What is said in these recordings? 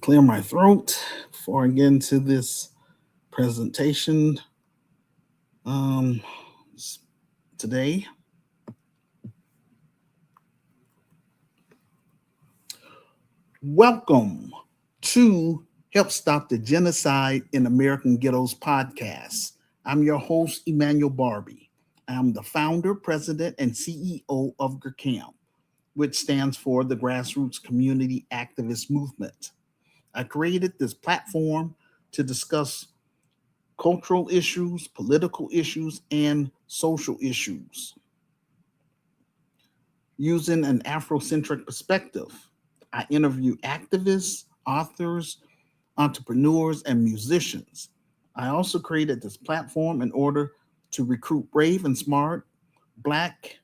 Clear my throat before I get into this presentation um, today. Welcome to Help Stop the Genocide in American Ghettos podcast. I'm your host, Emmanuel Barbie. I'm the founder, president, and CEO of GRCAM, which stands for the Grassroots Community Activist Movement. I created this platform to discuss cultural issues, political issues, and social issues using an Afrocentric perspective. I interview activists, authors, entrepreneurs, and musicians. I also created this platform in order to recruit brave and smart Black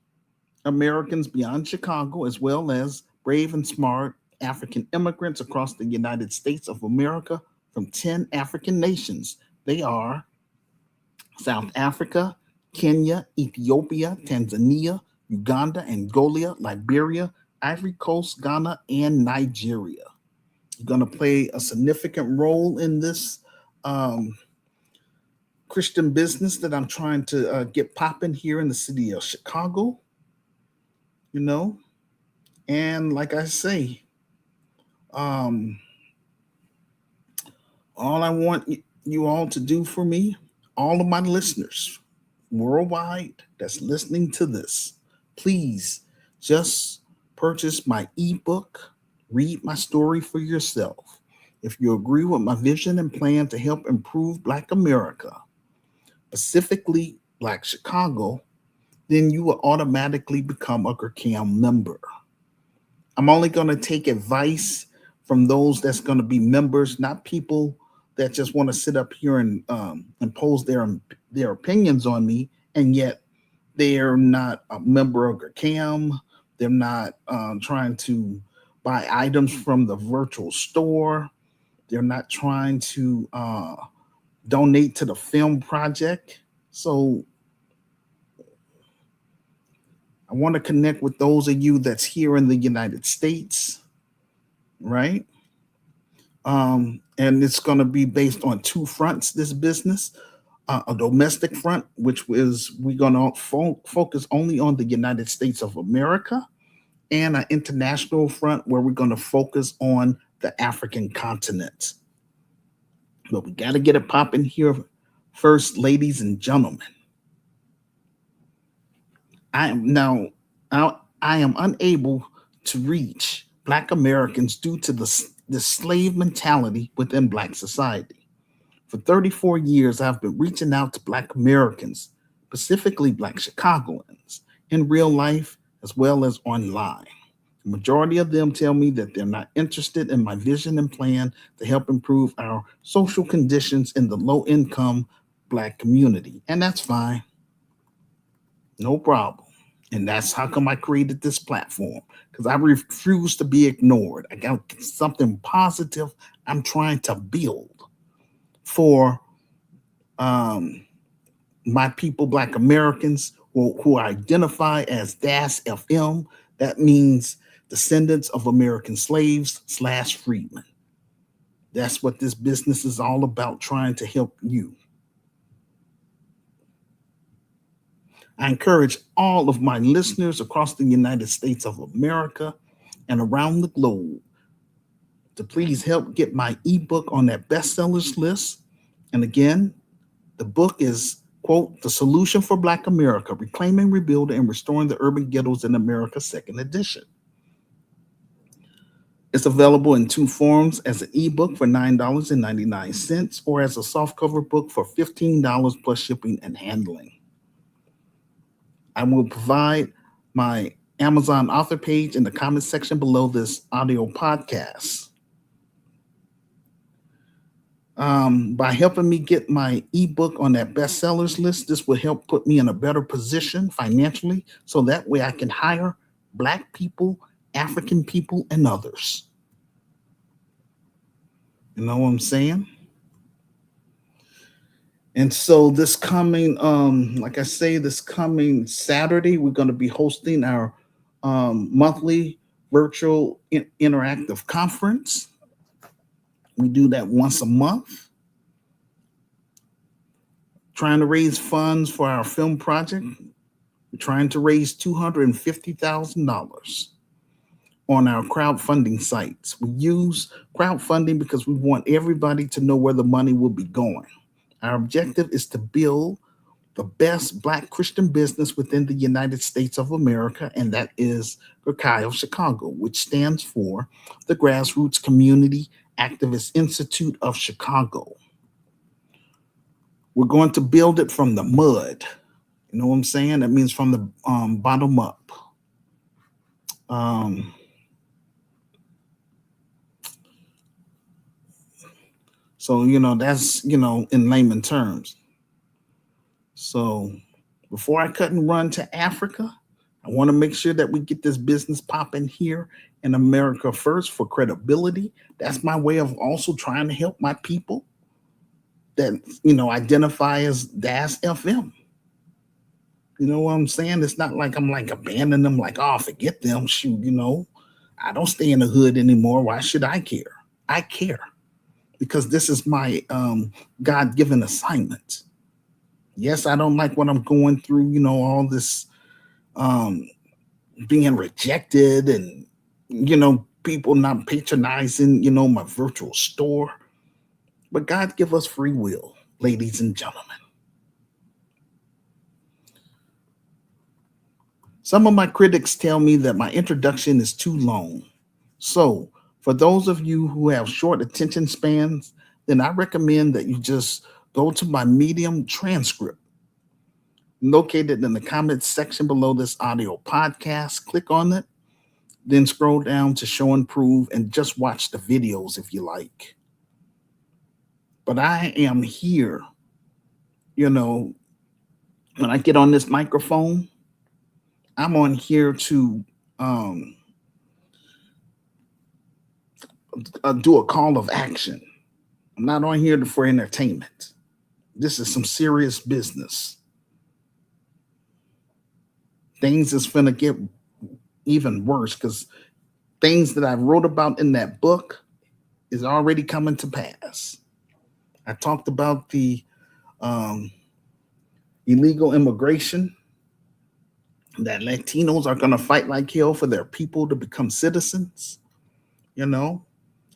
Americans beyond Chicago, as well as brave and smart African immigrants across the United States of America from 10 African nations. They are South Africa, Kenya, Ethiopia, Tanzania, Uganda, Angola, Liberia, Ivory Coast, Ghana, and Nigeria. You're going to play a significant role in this um, Christian business that I'm trying to get popping here in the city of Chicago, you know. And like I say, um, all I want you all to do for me, all of my listeners worldwide that's listening to this, please just purchase my ebook, read my story for yourself. If you agree with my vision and plan to help improve Black America, specifically Black Chicago, then you will automatically become a GRCAM member. I'm only going to take advice from those that's going to be members, not people that just want to sit up here and impose their opinions on me, and yet they're not a member of GRCAM. They're not trying to buy items from the virtual store. They're not trying to donate to the film project. So I want to connect with those of you that's here in the United States, right? And it's going to be based on two fronts. This business, a domestic front, which is we're going to focus only on the United States of America, and an international front where we're going to focus on the African continent. But we got to get it popping here first, ladies and gentlemen. I am now I am unable to reach Black Americans due to the slave mentality within Black society. For 34 years, I've been reaching out to Black Americans, specifically Black Chicagoans, in real life as well as online. The majority of them tell me that they're not interested in my vision and plan to help improve our social conditions in the low income Black community. And that's fine, no problem. And that's how come I created this platform, because I refuse to be ignored. I got something positive I'm trying to build for um, my people, Black Americans who identify as DAS FM. That means descendants of American slaves slash freedmen. That's what this business is all about, trying to help you. I encourage all of my listeners across the United States of America and around the globe to please help get my ebook on that bestsellers list. And again, the book is, quote, The Solution for Black America, Reclaiming, Rebuilding, and Restoring the Urban Ghettos in America, second edition. It's available in two forms: as an ebook for $9.99 or as a softcover book for $15 plus shipping and handling. I will provide my Amazon author page in the comment section below this audio podcast. By helping me get my ebook on that bestsellers list, this will help put me in a better position financially so that way I can hire Black people, African people, and others. You know what I'm saying? And so this coming, like I say, this coming Saturday, we're going to be hosting our monthly virtual interactive conference. We do that once a month, trying to raise funds for our film project. We're trying to raise $250,000 on our crowdfunding sites. We use crowdfunding because we want everybody to know where the money will be going. Our objective is to build the best Black Christian business within the United States of America, and that is GRCI of Chicago, which stands for the Grassroots Community Activist Institute of Chicago. We're going to build it from the mud. You know what I'm saying? That means from the bottom up. Um, so, that's, in layman terms. So before I cut and run to Africa, I want to make sure that we get this business popping here in America first for credibility. That's my way of also trying to help my people that, identify as DAS FM. You know what I'm saying? It's not like I'm like abandoning them, like, oh, forget them. Shoot, I don't stay in the hood anymore. Why should I care? I care because this is my God given assignment. Yes, I don't like what I'm going through, all this um, being rejected and, people not patronizing, my virtual store. But God give us free will, ladies and gentlemen. Some of my critics tell me that my introduction is too long. So, for those of you who have short attention spans, then I recommend that you just go to my Medium transcript located in the comments section below this audio podcast. Click on it, then scroll down to show and prove and just watch the videos if you like. But I am here, when I get on this microphone, I'm on here to um, do a call of action. I'm not on here for entertainment. This is some serious business. Things is finna get even worse because things that I wrote about in that book is already coming to pass. I talked about the um, illegal immigration, that Latinos are going to fight like hell for their people to become citizens, you know,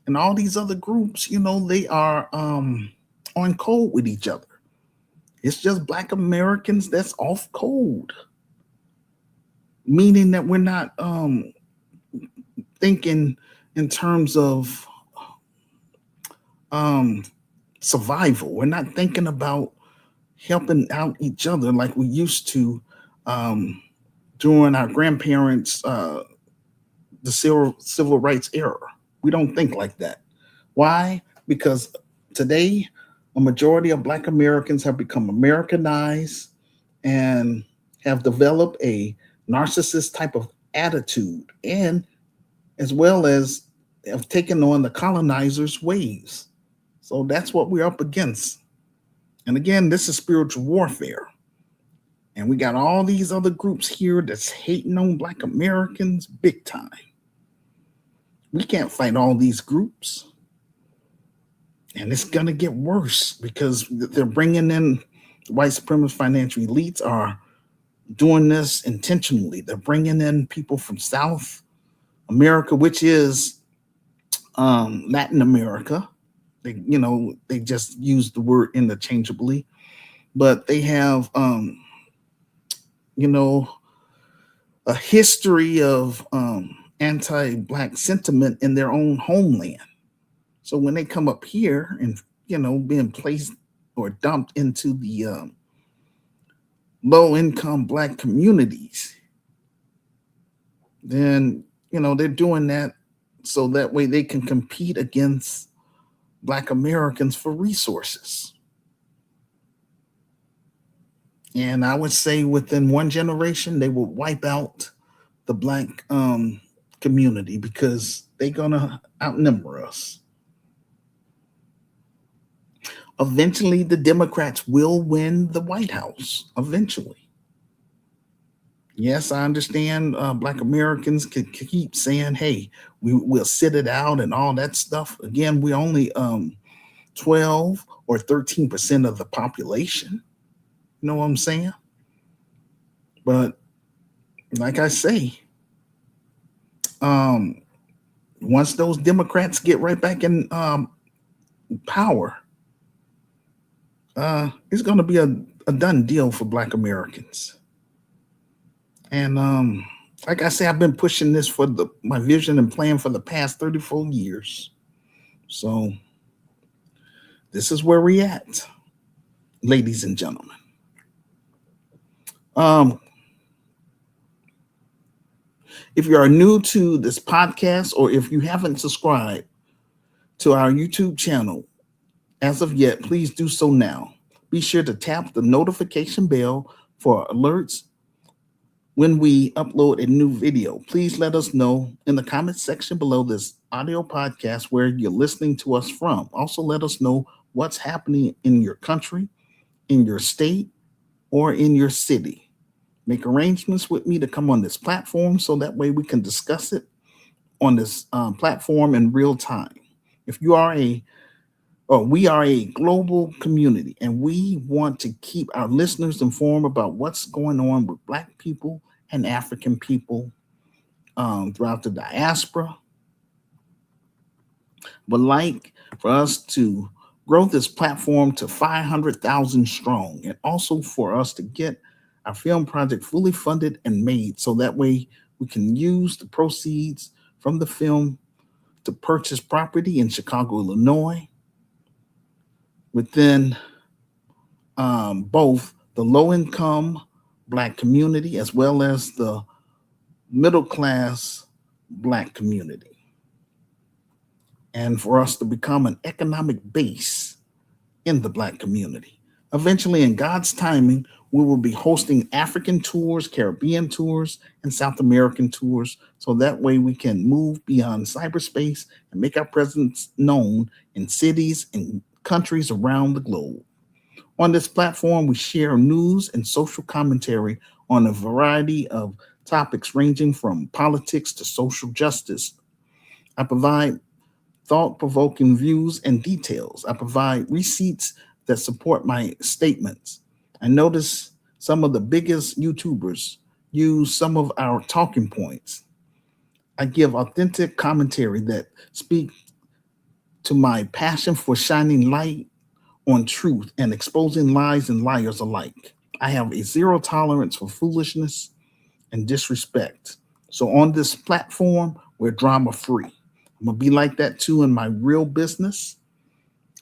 and all these other groups, they are on code with each other. It's just Black Americans that's off code, meaning that we're not thinking in terms of um, survival. We're not thinking about helping out each other like we used to um, during our grandparents' the civil rights era. We don't think like that. Why? Because today, a majority of Black Americans have become Americanized and have developed a narcissist type of attitude, and as well as have taken on the colonizers' ways. So that's what we're up against. And again, this is spiritual warfare. And we got all these other groups here that's hating on Black Americans big time. We can't fight all these groups. And it's going to get worse because they're bringing in white supremacist financial elites are doing this intentionally. They're bringing in people from South America, which is Latin America. They just use the word interchangeably, but they have, you know, a history of anti-Black sentiment in their own homeland. So when they come up here and being placed or dumped into the low-income Black communities, then they're doing that so that way they can compete against Black Americans for resources. And I would say within one generation, they will wipe out the Black community because they're gonna outnumber us. Eventually, the Democrats will win the White House. Eventually. Yes, I understand. Black Americans could keep saying, "Hey, will sit it out" and all that stuff. Again, we only 12 or 13% of the population. You know what I'm saying? But like I say, um, once those Democrats get right back in power, it's going to be a done deal for Black Americans. And like I say, I've been pushing this for my vision and plan for the past 34 years. So this is where we at, ladies and gentlemen. Um, if you are new to this podcast or if you haven't subscribed to our YouTube channel as of yet, please do so now. Be sure to tap the notification bell for alerts when we upload a new video. Please let us know in the comments section below this audio podcast where you're listening to us from. Also, let us know what's happening in your country, in your state, or in your city. Make arrangements with me to come on this platform so that way we can discuss it on this platform in real time. If you are we are a global community and we want to keep our listeners informed about what's going on with Black people and African people throughout the diaspora. But like for us to grow this platform to 500,000 strong and also for us to get our film project fully funded and made so that way we can use the proceeds from the film to purchase property in Chicago, Illinois, within both the low income Black community as well as the middle class Black community. And for us to become an economic base in the Black community. Eventually, in God's timing, we will be hosting African tours, Caribbean tours, and South American tours. So that way we can move beyond cyberspace and make our presence known in cities and countries around the globe. On this platform, we share news and social commentary on a variety of topics ranging from politics to social justice. I provide thought provoking views and details. I provide receipts that support my statements. I notice some of the biggest YouTubers use some of our talking points. I give authentic commentary that speak to my passion for shining light on truth and exposing lies and liars alike. I have a zero tolerance for foolishness and disrespect. So on this platform, we're drama free. I'm gonna be like that too in my real business.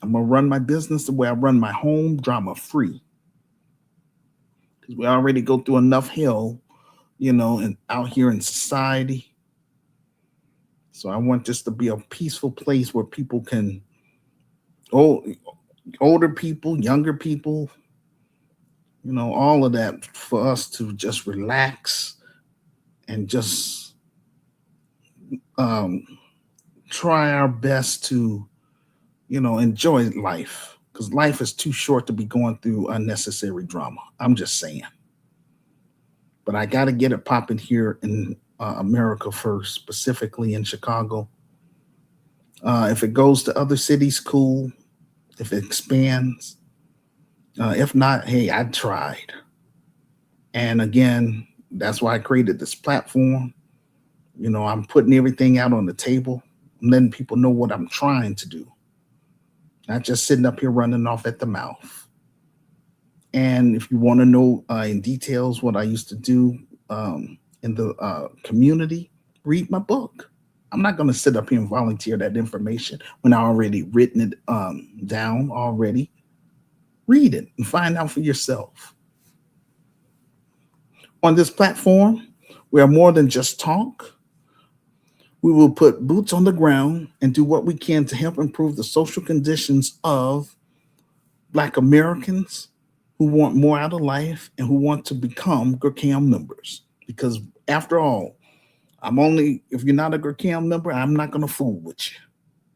I'm gonna run my business the way I run my home, drama free. Because we already go through enough hell, and out here in society. So I want this to be a peaceful place where people can, oh, older people, younger people, all of that for us to just relax and just um, try our best to, enjoy life because life is too short to be going through unnecessary drama. I'm just saying. But I got to get it popping here in America first, specifically in Chicago. If it goes to other cities, cool. If it expands, if not, hey, I tried. And again, that's why I created this platform. I'm putting everything out on the table. I'm letting people know what I'm trying to do. Not just sitting up here running off at the mouth. And if you want to know in details what I used to do in the community, read my book. I'm not going to sit up here and volunteer that information when I already written it down already. Read it and find out for yourself. On this platform, we are more than just talk. We will put boots on the ground and do what we can to help improve the social conditions of Black Americans who want more out of life and who want to become GERCAM members. Because after all, if you're not a GERCAM member, I'm not going to fool with you.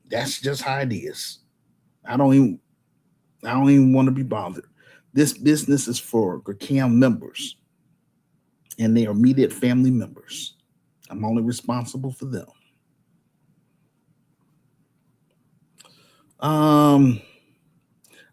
That's just how it is. I don't even want to be bothered. This business is for GERCAM members. and their immediate family members. I'm only responsible for them. Um,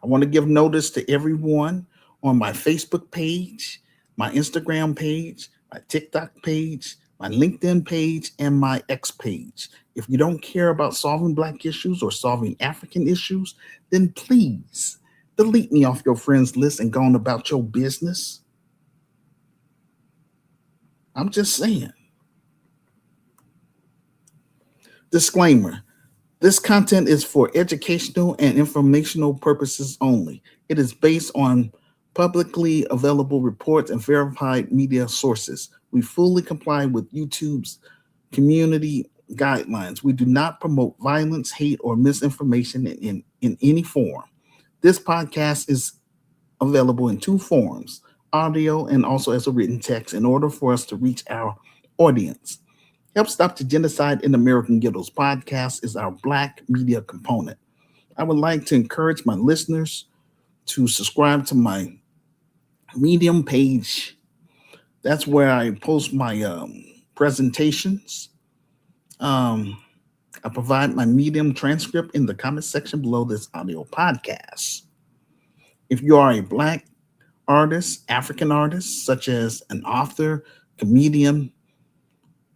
I want to give notice to everyone on my Facebook page, my Instagram page, my TikTok page, my LinkedIn page, and my X page. If you don't care about solving Black issues or solving African issues, then please delete me off your friends list and go on about your business. I'm just saying. Disclaimer: this content is for educational and informational purposes only. It is based on publicly available reports and verified media sources. We fully comply with YouTube's community guidelines. We do not promote violence, hate, or misinformation in any form. This podcast is available in two forms: audio and also as a written text, in order for us to reach our audience. Help Stop the Genocide in American Ghettos podcast is our Black media component. I would like to encourage my listeners to subscribe to my Medium page. That's where I post my presentations. Um, I provide my Medium transcript in the comment section below this audio podcast. If you are a Black artist, African artist, such as an author, comedian,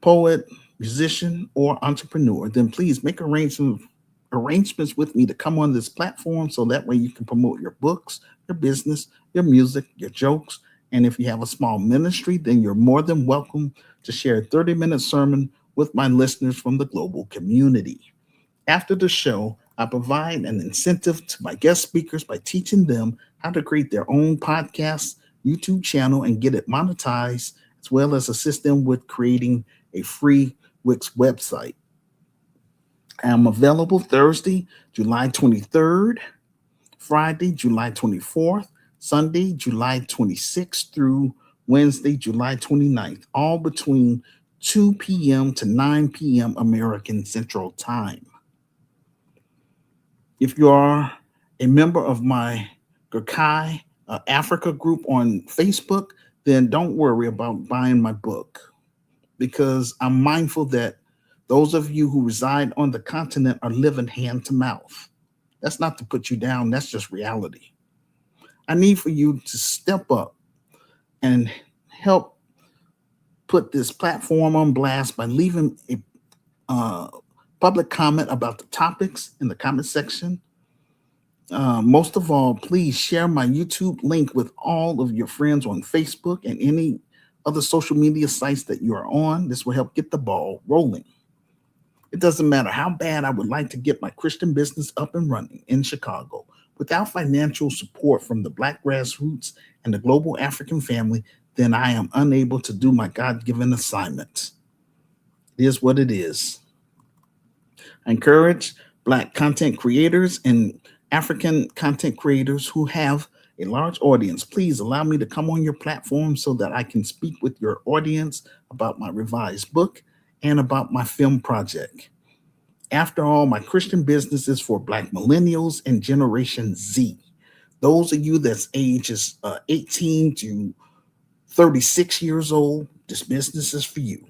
poet, musician, or entrepreneur, then please make arrangements with me to come on this platform so that way you can promote your books, your business, your music, your jokes. And if you have a small ministry, then you're more than welcome to share a 30-minute sermon with my listeners from the global community. After the show, I provide an incentive to my guest speakers by teaching them how to create their own podcast, YouTube channel, and get it monetized, as well as assist them with creating a free Wix website. I am available Thursday, July 23rd, Friday, July 24th, Sunday, July 26th through Wednesday, July 29th, all between 2 p.m. to 9 p.m. American Central Time. If you are a member of my Gurkai Africa group on Facebook, then don't worry about buying my book, because I'm mindful that those of you who reside on the continent are living hand to mouth. That's not to put you down, that's just reality. I need for you to step up and help put this platform on blast by leaving a public comment about the topics in the comment section. Most of all, please share my YouTube link with all of your friends on Facebook and any other social media sites that you are on. This will help get the ball rolling. It doesn't matter how bad I would like to get my Christian business up and running in Chicago. Without financial support from the Black grassroots and the global African family, then I am unable to do my God given assignment. It is what it is. I encourage Black content creators and African content creators who have a large audience. Please allow me to come on your platform so that I can speak with your audience about my revised book and about my film project. After all, my Christian business is for Black millennials and Generation Z. Those of you that's ages 18 to 36 years old, this business is for you.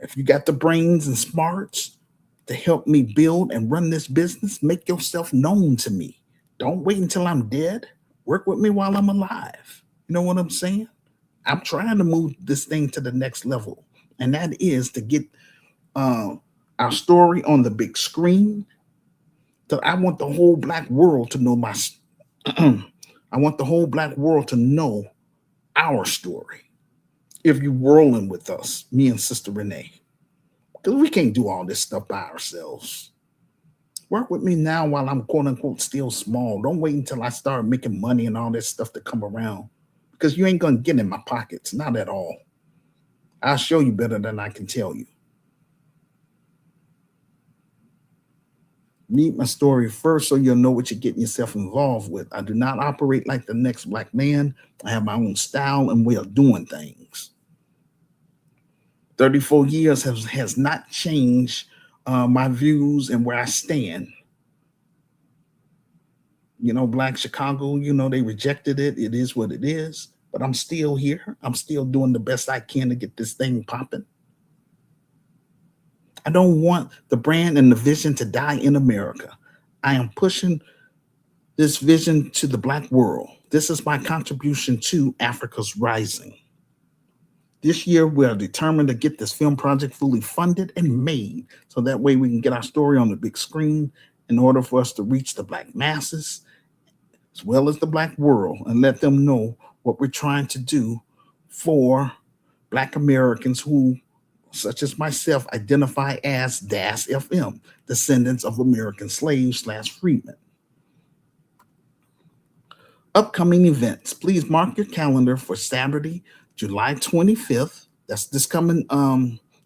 If you got the brains and smarts to help me build and run this business, make yourself known to me. Don't wait until I'm dead. Work with me while I'm alive. You know what I'm saying? I'm trying to move this thing to the next level, and that is to get uh, our story on the big screen. That I want the whole Black world to know my. I want the whole Black world to know our story. If you rolling with us, me and Sister Renee, because we can't do all this stuff by ourselves. Work with me now while I'm quote unquote still small. Don't wait until I start making money and all this stuff to come around, because you ain't gonna get in my pockets, not at all. I'll show you better than I can tell you. Meet my story first so you'll know what you're getting yourself involved with. I do not operate like the next Black man. I have my own style and way of doing things. 34 years has not changed my views and where I stand. You know, Black Chicago, you know, they rejected it. It is what it is. but I'm still here. I'm still doing the best I can to get this thing popping. I don't want the brand and the vision to die in America. I am pushing this vision to the Black world. This is my contribution to Africa's rising. This year, we are determined to get this film project fully funded and made so that way we can get our story on the big screen in order for us to reach the Black masses as well as the Black world and let them know what we're trying to do for Black Americans who, such as myself, identify as DAS FM, descendants of American slaves slash freedmen. Upcoming events. Please mark your calendar for Saturday, July 25th. That's this coming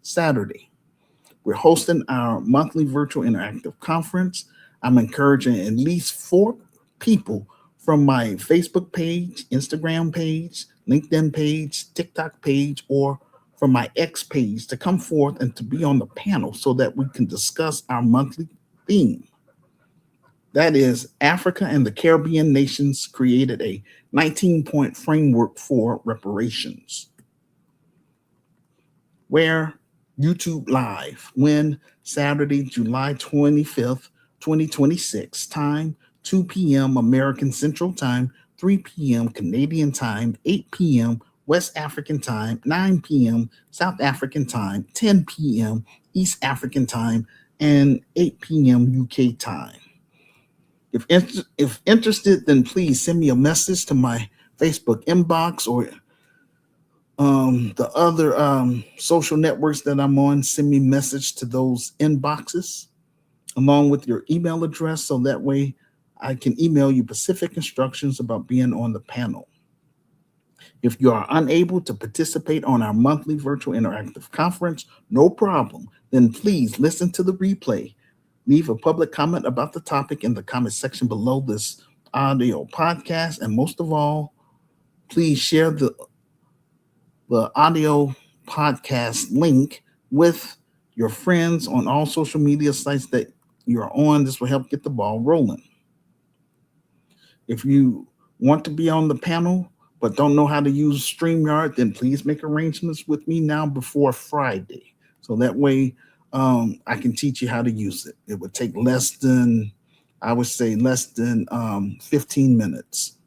Saturday. We're hosting our monthly virtual interactive conference. I'm encouraging at least 4 people from my Facebook page, Instagram page, LinkedIn page, TikTok page, or from my X page to come forth and to be on the panel so that we can discuss our monthly theme. That is, Africa and the Caribbean nations created a 19-point framework for reparations. Where YouTube Live, when Saturday, July 25th, 2026, time 2 p.m. American Central Time, 3 p.m. Canadian Time, 8 p.m. West African Time, 9 p.m. South African Time, 10 p.m. East African Time, and 8 p.m. UK Time. If interested, then please send me a message to my Facebook inbox or the other social networks that I'm on. Send me message to those inboxes along with your email address so that way I can email you specific instructions about being on the panel. If you are unable to participate on our monthly virtual interactive conference, no problem. Then please listen to the replay. Leave a public comment about the topic in the comment section below this audio podcast. And most of all, please share the audio podcast link with your friends on all social media sites that you're on. This will help get the ball rolling. If you want to be on the panel but don't know how to use StreamYard, then please make arrangements with me now before Friday. So that way I can teach you how to use it. It would take I would say, less than 15 minutes.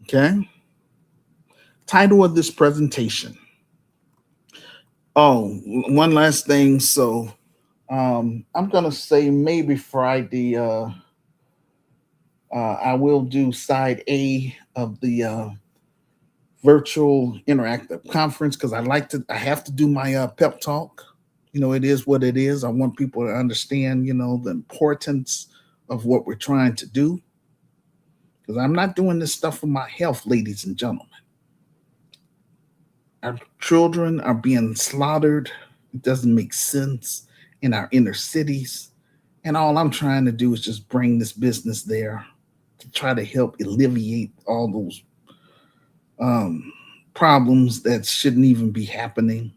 Okay. Title of this presentation. Oh, one last thing. So I'm going to say maybe Friday, I will do side A of the virtual interactive conference because I have to do my pep talk. It is what it is. I want people to understand, the importance of what we're trying to do. Because I'm not doing this stuff for my health, ladies and gentlemen. Our children are being slaughtered. It doesn't make sense in our inner cities. And all I'm trying to do is just bring this business there to try to help alleviate all those problems that shouldn't even be happening.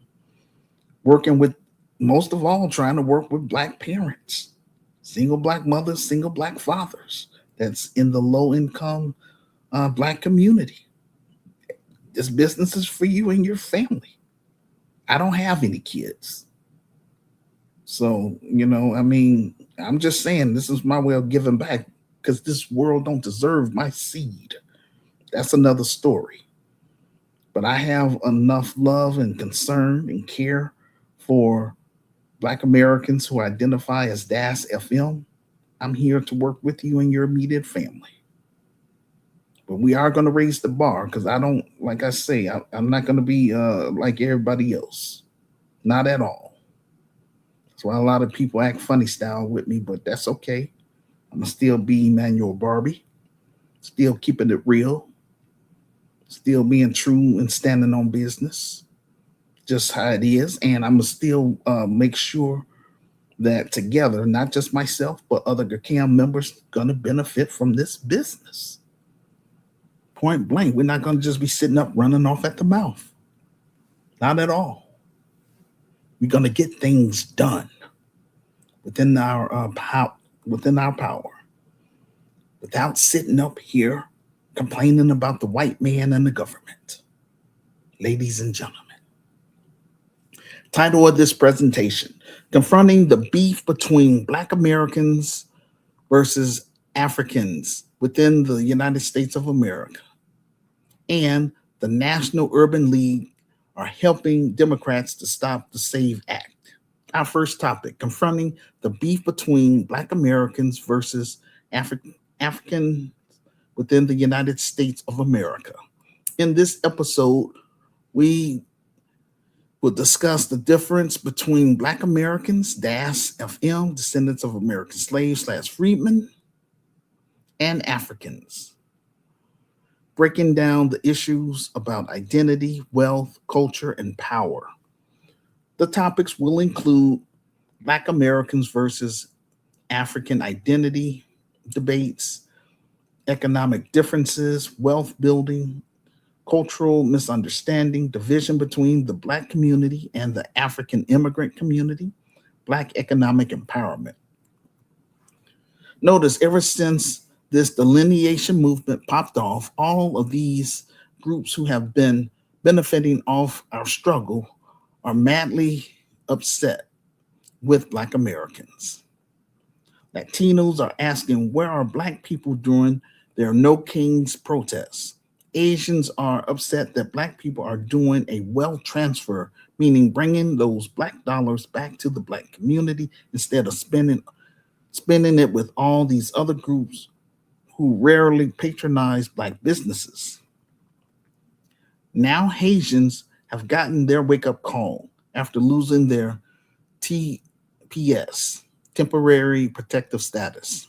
Working with, most of all, trying to work with Black parents, single Black mothers, single Black fathers that's in the low income Black community. This business is for you and your family. I don't have any kids. So, I'm just saying this is my way of giving back because this world don't deserve my seed. That's another story. But I have enough love and concern and care for Black Americans who identify as DAS FM. I'm here to work with you and your immediate family. But we are going to raise the bar because I don't, like I say, I'm not going to be like everybody else. Not at all. That's why a lot of people act funny style with me, but that's okay. I'm going to still be Emmanuel Barbie, still keeping it real, still being true and standing on business, just how it is. And I'm going to still make sure that together, not just myself, but other GCAM members going to benefit from this business. Point blank, we're not going to just be sitting up running off at the mouth. Not at all. We're going to get things done within our power, without sitting up here complaining about the white man and the government. Ladies and gentlemen, title of this presentation: Confronting the Beef Between Black Americans versus Africans within the United States of America, and the National Urban League are helping Democrats to stop the SAVE Act. Our first topic: confronting the beef between Black Americans versus African within the United States of America. In this episode, we will discuss the difference between Black Americans, DAS FM, descendants of American slaves slash freedmen, and Africans, breaking down the issues about identity, wealth, culture, and power. The topics will include Black Americans versus African identity debates, economic differences, wealth building, cultural misunderstanding, division between the Black community and the African immigrant community, Black economic empowerment. Notice, ever since this delineation movement popped off, all of these groups who have been benefiting off our struggle are madly upset with Black Americans. Latinos are asking, where are Black people during their No Kings protests? Asians are upset that Black people are doing a wealth transfer, meaning bringing those Black dollars back to the Black community instead of spending it with all these other groups who rarely patronize Black businesses. Now Haitians have gotten their wake up call after losing their TPS, temporary protective status.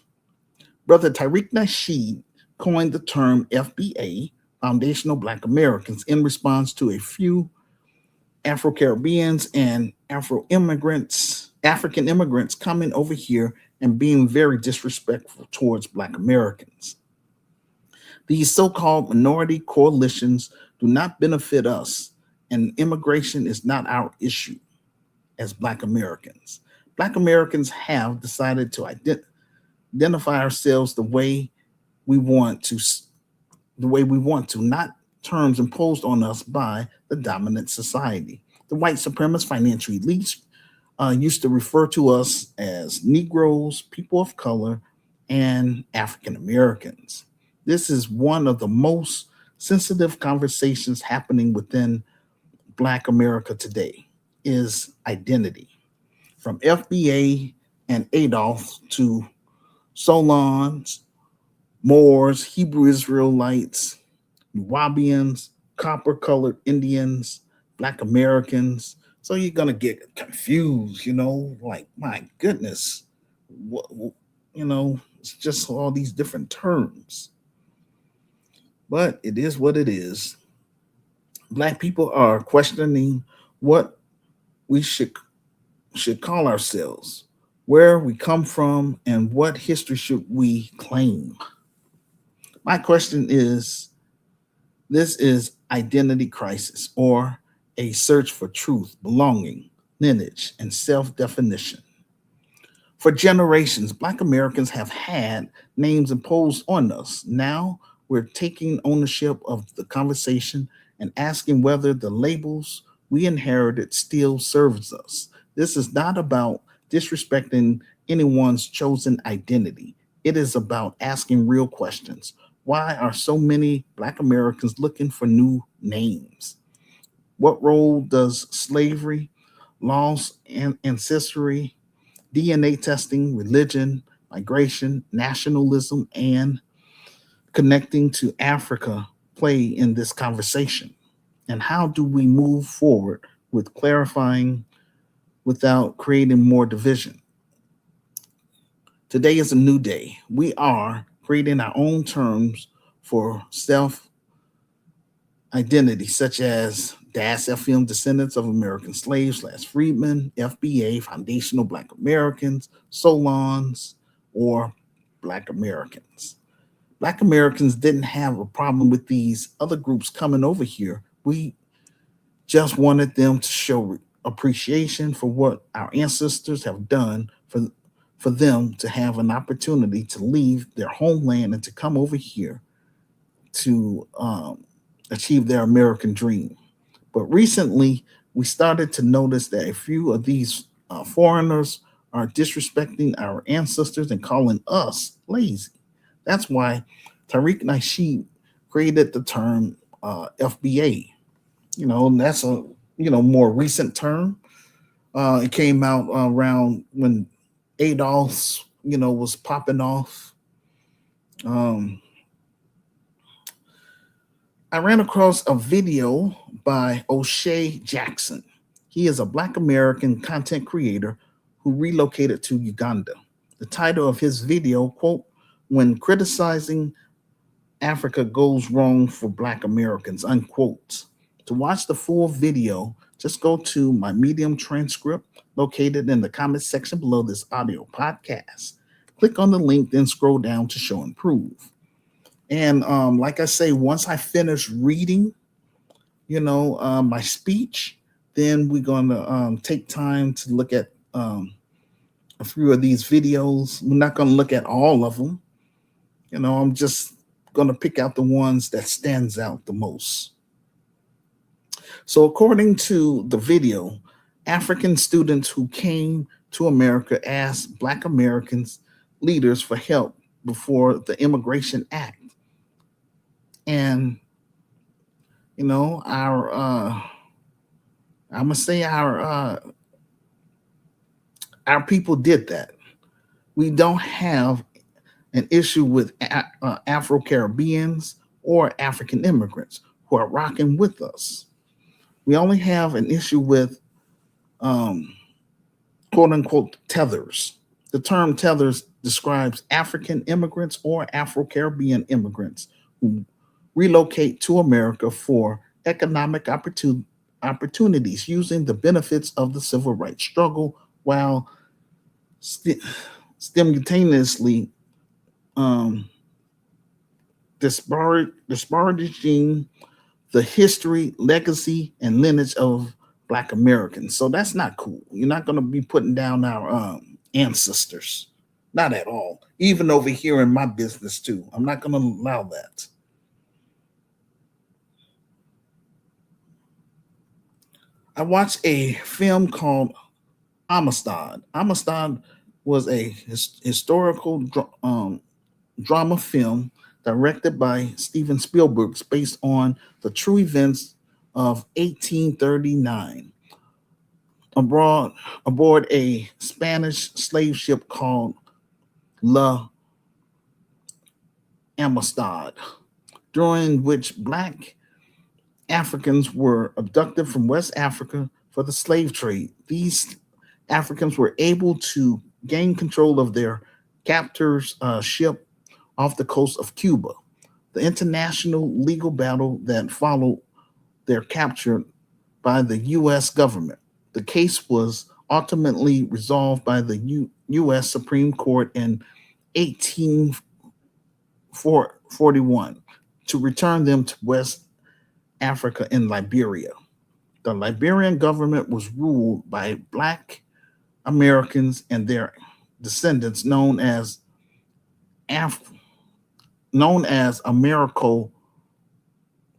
Brother Tariq Nasheed coined the term FBA, Foundational Black Americans, in response to a few Afro Caribbeans and African immigrants coming over here and being very disrespectful towards Black Americans. These so called minority coalitions do not benefit us, and immigration is not our issue as Black Americans. Black Americans have decided to identify ourselves we want to, the way we want to, not terms imposed on us by the dominant society. The white supremacist financial elites used to refer to us as Negroes, people of color, and African Americans. This is one of the most sensitive conversations happening within Black America today is identity. From FBA and Adolf to Solons, Moors, Hebrew Israelites, Nubians, copper colored Indians, Black Americans. So you're going to get confused, like, my goodness, what, it's just all these different terms. But it is what it is. Black people are questioning what we should call ourselves, where we come from, and what history should we claim. My question is, this is identity crisis or a search for truth, belonging, lineage, and self-definition. For generations, Black Americans have had names imposed on us. Now we're taking ownership of the conversation and asking whether the labels we inherited still serves us. This is not about disrespecting anyone's chosen identity. It is about asking real questions. Why are so many Black Americans looking for new names? What role does slavery, loss and ancestry, DNA testing, religion, migration, nationalism, and connecting to Africa play in this conversation? And how do we move forward with clarifying without creating more division? Today is a new day. We are creating our own terms for self identity, such as DAS FM, descendants of American slaves slash freedmen, FBA, foundational Black Americans, Solons, or Black Americans. Black Americans didn't have a problem with these other groups coming over here. We just wanted them to show appreciation for what our ancestors have done for them to have an opportunity to leave their homeland and to come over here to achieve their American dream. But recently, we started to notice that a few of these foreigners are disrespecting our ancestors and calling us lazy. That's why Tariq Nasheed created the term FBA. And that's a more recent term. It came out around when Adolf was popping off. Um, I ran across a video by O'Shea Jackson. He is a Black American content creator who relocated to Uganda. The title of his video, quote, "When criticizing Africa goes wrong for Black Americans," unquote. To watch the full video, just go to my Medium transcript located in the comment section below this audio podcast. Click on the link, then scroll down to show and prove. And like I say, once I finish reading, my speech, then we're going to take time to look at a few of these videos. We're not going to look at all of them. I'm just going to pick out the ones that stands out the most. So according to the video, African students who came to America asked Black Americans leaders for help before the Immigration Act. And our I'm gonna say our people did that. We don't have an issue with Afro Caribbeans or African immigrants who are rocking with us. We only have an issue with um, quote unquote tethers. The term tethers describes African immigrants or Afro Caribbean immigrants who relocate to America for economic opportunities using the benefits of the civil rights struggle while simultaneously um, disparaging the history, legacy, and lineage of Black Americans. So that's not cool. You're not going to be putting down our ancestors. Not at all. Even over here in my business, too. I'm not going to allow that. I watched a film called Amistad. Amistad was a historical drama film directed by Steven Spielberg based on the true events of 1839 abroad aboard a Spanish slave ship called La Amistad, during which Black Africans were abducted from West Africa for the slave trade. These Africans were able to gain control of their captors' ship off the coast of Cuba. The international legal battle that followed their capture by the U.S. government. The case was ultimately resolved by the U.S. Supreme Court in 1841 to return them to West Africa and Liberia. The Liberian government was ruled by Black Americans and their descendants Af- known as Americo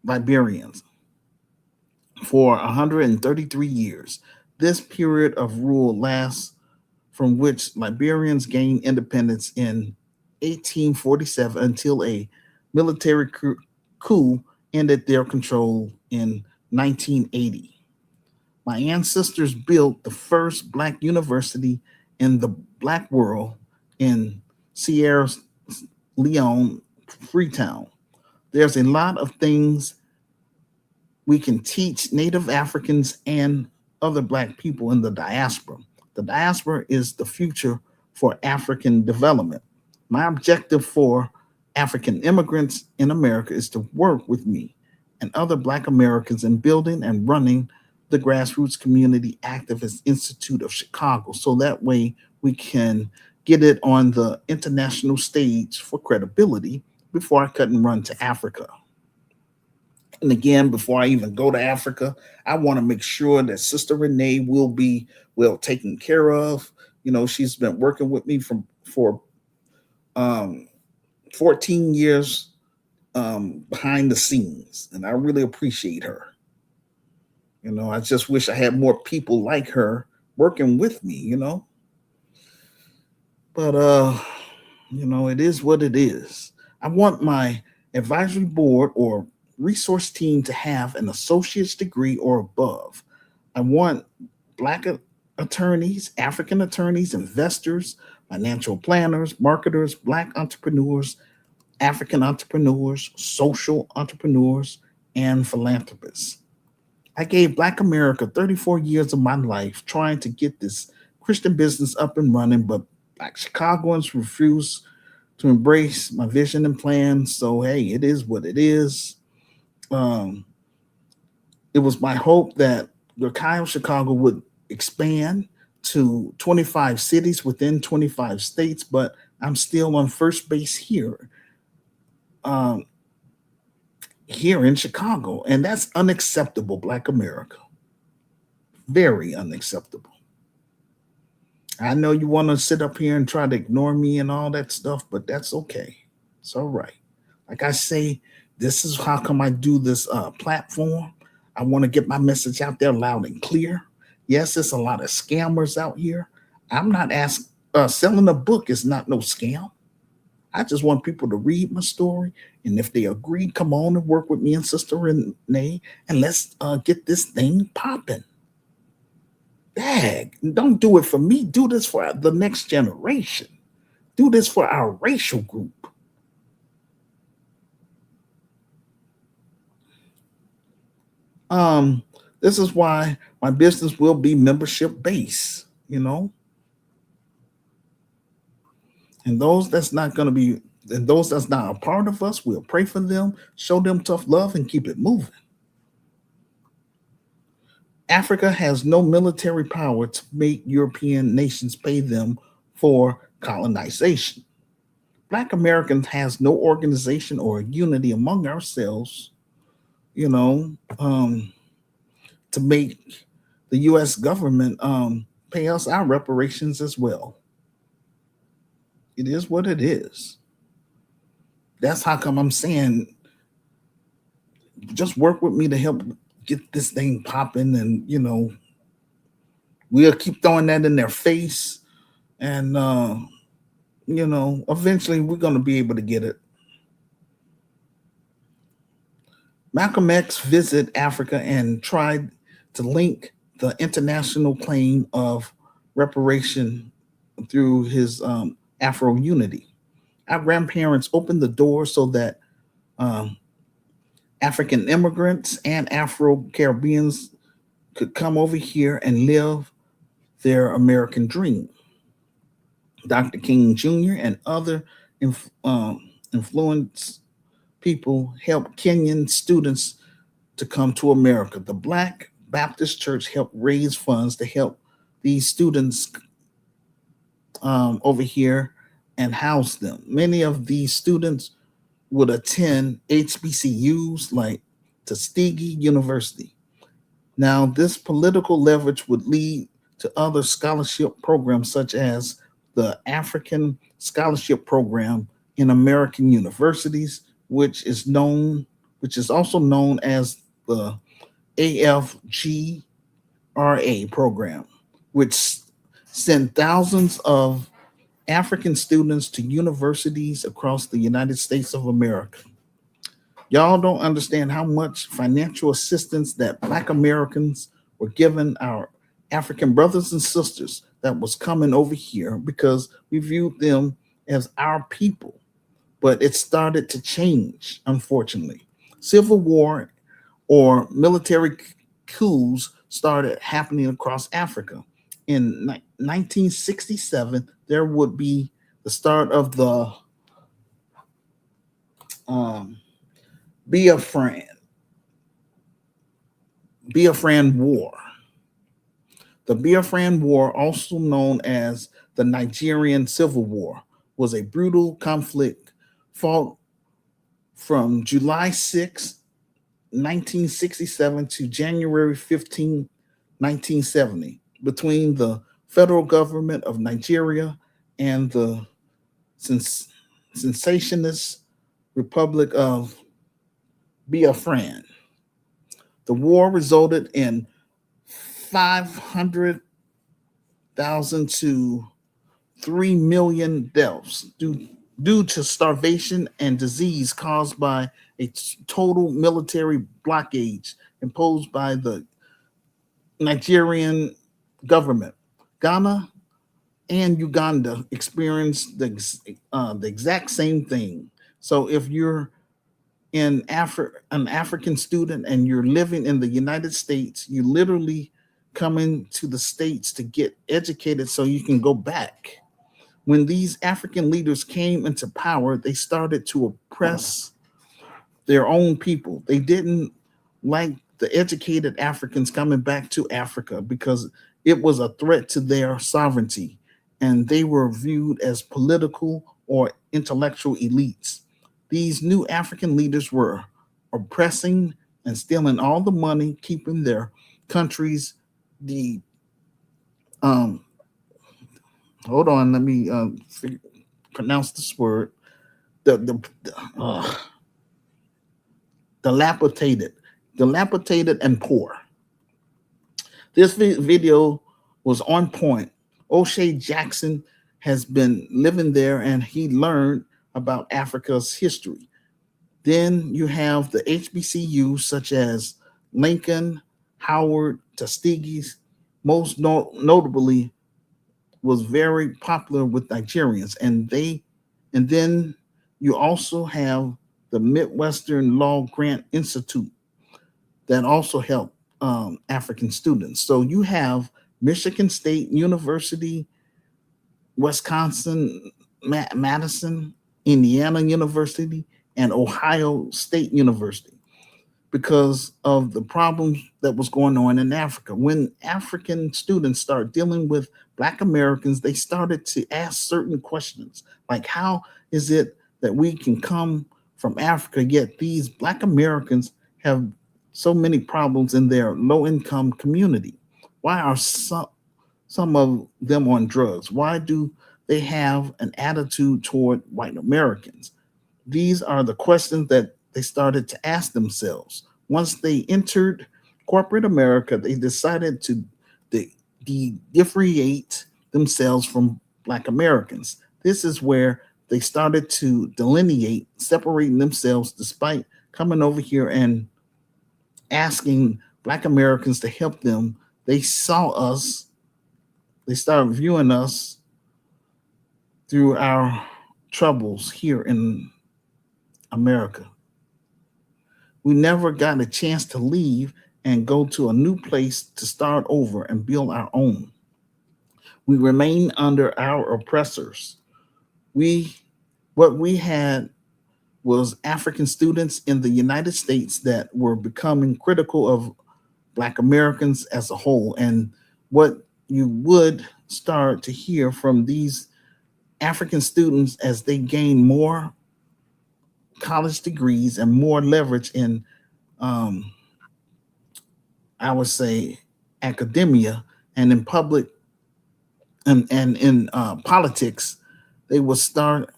Liberians for 133 years. This period of rule lasts from which Liberians gained independence in 1847 until a military coup ended their control in 1980. My ancestors built the first Black university in the Black world in Sierra Leone, Freetown. There's a lot of things we can teach Native Africans and other Black people in the diaspora. The diaspora is the future for African development. My objective for African immigrants in America is to work with me and other Black Americans in building and running the Grassroots Community Activist Institute of Chicago so that way we can get it on the international stage for credibility before I cut and run to Africa. And again, before I even go to Africa, I want to make sure that Sister Renee will be well taken care of. She's been working with me for um, 14 years behind the scenes, and I really appreciate her. I just wish I had more people like her working with me. But it is what it is. I want my advisory board or resource team to have an associate's degree or above. I want black attorneys, African attorneys, investors, financial planners, marketers, black entrepreneurs, African entrepreneurs, social entrepreneurs, and philanthropists. I gave Black America 34 years of my life trying to get this Christian business up and running, but Black Chicagoans refuse to embrace my vision and plan. So, hey, it is what it is. Um, it was my hope that the Kyle Chicago would expand to 25 cities within 25 states, but I'm still on first base um, here in Chicago. And that's unacceptable, Black America. Very unacceptable. I know you want to sit up here and try to ignore me and all that stuff, but that's okay. It's all right. Like I say, this is how come I do this platform. I want to get my message out there loud and clear. Yes, there's a lot of scammers out here. I'm not asking. Selling a book is not no scam. I just want people to read my story, and if they agree, come on and work with me and Sister Renee, and let's get this thing popping. Dag, don't do it for me. Do this for the next generation. Do this for our racial group. Um, this is why my business will be membership based, and those that's not going to be, and those that's not a part of us, we'll pray for them, show them tough love, and keep it moving. Africa has no military power to make European nations pay them for colonization. Black Americans has no organization or unity among ourselves, you know, um, to make the U.S. government pay us our reparations as well. It is what it is. That's how come I'm saying just work with me to help get this thing popping, and we'll keep throwing that in their face, and eventually we're gonna be able to get it. Malcolm X visited Africa and tried to link the international claim of reparation through his Afro unity. Our grandparents opened the door so that um, African immigrants and Afro Caribbeans could come over here and live their American dream. Dr. King Jr. and other influenced people helped Kenyan students to come to America. The Black Baptist Church helped raise funds to help these students over here and house them. Many of these students would attend HBCUs like Tuskegee University. Now, this political leverage would lead to other scholarship programs, such as the African Scholarship Program in American universities, which is also known as the AFGRA program, which sent thousands of African students to universities across the United States of America. Y'all don't understand how much financial assistance that Black Americans were giving our African brothers and sisters that was coming over here because we viewed them as our people. But it started to change, unfortunately. Civil war or military coups started happening across Africa. In 1967, there would be the start of the um, Biafran, Biafran War. The Biafran War, also known as the Nigerian Civil War, was a brutal conflict fought from July 6, 1967 to January 15, 1970 between the federal government of Nigeria and the sens- sensationist Republic of be a friend. The war resulted in 500,000 to 3 million deaths due to starvation and disease caused by a total military blockade imposed by the Nigerian government. Ghana and Uganda experienced the exact same thing. So if you're an African student and you're living in the United States, you literally coming to the States to get educated so you can go back. When these African leaders came into power, they started to oppress their own people. They didn't like the educated Africans coming back to Africa because it was a threat to their sovereignty, and they were viewed as political or intellectual elites. These new African leaders were oppressing and stealing all the money, keeping their countries the um hold on, let me pronounce this word, the dilapidated, dilapidated and poor. This video was on point. O'Shea Jackson has been living there and he learned about Africa's history. Then you have the HBCUs such as Lincoln, Howard, Tuskegee, most notably was very popular with Nigerians, and then you also have the Midwestern Law Grant Institute that also help African students. So you have Michigan State University, Wisconsin, Madison, Indiana University, and Ohio State University because of the problems that was going on in Africa. When African students started dealing with Black Americans, they started to ask certain questions like, how is it that we can come from Africa, yet these Black Americans have so many problems in their low income community? Why are some of them on drugs? Why do they have an attitude toward white Americans? These are the questions that they started to ask themselves. Once they entered corporate America, they decided to differentiate themselves from Black Americans. This is where they started to delineate, separating themselves despite coming over here and asking Black Americans to help them. They saw us, they started viewing us through our troubles here in America. We never got a chance to leave and go to a new place to start over and build our own. We remain under our oppressors. We what we had was African students in the United States that were becoming critical of Black Americans as a whole. And what you would start to hear from these African students as they gain more college degrees and more leverage in, um, I would say, academia and in public and in politics, they would start.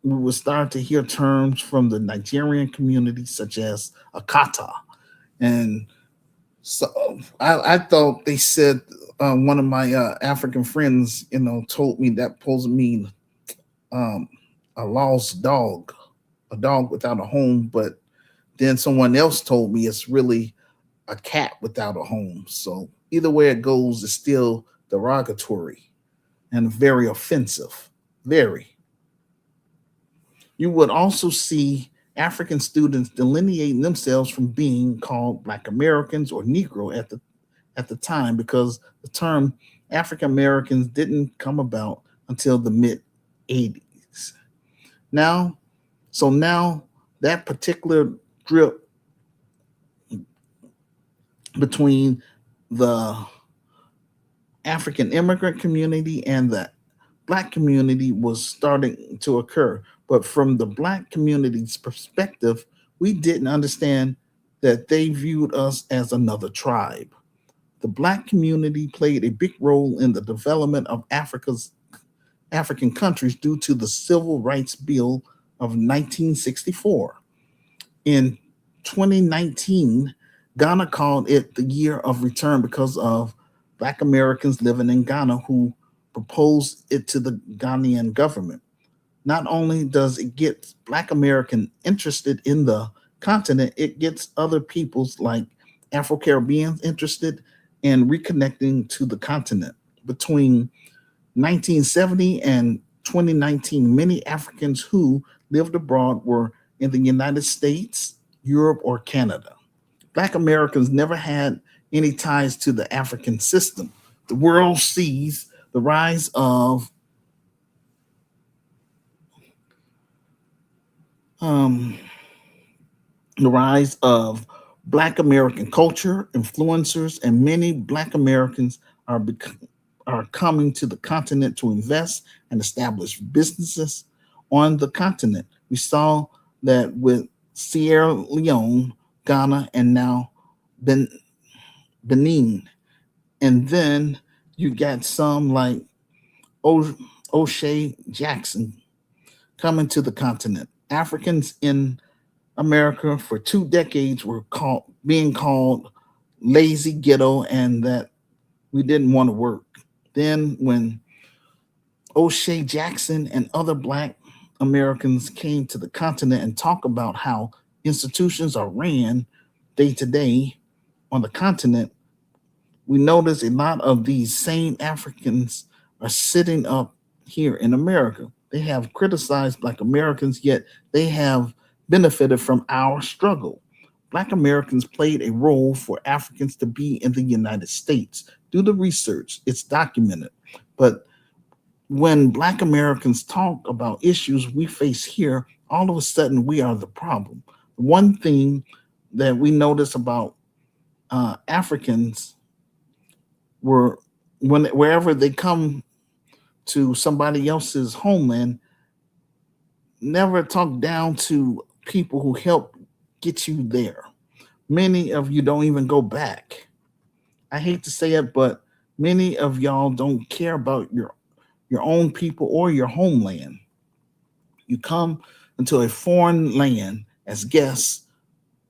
We would start to hear terms from the Nigerian community, such as Akata, and so I thought they said one of my African friends, told me that supposed to mean um, a lost dog, a dog without a home, but then someone else told me it's really a cat without a home. So either way it goes, it's still derogatory and very offensive. Very. You would also see African students delineating themselves from being called Black Americans or Negro at the time because the term African Americans didn't come about until the mid 80s. Now, now that particular drip between the African immigrant community and the Black community was starting to occur. But from the Black community's perspective, we didn't understand that they viewed us as another tribe. The Black community played a big role in the development of African countries due to the Civil Rights Bill of 1964. In 2019, Ghana called it the year of return because of Black Americans living in Ghana who proposed it to the Ghanaian government. Not only does it get Black American interested in the continent, it gets other peoples like Afro Caribbeans interested in reconnecting to the continent. Between 1970 and 2019, many Africans who lived abroad were in the United States, Europe, or Canada. Black Americans never had any ties to the African system. The world sees um, the rise of Black American culture, influencers, and many Black Americans are are coming to the continent to invest and establish businesses on the continent. We saw that with Sierra Leone, Ghana, and now ben, Benin. And then you got some like O'Shea Jackson coming to the continent. Africans in America for 2 decades were being called lazy ghetto and that we didn't want to work. Then when O'Shea Jackson and other black Americans came to the continent and talk about how institutions are ran day to day on the continent, we notice a lot of these same Africans are sitting up here in America. They have criticized Black Americans, yet they have benefited from our struggle. Black Americans played a role for Africans to be in the United States. Do the research, it's documented. But when Black Americans talk about issues we face here, all of a sudden we are the problem. One thing that we notice about Africans were when wherever they come to somebody else's homeland, never talk down to people who help get you there. Many of you don't even go back. I hate to say it, but many of y'all don't care about your own people or your homeland. You come into a foreign land as guests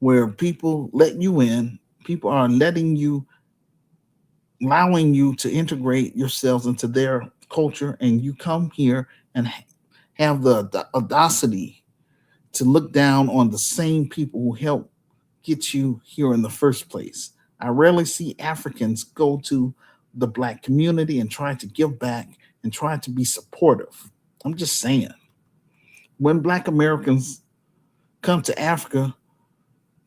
where people let you in, people are letting you allowing you to integrate yourselves into their culture, and you come here and have the audacity to look down on the same people who helped get you here in the first place. I rarely see Africans go to the black community and try to give back and try to be supportive. I'm just saying, when black Americans come to Africa,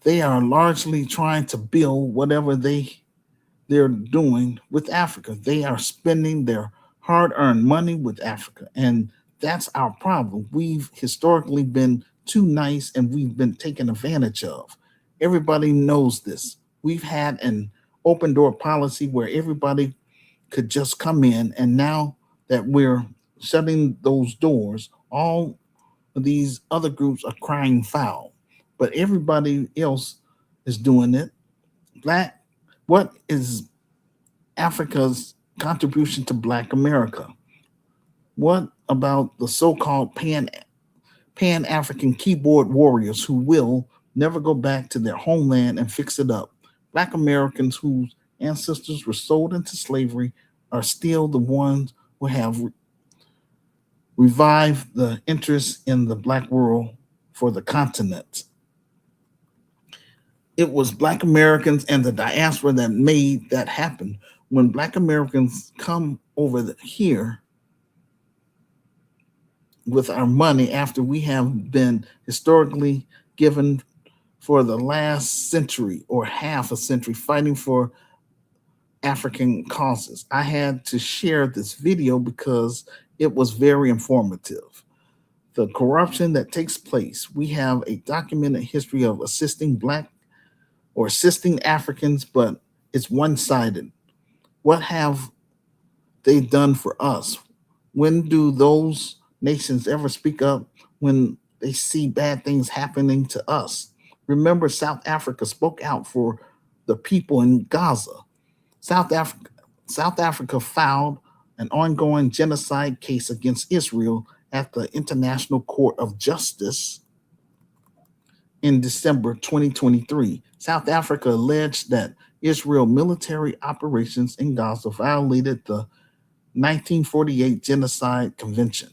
they are largely trying to build whatever they're doing with Africa. They are spending their hard earned money with Africa. And that's our problem. We've historically been too nice and we've been taken advantage of. Everybody knows this. We've had an open door policy where everybody could just come in. And now that we're shutting those doors, all of these other groups are crying foul. But everybody else is doing it. Black, what is Africa's contribution to Black America? What about the so-called Pan African keyboard warriors who will never go back to their homeland and fix it up? Black Americans whose ancestors were sold into slavery are still the ones who have revived the interest in the Black world for the continent. It was Black Americans and the diaspora that made that happen. When Black Americans come over here with our money after we have been historically given for the last century or half a century fighting for African causes. I had to share this video because it was very informative. The corruption that takes place. We have a documented history of assisting Black or assisting Africans, but it's one sided. What have they done for us? When do those nations ever speak up when they see bad things happening to us? Remember, South Africa spoke out for the people in Gaza. South Africa, South Africa filed an ongoing genocide case against Israel at the International Court of Justice in December 2023. South Africa alleged that Israel military operations in Gaza violated the 1948 Genocide Convention.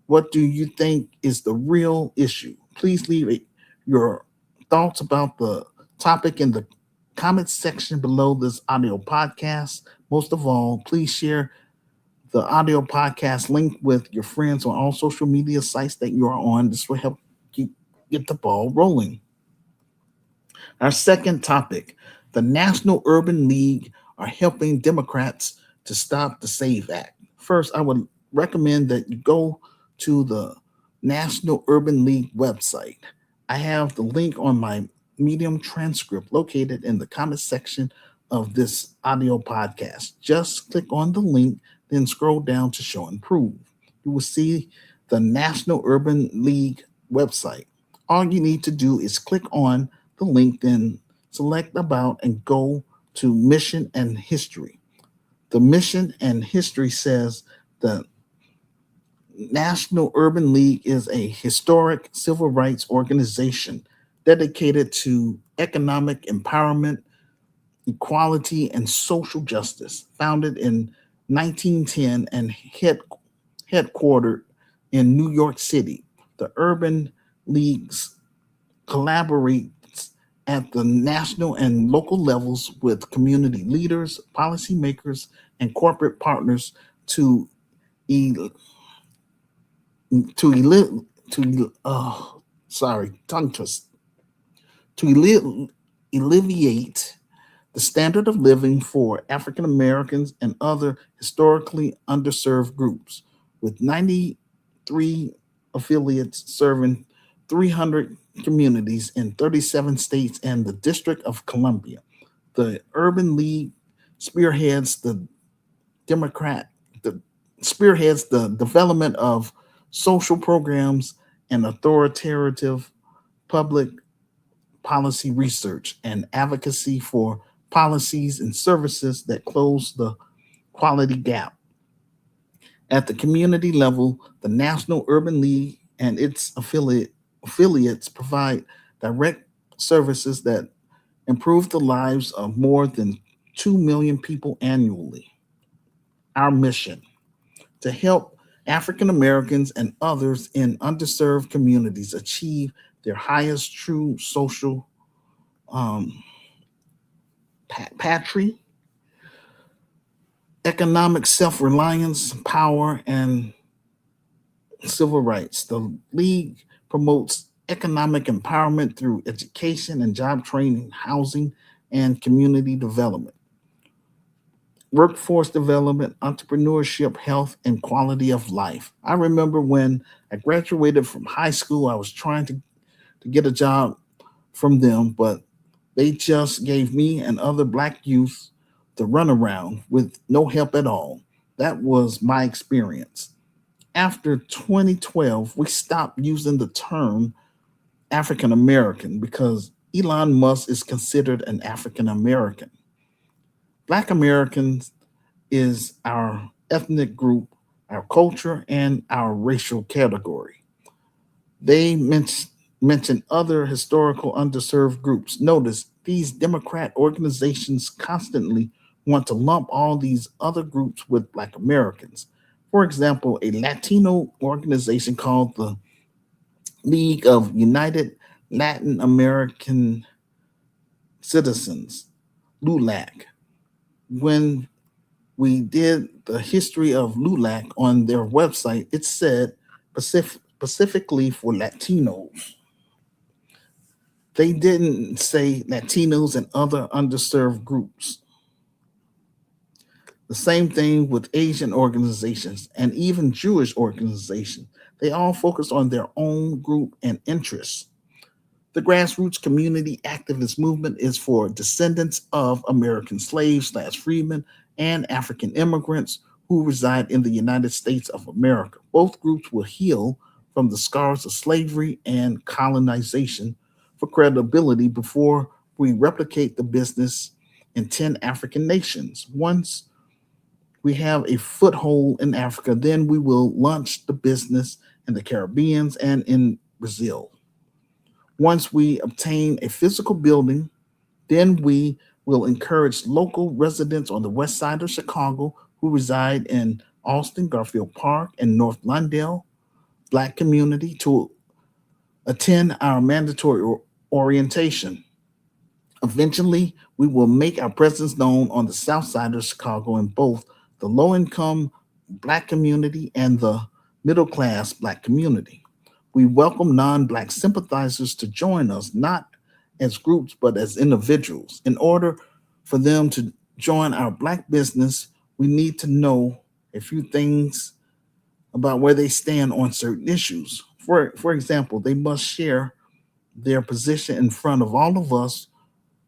What do you think is the real issue? Please leave your thoughts about the topic in the comments section below this audio podcast. Most of all, please share the audio podcast link with your friends on all social media sites that you are on. This will help keep get the ball rolling. Our second topic, the National Urban League are helping Democrats to stop the SAVE Act. First, I would recommend that you go to the National Urban League website. I have the link on my Medium transcript located in the comment section of this audio podcast. Just click on the link, then scroll down to show and prove. You will see the National Urban League website. All you need to do is click on the link, then select About and go to Mission and History. The mission and history says the National Urban League is a historic civil rights organization dedicated to economic empowerment, equality, and social justice, founded in 1910 and headquartered in New York City. The Urban Leagues collaborates at the national and local levels with community leaders, policymakers, and corporate partners to el- to eli- to sorry tongue twist to alleviate the standard of living for African Americans and other historically underserved groups, with 93 affiliates serving 300 communities in 37 states and the District of Columbia. The Urban League spearheads the Democrat the spearheads the development of social programs and authoritative public policy research and advocacy for policies and services that close the quality gap. At the community level, the National Urban League and its affiliates provide direct services that improve the lives of more than 2 million people annually. Our mission to help African Americans and others in underserved communities achieve their highest true social um, patry, economic self reliance, power, and civil rights. The League promotes economic empowerment through education and job training, housing, and community development, workforce development, entrepreneurship, health, and quality of life. I remember when I graduated from high school, I was trying to get a job from them, but they just gave me and other black youth the runaround with no help at all. That was my experience. After 2012, we stopped using the term African American because Elon Musk is considered an African American. Black Americans is our ethnic group, our culture, and our racial category. They mention other historical underserved groups. Notice these Democrat organizations constantly want to lump all these other groups with Black Americans. For example, a Latino organization called the League of United Latin American Citizens, LULAC. When we did the history of LULAC on their website, it said specifically for Latinos. They didn't say Latinos and other underserved groups. The same thing with Asian organizations and even Jewish organizations. They all focus on their own group and interests. The grassroots community activist movement is for descendants of American slaves slash freedmen and African immigrants who reside in the United States of America. Both groups will heal from the scars of slavery and colonization for credibility before we replicate the business in 10 African nations. Once we have a foothold in Africa, then we will launch the business in the Caribbean and in Brazil. Once we obtain a physical building, then we will encourage local residents on the west side of Chicago who reside in Austin, Garfield Park, and North Lawndale, Black community, to attend our mandatory orientation. Eventually, we will make our presence known on the south side of Chicago in both the low income Black community and the middle class Black community. We welcome non Black sympathizers to join us, not as groups, but as individuals. In order for them to join our Black business, we need to know a few things about where they stand on certain issues. For example, they must share their position in front of all of us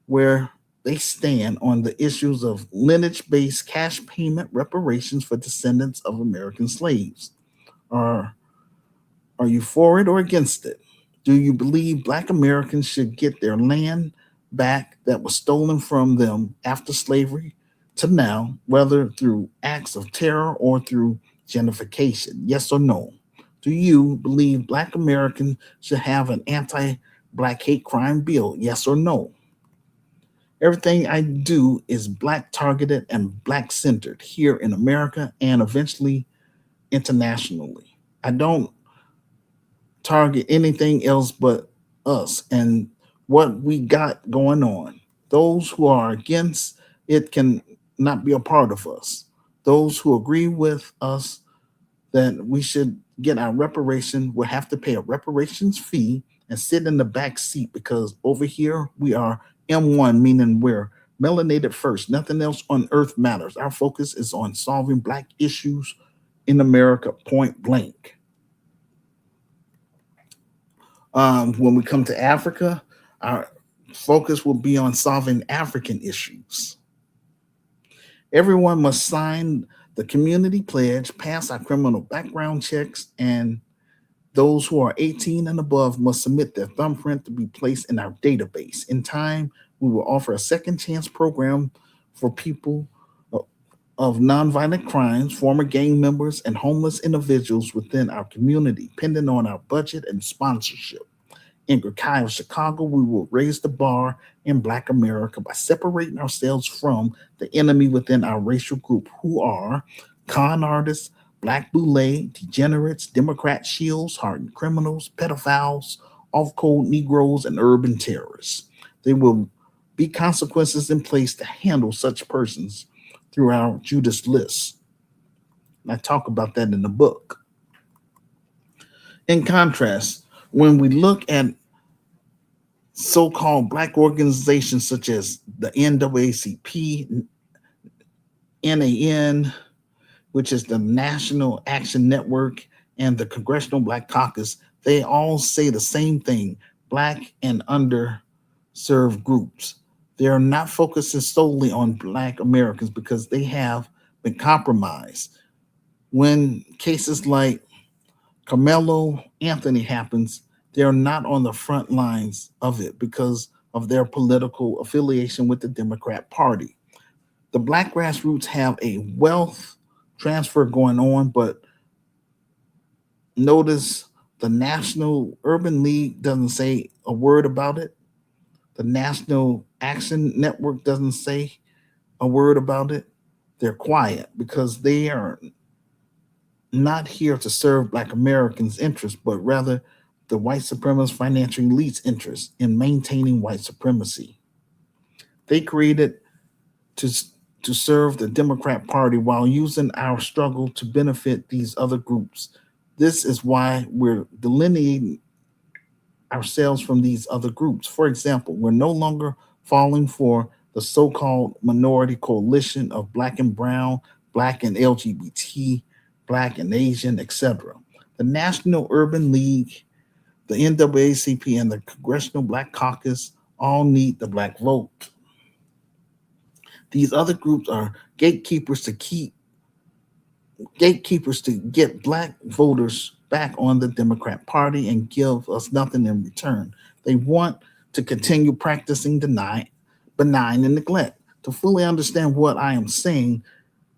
where they stand on the issues of lineage based cash payment reparations for descendants of American slaves. Are, are you for it or against it? Do you believe Black Americans should get their land back that was stolen from them after slavery to now, whether through acts of terror or through gentrification? Yes or no? Do you believe Black Americans should have an anti Black hate crime bill? Yes or no? Everything I do is Black targeted and Black centered here in America and eventually internationally. I don't target anything else but us and what we got going on. Those who are against it can not be a part of us. Those who agree with us that we should get our reparation will have to pay a reparations fee and sit in the back seat because over here we are M1, meaning we're melanated first. Nothing else on earth matters. Our focus is on solving Black issues in America, point blank. When we come to Africa, our focus will be on solving African issues. Everyone must sign the community pledge, pass our criminal background checks, and those who are 18 and above must submit their thumbprint to be placed in our database. In time, we will offer a second chance program for people of nonviolent crimes, former gang members, and homeless individuals within our community, depending on our budget and sponsorship. In Grekai, Chicago, we will raise the bar in Black America by separating ourselves from the enemy within our racial group, who are con artists, Black boule, degenerates, Democrat shields, hardened criminals, pedophiles, off code Negroes, and urban terrorists. There will be consequences in place to handle such persons through our Judas list. And I talk about that in the book. In contrast, when we look at so called Black organizations such as the NAACP, NAN, which is the National Action Network, and the Congressional Black Caucus, they all say the same thing: Black and underserved groups. They are not focusing solely on Black Americans because they have been compromised. When cases like Carmelo Anthony happens, they're not on the front lines of it because of their political affiliation with the Democrat Party. The Black grassroots have a wealth transfer going on, but notice the National Urban League doesn't say a word about it. The National Action Network doesn't say a word about it. They're quiet because they are not here to serve Black Americans' interests, but rather the white supremacist financial elite's interest in maintaining white supremacy. They created to, to serve the Democrat Party while using our struggle to benefit these other groups. This is why we're delineating ourselves from these other groups. For example, we're no longer falling for the so called minority coalition of Black and Brown, Black and LGBT, Black and Asian, etc. The National Urban League, the NAACP, and the Congressional Black Caucus all need the Black vote. These other groups are gatekeepers to get Black voters back on the Democrat Party and give us nothing in return. They want to continue practicing benign and neglect. To fully understand what I am saying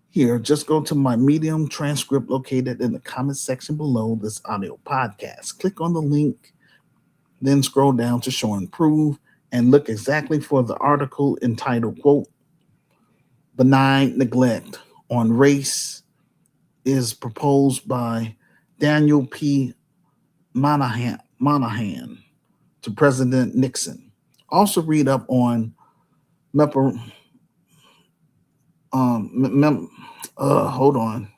here, just go to my Medium transcript located in the comment section below this audio podcast. Click on the link Then scroll down to show and prove and look exactly for the article entitled, quote, Benign Neglect on Race is proposed by Daniel P. Monahan to President Nixon. Also read up on mepar- mem- hold on,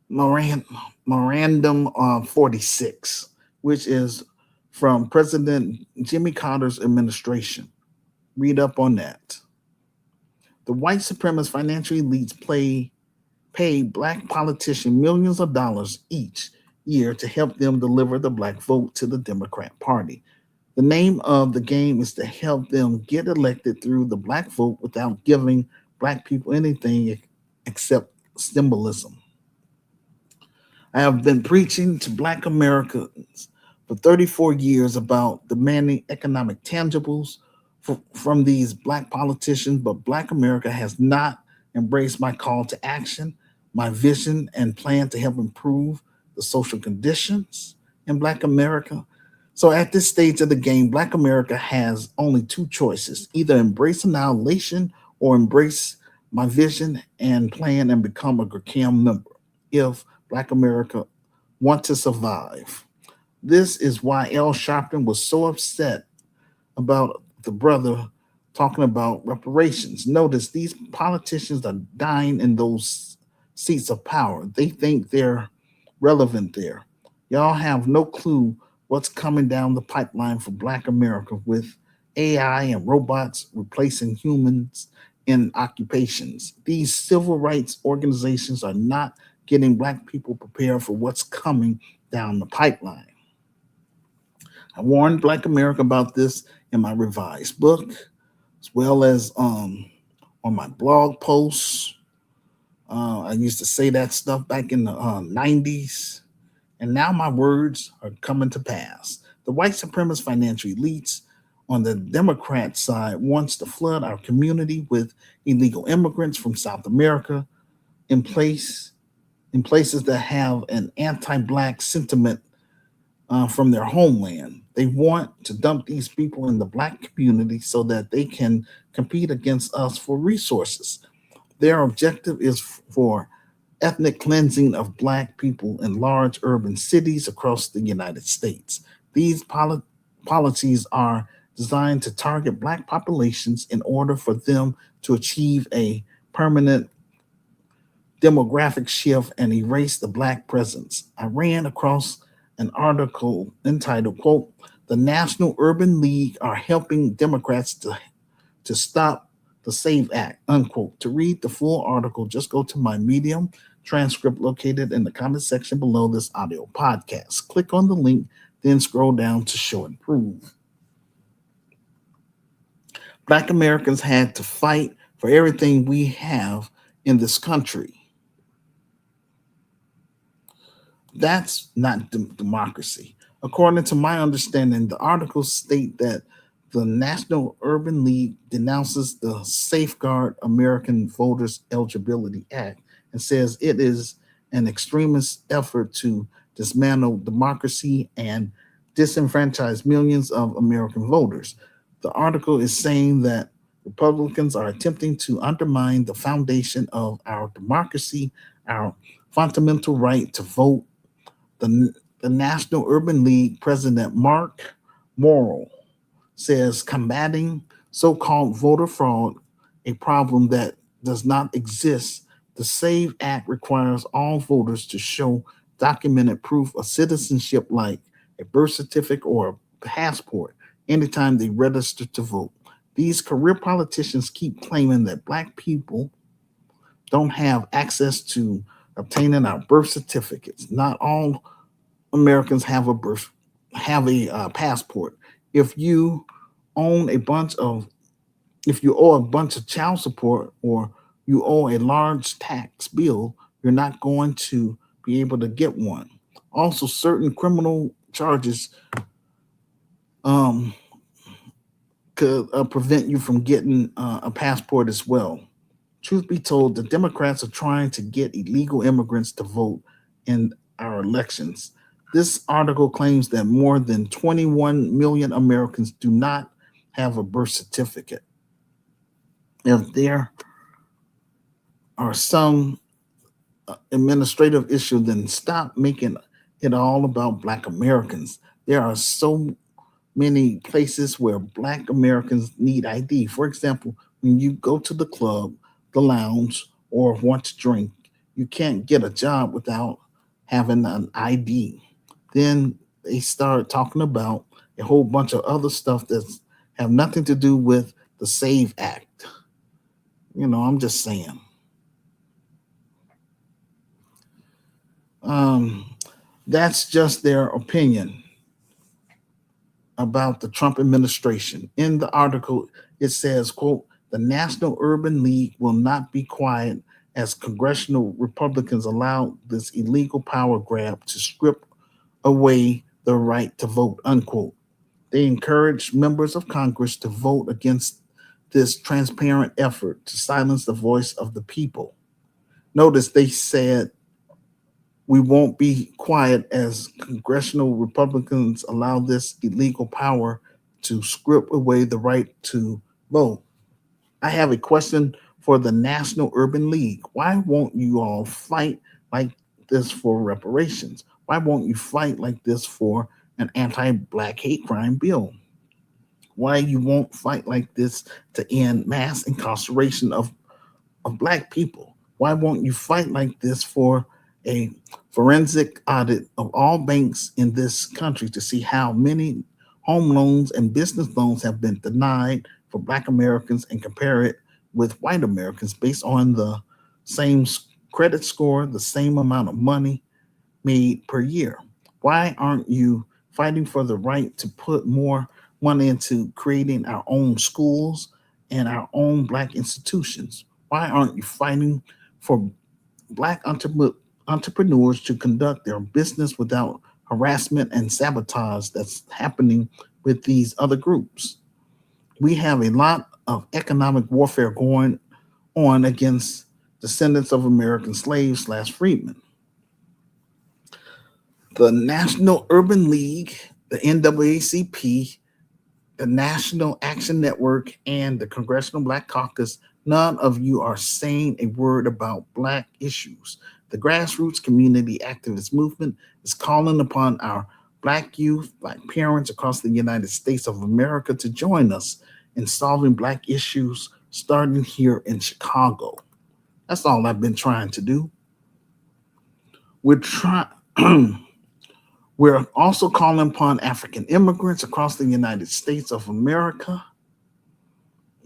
Moran- Memorandum 46, which is from President Jimmy Carter's administration. Read up on that. The white supremacist financial elites pay black politicians millions of dollars each year to help them deliver the black vote to the Democrat Party. The name of the game is to help them get elected through the black vote without giving black people anything except symbolism. I have been preaching to black Americans for 34 years about demanding economic tangibles from these black politicians, but black America has not embraced my call to action, my vision and plan to help improve the social conditions in black America. So at this stage of the game, black America has only two choices: either embrace annihilation or embrace my vision and plan and become a GRCAM member. If black America want to survive. This is why Al Sharpton was so upset about the brother talking about reparations. Notice these politicians are dying in those seats of power. They think they're relevant there. Y'all have no clue what's coming down the pipeline for Black America with AI and robots replacing humans in occupations. These civil rights organizations are not getting Black people prepared for what's coming down the pipeline. I warned Black America about this in my revised book, as well as on my blog posts. I used to say that stuff back in the 90s, and now my words are coming to pass. The white supremacist financial elites on the Democrat side wants to flood our community with illegal immigrants from South America in places that have an anti-black sentiment from their homeland. They want to dump these people in the black community so that they can compete against us for resources. Their objective is for ethnic cleansing of black people in large urban cities across the United States. These policies are designed to target black populations in order for them to achieve a permanent demographic shift and erase the black presence. I ran across an article entitled, quote, The National Urban League are helping Democrats to stop the SAVE Act, unquote. To read the full article, just go to my Medium transcript located in the comment section below this audio podcast. Click on the link, then scroll down to show and prove. Black Americans had to fight for everything we have in this country. That's not democracy. According to my understanding, the articles state that the National Urban League denounces the Safeguard American Voters Eligibility Act and says it is an extremist effort to dismantle democracy and disenfranchise millions of American voters. The article is saying that Republicans are attempting to undermine the foundation of our democracy, our fundamental right to vote. The National Urban League president Mark Morrill says combating so called voter fraud, a problem that does not exist. The SAVE Act requires all voters to show documented proof of citizenship like a birth certificate or a passport anytime they register to vote. These career politicians keep claiming that black people don't have access to obtaining our birth certificates. Not all Americans have a passport. If you own a bunch of if you owe a bunch of child support or you owe a large tax bill, you're not going to be able to get one. Also, certain criminal charges um, could prevent you from getting a passport as well. Truth be told, the Democrats are trying to get illegal immigrants to vote in our elections. This article claims that more than 21 million Americans do not have a birth certificate. If there are some administrative issue, then stop making it all about Black Americans. There are so many places where Black Americans need ID. For example, when you go to the club, the lounge, or want to drink, you can't get a job without having an ID. Then they start talking about a whole bunch of other stuff that's have nothing to do with the Save Act. I'm just saying. Um, that's just their opinion about the Trump administration. In the article, it says, quote, the National Urban League will not be quiet as congressional Republicans allow this illegal power grab to strip away the right to vote, unquote. They encourage members of Congress to vote against this transparent effort to silence the voice of the people. Notice they said we won't be quiet as congressional Republicans allow this illegal power to strip away the right to vote. I have a question for the National Urban League. Why won't you all fight like this for reparations? Why won't you fight like this for an anti-black hate crime bill? Why you won't fight like this to end mass incarceration of black people? Why won't you fight like this for a forensic audit of all banks in this country to see how many home loans and business loans have been denied for black Americans and compare it with white Americans based on the same credit score, the same amount of money made per year? Why aren't you fighting for the right to put more money into creating our own schools and our own black institutions? Why aren't you fighting for black entrepreneurs to conduct their business without harassment and sabotage that's happening with these other groups? We have a lot of economic warfare going on against descendants of American slaves slash freedmen. The National Urban League, the NAACP, the National Action Network, and the Congressional Black Caucus, none of you are saying a word about Black issues. The grassroots community activist movement is calling upon our Black youth, Black parents across the United States of America to join us in solving Black issues, starting here in Chicago. That's all I've been trying to do. We're trying. We're also calling upon African immigrants across the United States of America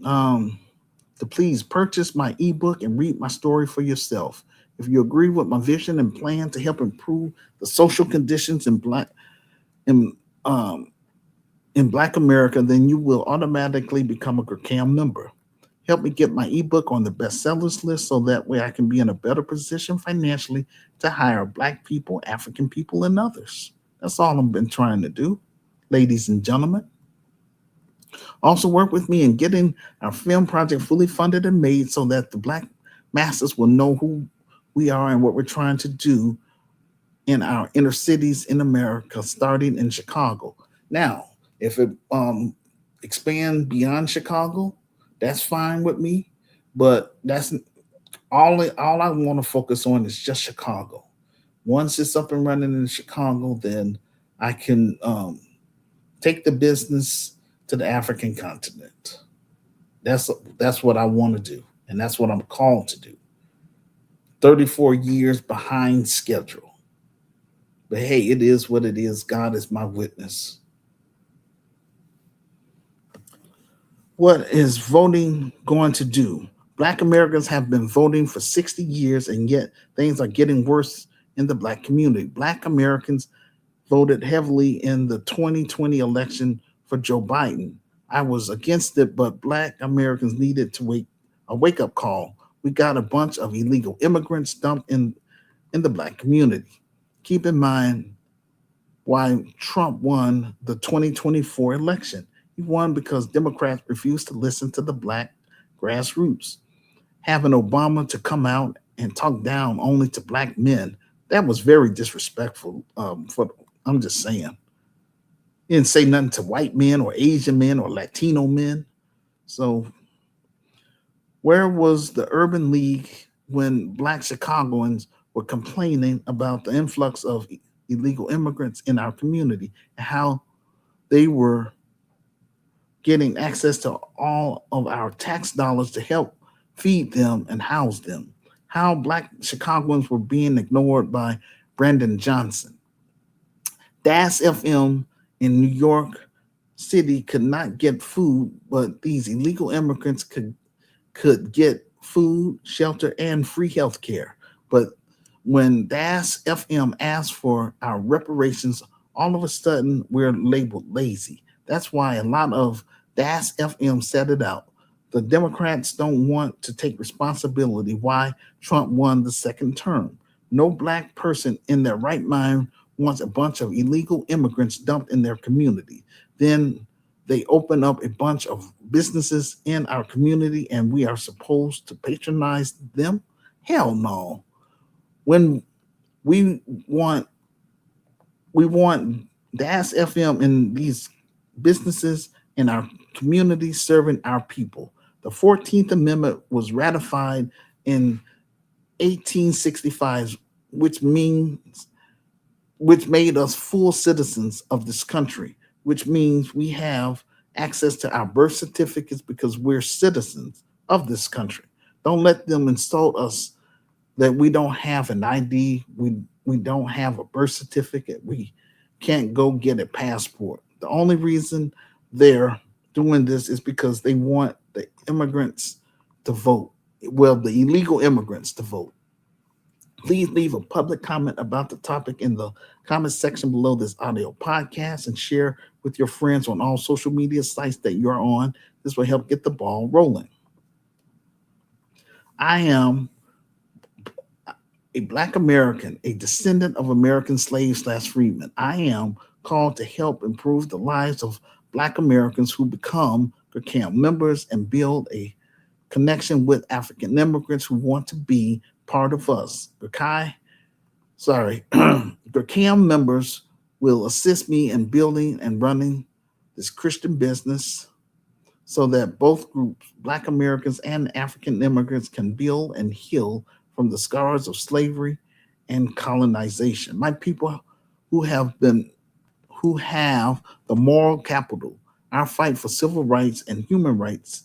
to please purchase my ebook and read my story for yourself. If you agree with my vision and plan to help improve the social conditions in, um, in Black America, then you will automatically become a GRCAM member. Help me get my ebook on the bestsellers list so that way I can be in a better position financially to hire Black people, African people, and others. That's all I've been trying to do, ladies and gentlemen. Also, work with me in getting our film project fully funded and made so that the Black masses will know who we are and what we're trying to do in our inner cities in America, starting in Chicago. Now, if it expand beyond Chicago, that's fine with me. But that's all I want to focus on is just Chicago. Once it's up and running in Chicago, then I can take the business to the African continent. That's that's what I want to do, and that's what I'm called to do. 34 years behind schedule. But hey, it is what it is. God is my witness. What is voting going to do? Black Americans have been voting for 60 years, and yet things are getting worse in the Black community. Black Americans voted heavily in the 2020 election for Joe Biden. I was against it, but Black Americans needed to wake up call. We got a bunch of illegal immigrants dumped in the Black community. Keep in mind why Trump won the 2024 election. He won because Democrats refused to listen to the Black grassroots. Having Obama to come out and talk down only to Black men, that was very disrespectful for I'm just saying. He didn't say nothing to white men or Asian men or Latino men. So where was the Urban League when black Chicagoans were complaining about the influx of illegal immigrants in our community and how they were getting access to all of our tax dollars to help feed them and house them? How black Chicagoans were being ignored by Brandon Johnson. Das FM in New York City could not get food, but these illegal immigrants could get food, shelter, and free health care. But when DAS FM asked for our reparations, all of a sudden we're labeled lazy. That's why a lot of DAS FM said it out. The Democrats don't want to take responsibility why Trump won the second term. No black person in their right mind wants a bunch of illegal immigrants dumped in their community. Then they open up a bunch of businesses in our community and we are supposed to patronize them? Hell no. When we want we want DAS FM in these businesses in our community serving our people. The 14th Amendment was ratified in 1865, which means which made us full citizens of this country, which means we have access to our birth certificates because we're citizens of this country. Don't let them insult us that we don't have an ID, we don't have a birth certificate, we can't go get a passport. The only reason they're doing this is because they want the immigrants to vote. Well, the illegal immigrants to vote. Please leave a public comment about the topic in the comment section below this audio podcast and share with your friends on all social media sites that you're on. This will help get the ball rolling. I am a Black American, a descendant of American slaves slash freedmen. I am called to help improve the lives of Black Americans who become GERCAM members and build a connection with African immigrants who want to be part of us. GERCAM members will assist me in building and running this Christian business so that both groups, Black Americans and African immigrants, can build and heal from the scars of slavery and colonization. My people who have been who have the moral capital, our fight for civil rights and human rights.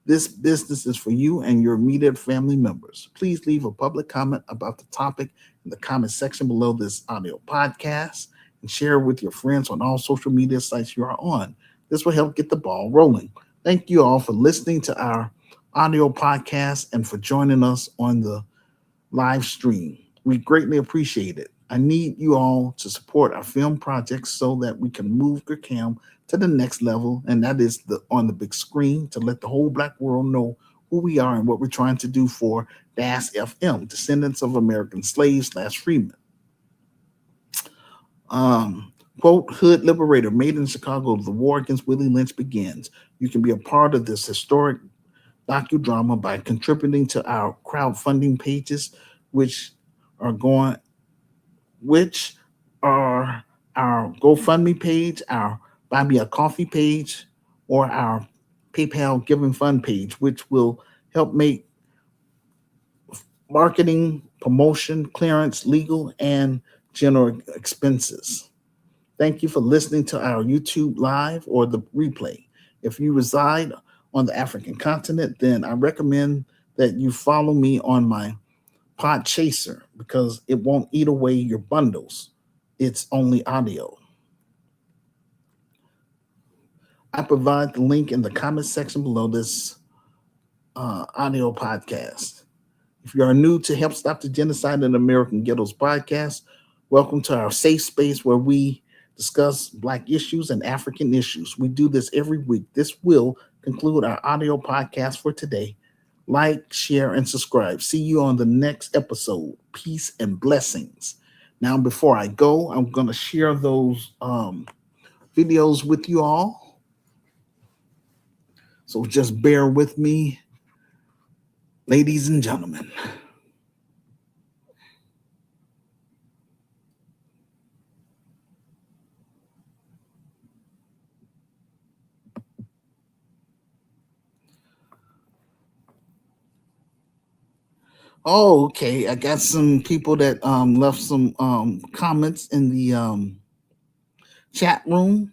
This business is for you and your immediate family members. Please leave a public comment about the topic in the comment section below this audio podcast and share with your friends on all social media sites you are on. This will help get the ball rolling. Thank you all for listening to our audio podcast and for joining us on the live stream. We greatly appreciate it. I need you all to support our film projects so that we can move GERCAM to the next level, and that is on the big screen to let the whole Black world know who we are and what we're trying to do for DAS FM, Descendants of American Slaves slash Freedmen. Quote, Hood Liberator, made in Chicago, the war against Willie Lynch begins. You can be a part of this historic docudrama by contributing to our crowdfunding pages, which are going, which are our GoFundMe page, our Buy Me a Coffee page, or our PayPal Giving Fund page, which will help make marketing, promotion, clearance, legal, and general expenses. Thank you for listening to our YouTube live or the replay. If you reside on the African continent, then I recommend that you follow me on my Pod Chaser because it won't eat away your bundles. It's only audio. I provide the link in the comment section below this audio podcast. If you are new to Help Stop the Genocide in American Ghettos podcast, welcome to our safe space where we discuss Black issues and African issues. We do this every week. This will conclude our audio podcast for today. Like, share, and subscribe. See you on the next episode. Peace and blessings. Now, before I go, I'm going to share those videos with you all. So just bear with me, ladies and gentlemen. Oh, okay. I got some people that left some comments in the chat room.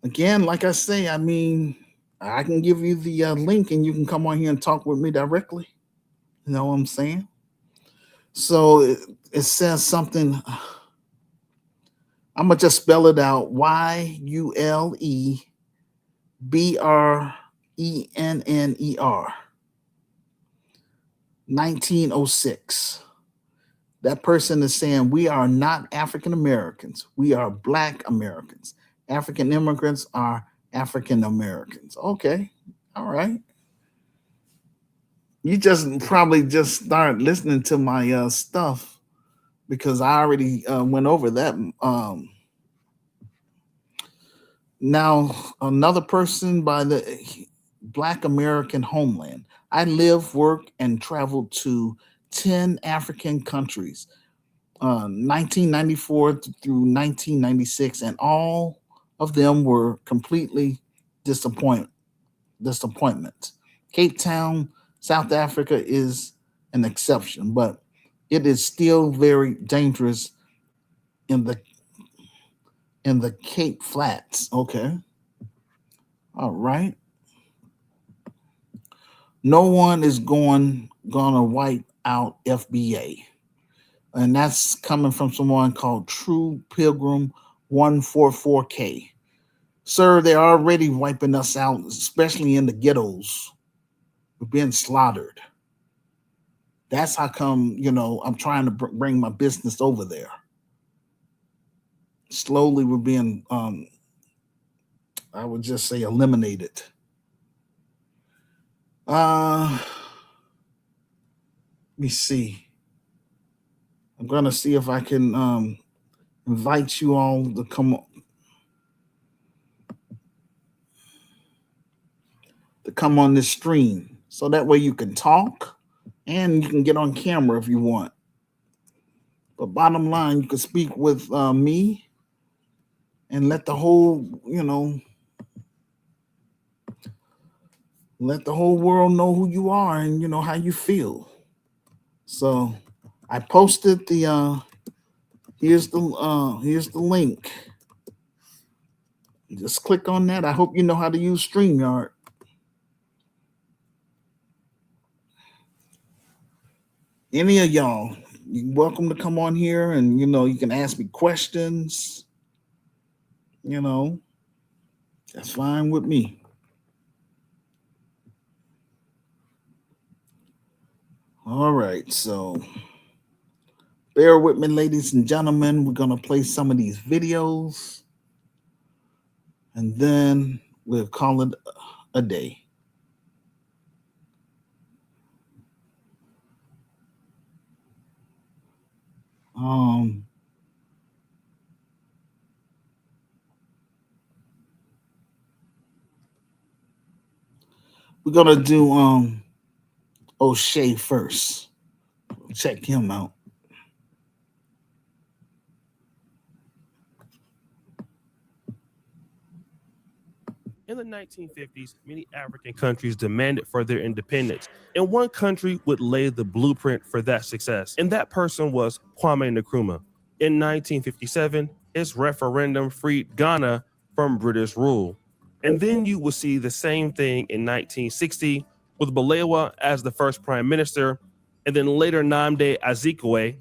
Again, like I say, I mean, I can give you the link and you can come on here and talk with me directly. You know what I'm saying? So it says something. I'm gonna just spell it out: Yulebrenner, 1906. That person is saying we are not African Americans. We are Black Americans. African immigrants are African Americans. Okay, all right. You just probably just start listening to my stuff because I already went over that. Now, another person by the Black American homeland. I live, work, and travel to 10 African countries, 1994 through 1996, and all of them were completely disappoint disappointments. Cape Town, South Africa is an exception, but it is still very dangerous in the Cape Flats. Okay, all right. No one is gonna wipe out FBA, and that's coming from someone called True Pilgrim 144K. Sir, they're already wiping us out, especially in the ghettos. We're being slaughtered. That's how come, I'm trying to bring my business over there. Slowly, we're being, I would just say, eliminated. Let me see. I'm gonna see if I can invite you all to come on this stream, so that way you can talk and you can get on camera if you want. But bottom line, you can speak with me and let the whole world know who you are and how you feel. So I posted the here's the link. Just click on that. I hope you know how to use StreamYard. Any of y'all, you're welcome to come on here and you can ask me questions. You know, that's fine with me. All right, so bear with me, ladies and gentlemen. We're gonna play some of these videos and then we'll call it a day. Um, we're gonna do O'Shea first. Check him out. In the 1950s, many African countries demanded for their independence, and one country would lay the blueprint for that success, and that person was Kwame Nkrumah. In 1957, his referendum freed Ghana from British rule. And then you will see the same thing in 1960 with Balewa as the first prime minister, and then later Nnamdi Azikiwe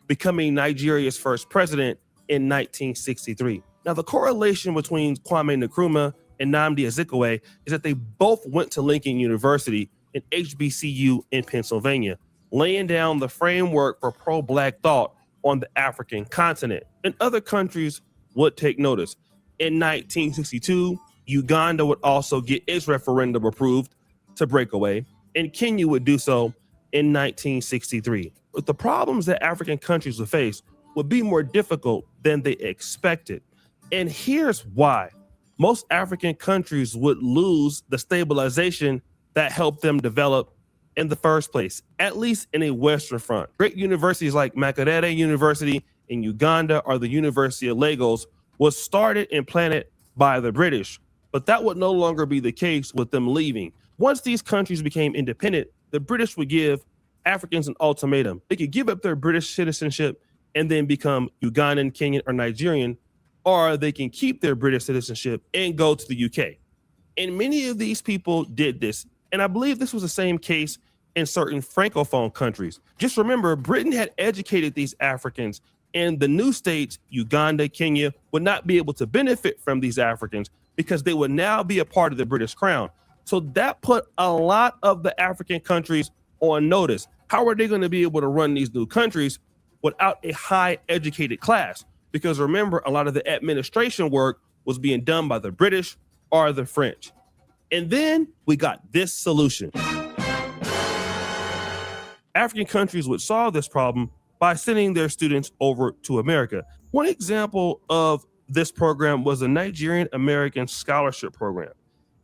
becoming Nigeria's first president in 1963. Now, the correlation between Kwame Nkrumah and Nnamdi Azikiwe is that they both went to Lincoln University and HBCU in Pennsylvania, laying down the framework for pro-Black thought on the African continent. And other countries would take notice. In 1962, Uganda would also get its referendum approved to break away, and Kenya would do so in 1963. But the problems that African countries would face would be more difficult than they expected. And here's why. Most African countries would lose the stabilization that helped them develop in the first place, at least in a Western front. Great universities like Makerere University in Uganda or the University of Lagos was started and planted by the British, but that would no longer be the case with them leaving. Once these countries became independent, the British would give Africans an ultimatum. They could give up their British citizenship and then become Ugandan, Kenyan, or Nigerian, or they can keep their British citizenship and go to the UK. And many of these people did this. And I believe this was the same case in certain Francophone countries. Just remember, Britain had educated these Africans, and the new states, Uganda, Kenya, would not be able to benefit from these Africans because they would now be a part of the British crown. So that put a lot of the African countries on notice. How are they going to be able to run these new countries without a high educated class? Because remember, a lot of the administration work was being done by the British or the French. And then we got this solution. African countries would solve this problem by sending their students over to America. One example of this program was the Nigerian American Scholarship Program.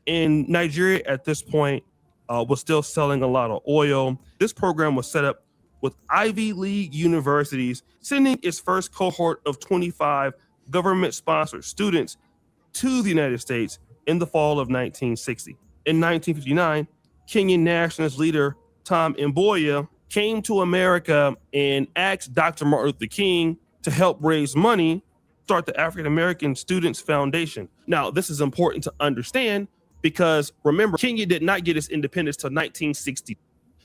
In Nigeria at this point was still selling a lot of oil. This program was set up with Ivy League universities sending its first cohort of 25 government-sponsored students to the United States in the fall of 1960. In 1959, Kenyan nationalist leader Tom Mboya came to America and asked Dr. Martin Luther King to help raise money, start the African American Students Foundation. Now, this is important to understand because remember, Kenya did not get its independence till 1960.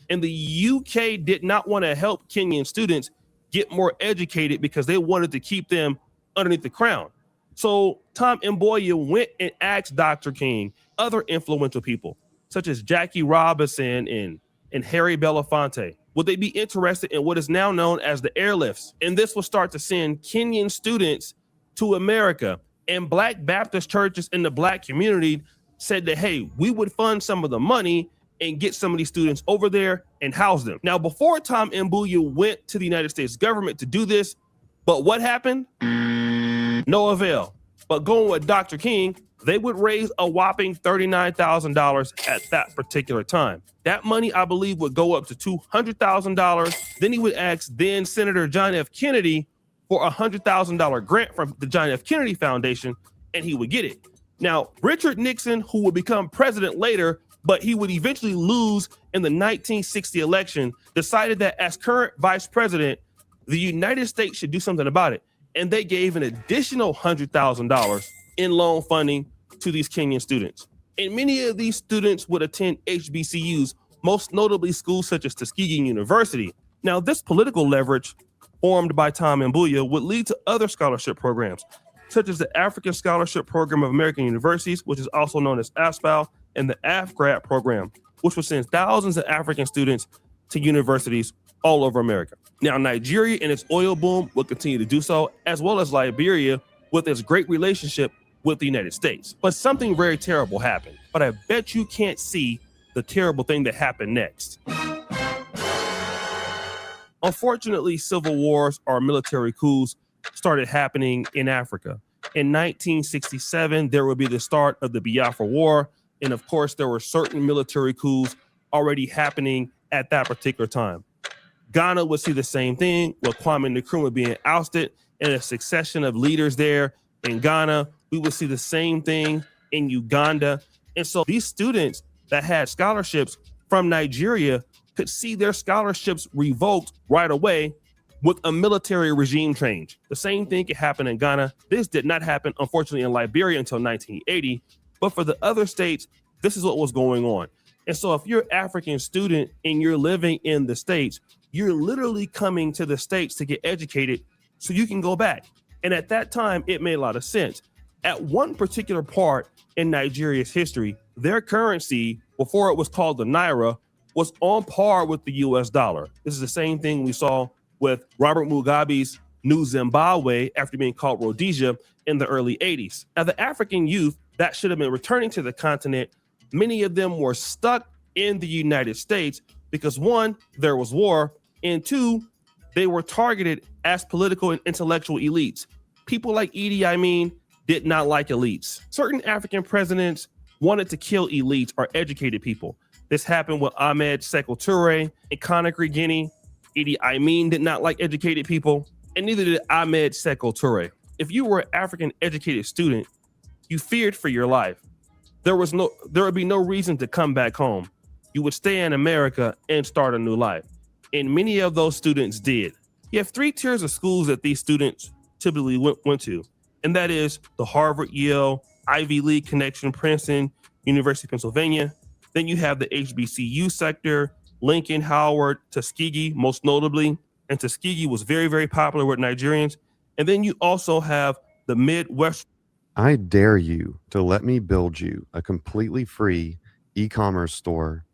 And the UK did not want to help Kenyan students get more educated because they wanted to keep them underneath the crown. So Tom Mboya went and asked Dr. King, other influential people, such as Jackie Robinson and Harry Belafonte, would they be interested in what is now known as the airlifts? And this will start to send Kenyan students to America. And Black Baptist churches in the Black community said that, hey, we would fund some of the money and get some of these students over there and house them. Now, before Tom Mboya went to the United States government to do this, but what happened? No avail. But going with Dr. King, they would raise a whopping $39,000 at that particular time. That money, I believe, would go up to $200,000. Then he would ask then Senator John F. Kennedy for a $100,000 grant from the John F. Kennedy Foundation, and he would get it. Now, Richard Nixon, who would become president later, but he would eventually lose in the 1960 election, decided that as current vice president, the United States should do something about it. And they gave an additional $100,000 in loan funding to these Kenyan students. And many of these students would attend HBCUs, most notably schools such as Tuskegee University. Now, this political leverage formed by Tom Mboya would lead to other scholarship programs, such as the African Scholarship Program of American Universities, which is also known as ASPAL, and the AFGRAD program, which would send thousands of African students to universities all over America. Now, Nigeria and its oil boom will continue to do so, as well as Liberia with its great relationship with the United States. But something very terrible happened. But I bet you can't see the terrible thing that happened next. Unfortunately, civil wars or military coups started happening in Africa. In 1967, there would be the start of the Biafra War. And of course, there were certain military coups already happening at that particular time. Ghana would see the same thing with Kwame Nkrumah being ousted and a succession of leaders there in Ghana. We would see the same thing in Uganda. And so these students that had scholarships from Nigeria could see their scholarships revoked right away with a military regime change. The same thing could happen in Ghana. This did not happen, unfortunately, in Liberia until 1980. But for the other states, this is what was going on. And so if you're an African student and you're living in the States, you're literally coming to the States to get educated so you can go back. And at that time, it made a lot of sense. At one particular part in Nigeria's history, their currency, before it was called the Naira, was on par with the US dollar. This is the same thing we saw with Robert Mugabe's New Zimbabwe after being called Rhodesia in the early 80s. Now, the African youth that should have been returning to the continent, many of them were stuck in the United States because one, there was war, and two, they were targeted as political and intellectual elites. People like Idi Amin did not like elites. Certain African presidents wanted to kill elites or educated people. This happened with Ahmed Sekou Toure in Conakry, Guinea. Idi Amin did not like educated people, and neither did Ahmed Sekou Toure. If you were an African educated student, you feared for your life. There would be no reason to come back home. You would stay in America and start a new life And many of those students did. You have three tiers of schools that these students typically went to, and that is the Harvard, Yale, Ivy League connection, Princeton, University of Pennsylvania. Then you have the HBCU sector, Lincoln, Howard, Tuskegee, most notably. And Tuskegee was very, very popular with Nigerians. And then you also have the Midwest. I dare you to let me build you a completely free e-commerce store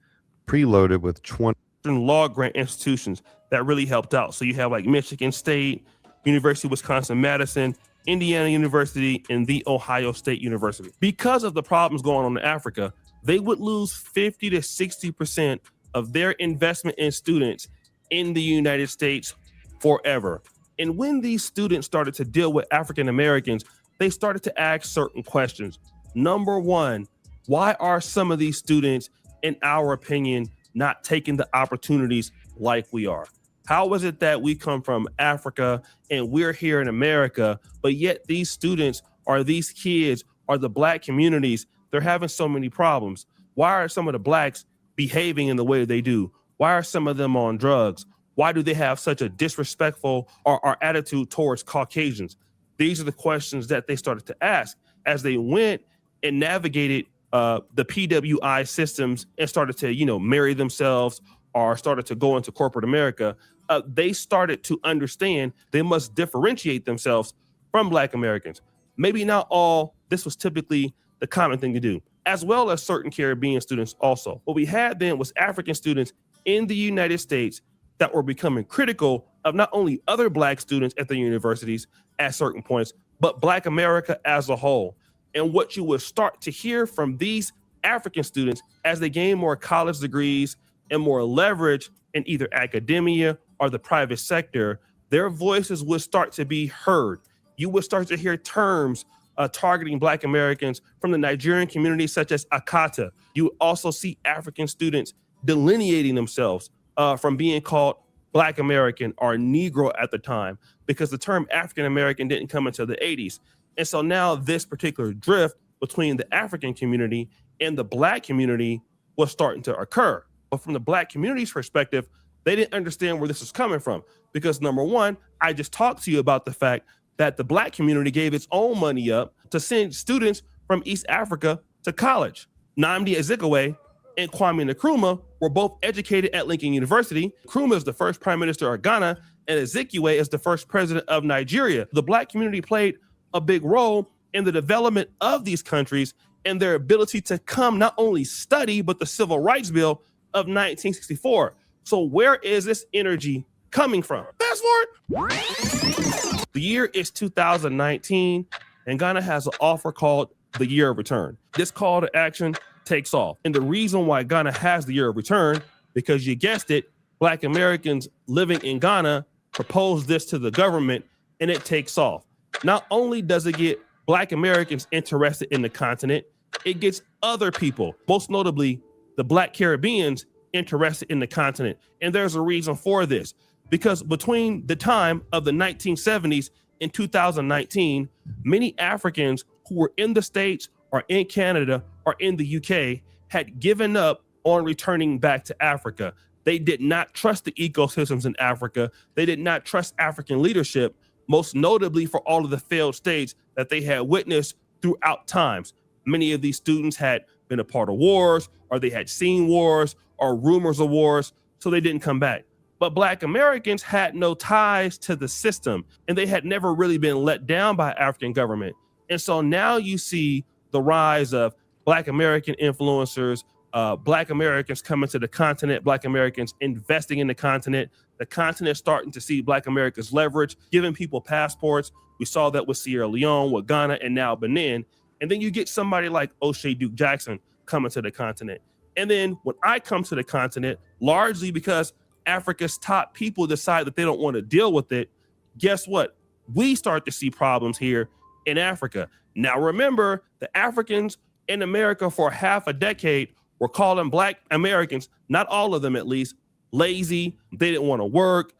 preloaded with 20 law grant institutions that really helped out. So you have like Michigan State, University of Wisconsin-Madison, Indiana University, and the Ohio State University. Because of the problems going on in Africa, they would lose 50 to 60% of their investment in students in the United States forever. And when these students started to deal with African Americans, they started to ask certain questions. Number one, why are some of these students, in our opinion, not taking the opportunities like we are? How is it that we come from Africa and we're here in America, but yet these students or these kids or the Black communities, they're having so many problems? Why are some of the Blacks behaving in the way they do? Why are some of them on drugs? Why do they have such a disrespectful or attitude towards Caucasians? These are the questions that they started to ask as they went and navigated the PWI systems and started to, marry themselves or started to go into corporate America. They started to understand they must differentiate themselves from Black Americans. Maybe not all, this was typically the common thing to do, as well as certain Caribbean students also. What we had then was African students in the United States that were becoming critical of not only other Black students at the universities at certain points, but Black America as a whole. And what you would start to hear from these African students as they gain more college degrees and more leverage in either academia or the private sector, their voices would start to be heard. You would start to hear terms targeting Black Americans from the Nigerian community, such as Akata. You would also see African students delineating themselves from being called Black American or Negro at the time, because the term African American didn't come until the 80s. And so now this particular drift between the African community and the Black community was starting to occur. But from the Black community's perspective, they didn't understand where this was coming from, because number one, I just talked to you about the fact that the Black community gave its own money up to send students from East Africa to college. Nnamdi Azikiwe and Kwame Nkrumah were both educated at Lincoln University. Nkrumah is the first prime minister of Ghana, and Azikiwe is the first president of Nigeria. The Black community played a big role in the development of these countries and their ability to come not only study, but the Civil Rights Bill of 1964. So where is this energy coming from? Fast forward. The year is 2019, and Ghana has an offer called the Year of Return. This call to action takes off. And the reason why Ghana has the Year of Return, because you guessed it, Black Americans living in Ghana propose this to the government, and it takes off. Not only does it get Black Americans interested in the continent, it gets other people, most notably the Black Caribbeans, interested in the continent. And there's a reason for this, because between the time of the 1970s and 2019, many Africans who were in the States or in Canada or in the UK had given up on returning back to Africa. They did not trust the ecosystems in Africa. They did not trust African leadership, most notably for all of the failed states that they had witnessed throughout times. Many of these students had been a part of wars, or they had seen wars or rumors of wars, so they didn't come back. But Black Americans had no ties to the system, and they had never really been let down by African government. And so now you see the rise of Black American influencers, Black Americans coming to the continent, Black Americans investing in the continent starting to see Black America's leverage, giving people passports. We saw that with Sierra Leone, with Ghana, and now Benin. And then you get somebody like O'Shea Duke Jackson coming to the continent. And then when I come to the continent, largely because Africa's top people decide that they don't want to deal with it, guess what? We start to see problems here in Africa. Now, remember, the Africans in America for half a decade were calling Black Americans, not all of them at least, lazy. They didn't want to work.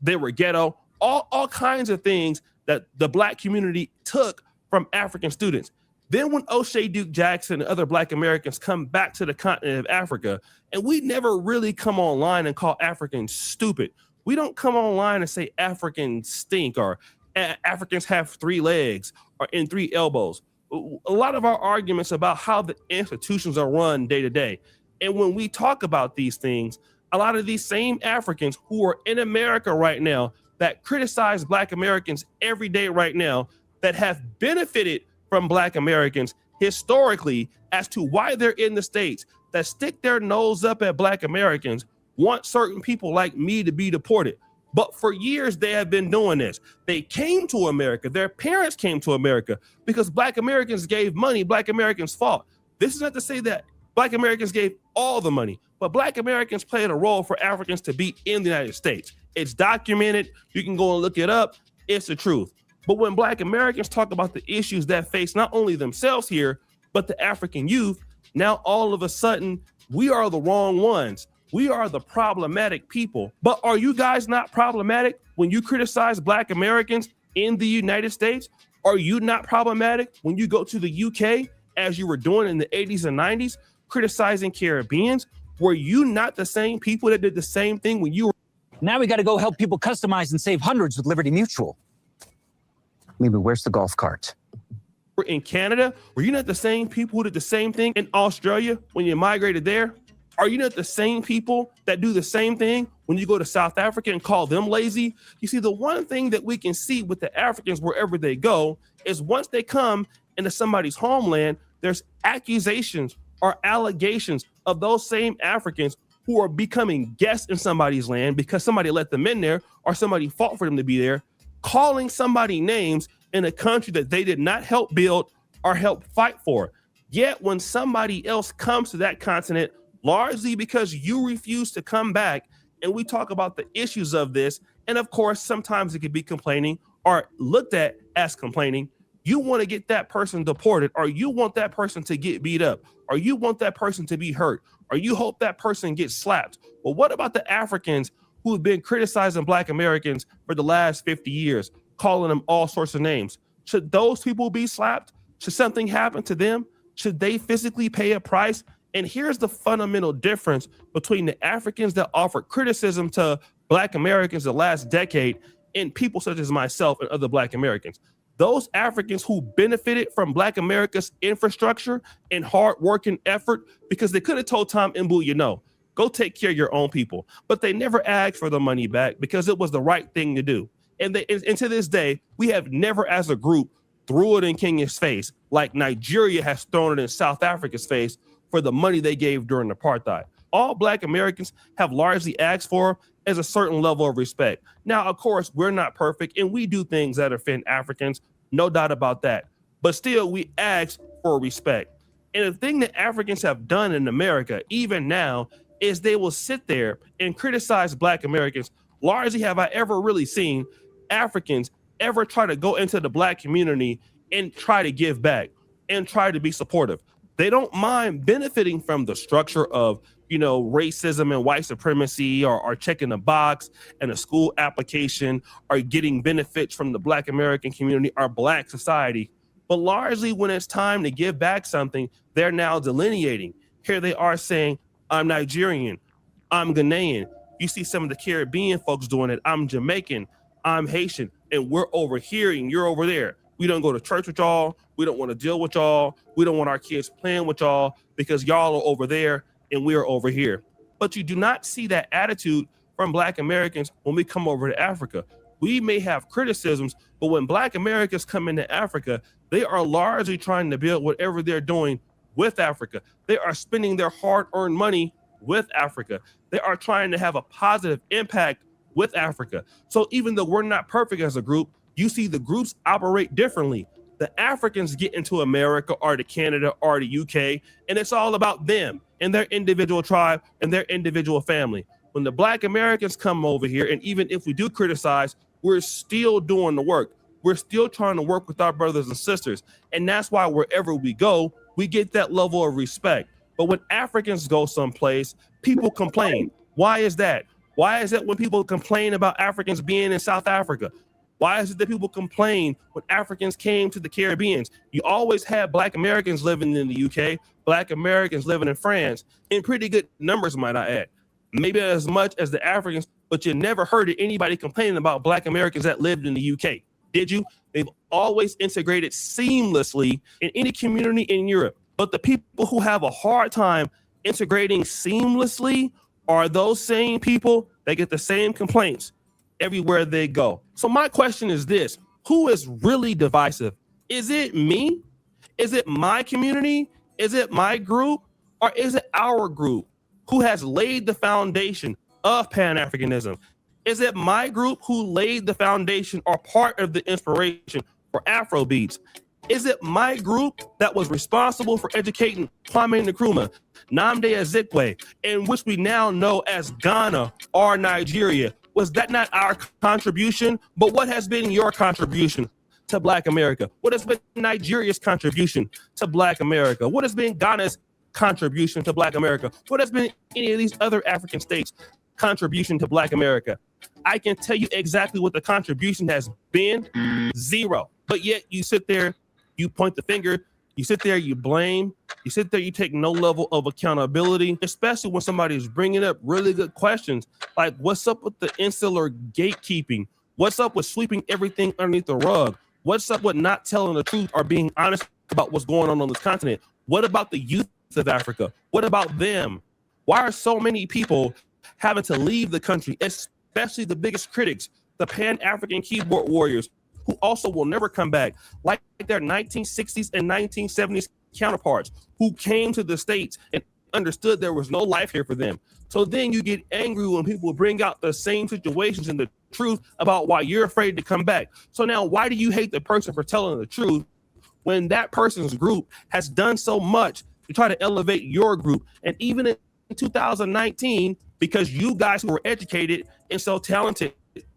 They were ghetto, all kinds of things that the Black community took from African students. Then when O'Shea Duke Jackson and other Black Americans come back to the continent of Africa, and we never really come online and call Africans stupid. We don't come online and say Africans stink or Africans have 3 legs or in 3 elbows. A lot of our arguments about how the institutions are run day to day. And when we talk about these things, a lot of these same Africans who are in America right now that criticize Black Americans every day right now, that have benefited from Black Americans historically as to why they're in the States, that stick their nose up at Black Americans, want certain people like me to be deported. But for years, they have been doing this. They came to America. Their parents came to America because Black Americans gave money. Black Americans fought. This is not to say that Black Americans gave all the money, but Black Americans played a role for Africans to be in the United States. It's documented. You can go and look it up. It's the truth. But when Black Americans talk about the issues that face not only themselves here, but the African youth, now all of a sudden, we are the wrong ones. We are the problematic people. But are you guys not problematic when you criticize Black Americans in the United States? Are you not problematic when you go to the UK, as you were doing in the 80s and 90s, criticizing Caribbeans? Were you not the same people that did the same thing when you were? Now we got to go help people customize and save hundreds with Liberty Mutual. Maybe where's the golf cart? In Canada? Were you not the same people who did the same thing in Australia when you migrated there? Are you not the same people that do the same thing when you go to South Africa and call them lazy? You see, the one thing that we can see with the Africans wherever they go is once they come into somebody's homeland, there's accusations or allegations of those same Africans who are becoming guests in somebody's land because somebody let them in there or somebody fought for them to be there, calling somebody names in a country that they did not help build or help fight for. Yet when somebody else comes to that continent, largely because you refuse to come back, and we talk about the issues of this, and of course, sometimes it could be complaining or looked at as complaining, you want to get that person deported, or you want that person to get beat up, or you want that person to be hurt, or you hope that person gets slapped. Well, what about the Africans who have been criticizing Black Americans for the last 50 years, calling them all sorts of names? Should those people be slapped? Should something happen to them? Should they physically pay a price? And here's the fundamental difference between the Africans that offered criticism to Black Americans the last decade and people such as myself and other Black Americans. Those Africans who benefited from Black America's infrastructure and hard work and effort, because they could have told Tom Mbu, go take care of your own people. But they never asked for the money back because it was the right thing to do. And to this day, we have never as a group threw it in Kenya's face like Nigeria has thrown it in South Africa's face for the money they gave during apartheid. All Black Americans have largely asked for is a certain level of respect. Now, of course, we're not perfect and we do things that offend Africans, no doubt about that. But still, we ask for respect. And the thing that Africans have done in America, even now, is they will sit there and criticize Black Americans. Largely have I ever really seen Africans ever try to go into the Black community and try to give back and try to be supportive. They don't mind benefiting from the structure of, racism and white supremacy or checking the box and a school application or getting benefits from the Black American community or Black society. But largely when it's time to give back something, they're now delineating. Here they are saying, I'm Nigerian, I'm Ghanaian. You see some of the Caribbean folks doing it. I'm Jamaican, I'm Haitian, and we're over here and you're over there. We don't go to church with y'all. We don't want to deal with y'all. We don't want our kids playing with y'all because y'all are over there and we're over here. But you do not see that attitude from Black Americans when we come over to Africa. We may have criticisms, but when Black Americans come into Africa, they are largely trying to build whatever they're doing with Africa. They are spending their hard-earned money with Africa. They are trying to have a positive impact with Africa. So even though we're not perfect as a group, you see the groups operate differently. The Africans get into America or to Canada or the UK, and it's all about them and their individual tribe and their individual family. When the Black Americans come over here, and even if we do criticize, we're still doing the work. We're still trying to work with our brothers and sisters. And that's why wherever we go, we get that level of respect. But when Africans go someplace, people complain. Why is that? Why is it when people complain about Africans being in South Africa? Why is it that people complain when Africans came to the Caribbean? You always had Black Americans living in the UK, Black Americans living in France, in pretty good numbers, might I add. Maybe as much as the Africans, but you never heard of anybody complaining about Black Americans that lived in the UK, did you? They've always integrated seamlessly in any community in Europe. But the people who have a hard time integrating seamlessly are those same people that get the same complaints everywhere they go. So my question is this: who is really divisive? Is it me? Is it my community? Is it my group? Or is it our group who has laid the foundation of Pan-Africanism? Is it my group who laid the foundation or part of the inspiration for Afrobeats? Is it my group that was responsible for educating Kwame Nkrumah, Nnamdi Azikiwe, in which we now know as Ghana or Nigeria? Was that not our contribution? But what has been your contribution to Black America? What has been Nigeria's contribution to Black America? What has been Ghana's contribution to Black America? What has been any of these other African states' contribution to Black America? I can tell you exactly what the contribution has been: zero. But yet you sit there, you point the finger, you sit there, you blame, you sit there, you take no level of accountability, especially when somebody is bringing up really good questions like, what's up with the insular gatekeeping? What's up with sweeping everything underneath the rug? What's up with not telling the truth or being honest about what's going on this continent? What about the youth of Africa? What about them? Why are so many people having to leave the country, especially the biggest critics, the Pan-African keyboard warriors, who also will never come back, like their 1960s and 1970s counterparts who came to the States and understood there was no life here for them. So then you get angry when people bring out the same situations and the truth about why you're afraid to come back. So now why do you hate the person for telling the truth when that person's group has done so much to try to elevate your group? And even in 2019, because you guys who were educated and so talented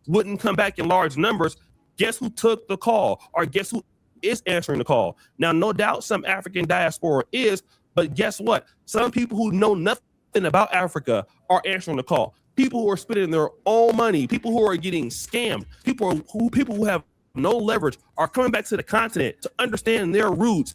wouldn't come back in large numbers, guess who took the call, or guess who is answering the call? Now, no doubt some African diaspora is, but guess what? Some people who know nothing about Africa are answering the call. People who are spending their own money, people who are getting scammed, people who have no leverage are coming back to the continent to understand their roots.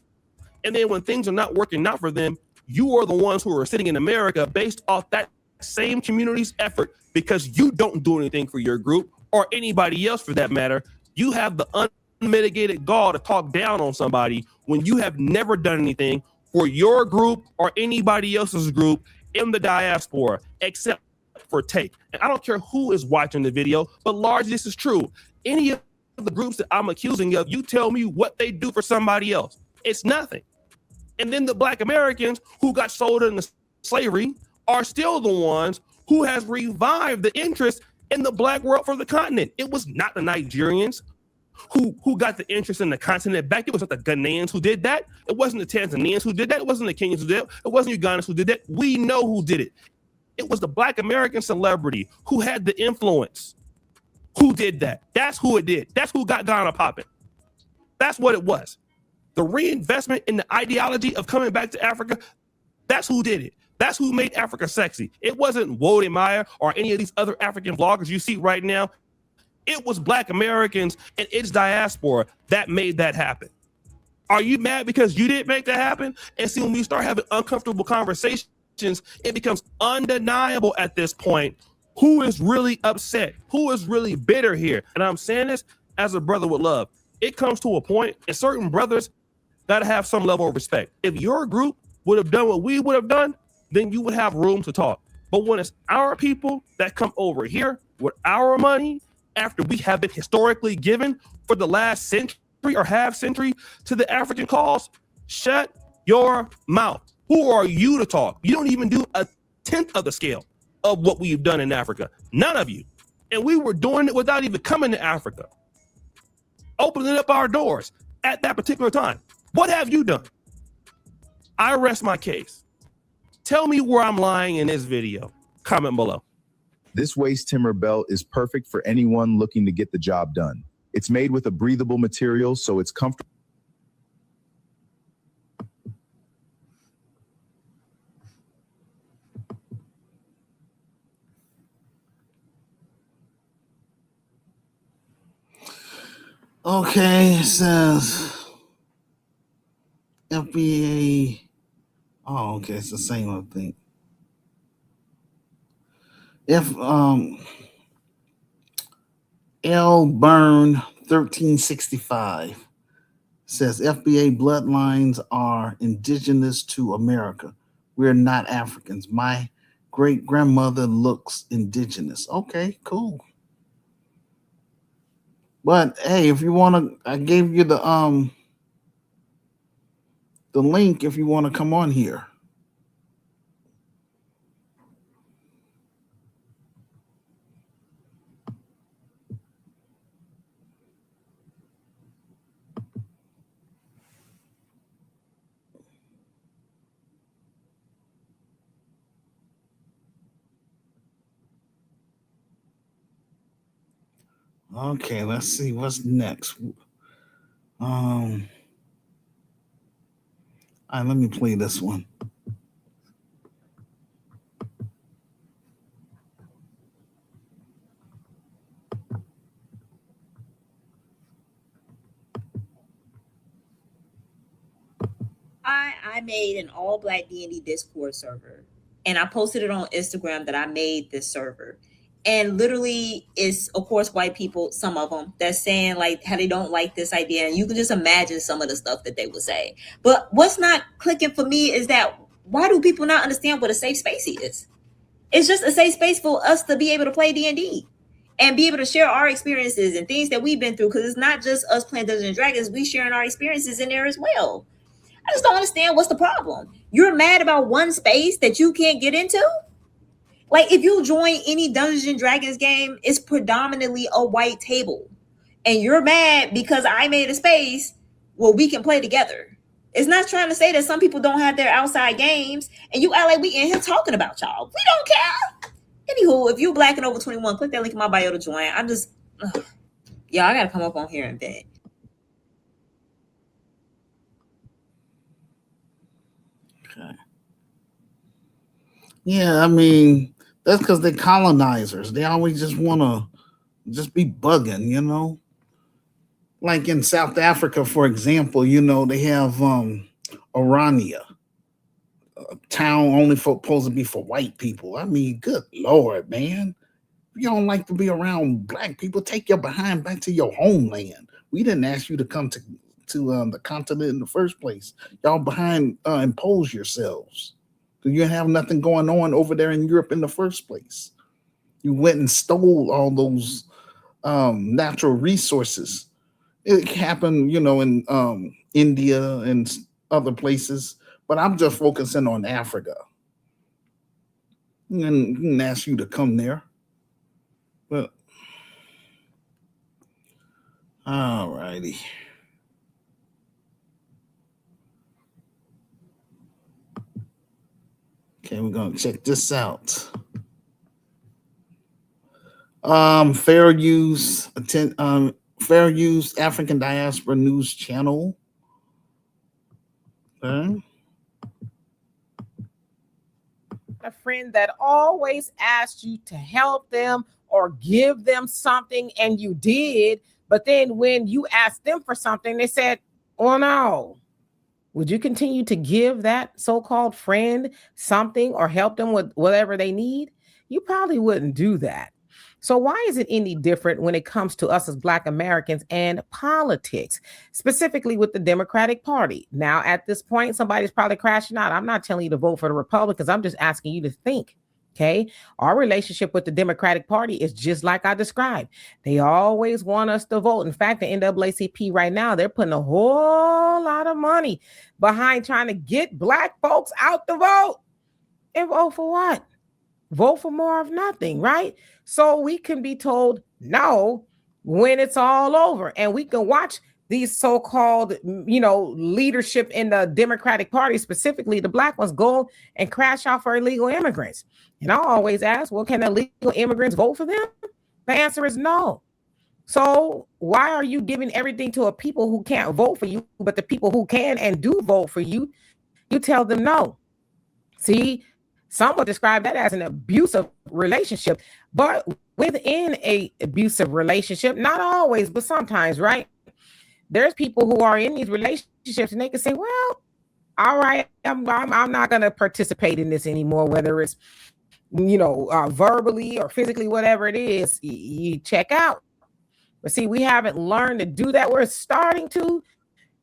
And then when things are not working out for them, you are the ones who are sitting in America based off that same community's effort, because you don't do anything for your group or anybody else for that matter. You have the unmitigated gall to talk down on somebody when you have never done anything for your group or anybody else's group in the diaspora, except for take. And I don't care who is watching the video, but largely this is true. Any of the groups that I'm accusing of, you tell me what they do for somebody else. It's nothing. And then the Black Americans who got sold into slavery are still the ones who has revived the interest in the Black world for the continent. It was not the Nigerians who got the interest in the continent back. It was not the Ghanaians who did that. It wasn't the Tanzanians who did that. It wasn't the Kenyans who did it. It wasn't Ugandans who did that. We know who did it. It was the Black American celebrity who had the influence who did that. That's who it did. That's who got Ghana popping. That's what it was. The reinvestment in the ideology of coming back to Africa, that's who did it. That's who made Africa sexy. It wasn't Wode Meyer or any of these other African vloggers you see right now. It was Black Americans and its diaspora that made that happen. Are you mad because you didn't make that happen? And see, when we start having uncomfortable conversations, it becomes undeniable at this point who is really upset, who is really bitter here. And I'm saying this as a brother with love. It comes to a point, and certain brothers got to have some level of respect. If your group would have done what we would have done, then you would have room to talk. But when it's our people that come over here with our money, after we have been historically given for the last century or half century to the African cause, shut your mouth. Who are you to talk? You don't even do a tenth of the scale of what we've done in Africa. None of you. And we were doing it without even coming to Africa, opening up our doors at that particular time. What have you done? I rest my case. Tell me where I'm lying in this video. Comment below. This waist timber belt is perfect for anyone looking to get the job done. It's made with a breathable material, so it's comfortable. Okay, it says FBA. Oh, okay, it's the same I think. If L Burn 1365 says FBA bloodlines are indigenous to America. We're not Africans. My great grandmother looks indigenous. Okay, cool. But hey, if you want to, I gave you the link if you want to come on here. Okay, let's see what's next. All right, let me play this one. I made an all black D&D Discord server, and I posted it on Instagram that I made this server. And literally, it's of course white people, some of them, that's saying like how they don't like this idea, and you can just imagine some of the stuff that they would say. But what's not clicking for me is that why do people not understand what a safe space is? It's just a safe space for us to be able to play D&D and be able to share our experiences and things that we've been through. Because it's not just us playing Dungeons and Dragons; we sharing our experiences in there as well. I just don't understand what's the problem. You're mad about one space that you can't get into? Like if you join any Dungeons and Dragons game, it's predominantly a white table. And you're mad because I made a space where we can play together. It's not trying to say that some people don't have their outside games and you act like we in here talking about y'all. We don't care. Anywho, if you're black and over 21, click that link in my bio to join. I'm just, y'all, I gotta come up on here and vent. Okay. Yeah, I mean, that's because they're colonizers. They always just want to just be bugging, you know? Like in South Africa, for example, you know, they have Orania, a town only supposed to be for white people. I mean, good Lord, man. If you don't like to be around black people, take your behind back to your homeland. We didn't ask you to come to the continent in the first place. Y'all behind impose yourselves. You didn't have nothing going on over there in Europe in the first place. You went and stole all those natural resources. It happened, you know, in India and other places, but I'm just focusing on Africa. And didn't ask you to come there. But all righty. Okay, we're gonna check this out. Fair use fair use African diaspora news channel. Okay. A friend that always asked you to help them or give them something and you did, but then when you asked them for something, they said, oh no. Would you continue to give that so-called friend something or help them with whatever they need? You probably wouldn't do that. So why is it any different when it comes to us as Black Americans and politics, specifically with the Democratic Party? Now, at this point, somebody's probably crashing out. I'm not telling you to vote for the Republicans. I'm just asking you to think. Okay. Our relationship with the Democratic Party is just like I described. They always want us to vote. In fact, the NAACP right now, they're putting a whole lot of money behind trying to get Black folks out to vote. And vote for what? Vote for more of nothing, right? So we can be told no when it's all over, and we can watch these so-called, leadership in the Democratic Party, specifically the Black ones, go and crash out for illegal immigrants. And I always ask, well, can illegal immigrants vote for them? The answer is no. So why are you giving everything to a people who can't vote for you, but the people who can and do vote for you, you tell them no? See, some would describe that as an abusive relationship, but within a abusive relationship, not always, but sometimes, right? there's people who are in these relationships and they can say, well, all right, I'm not going to participate in this anymore, whether it's, verbally or physically, whatever it is, you check out. But see, we haven't learned to do that. We're starting to,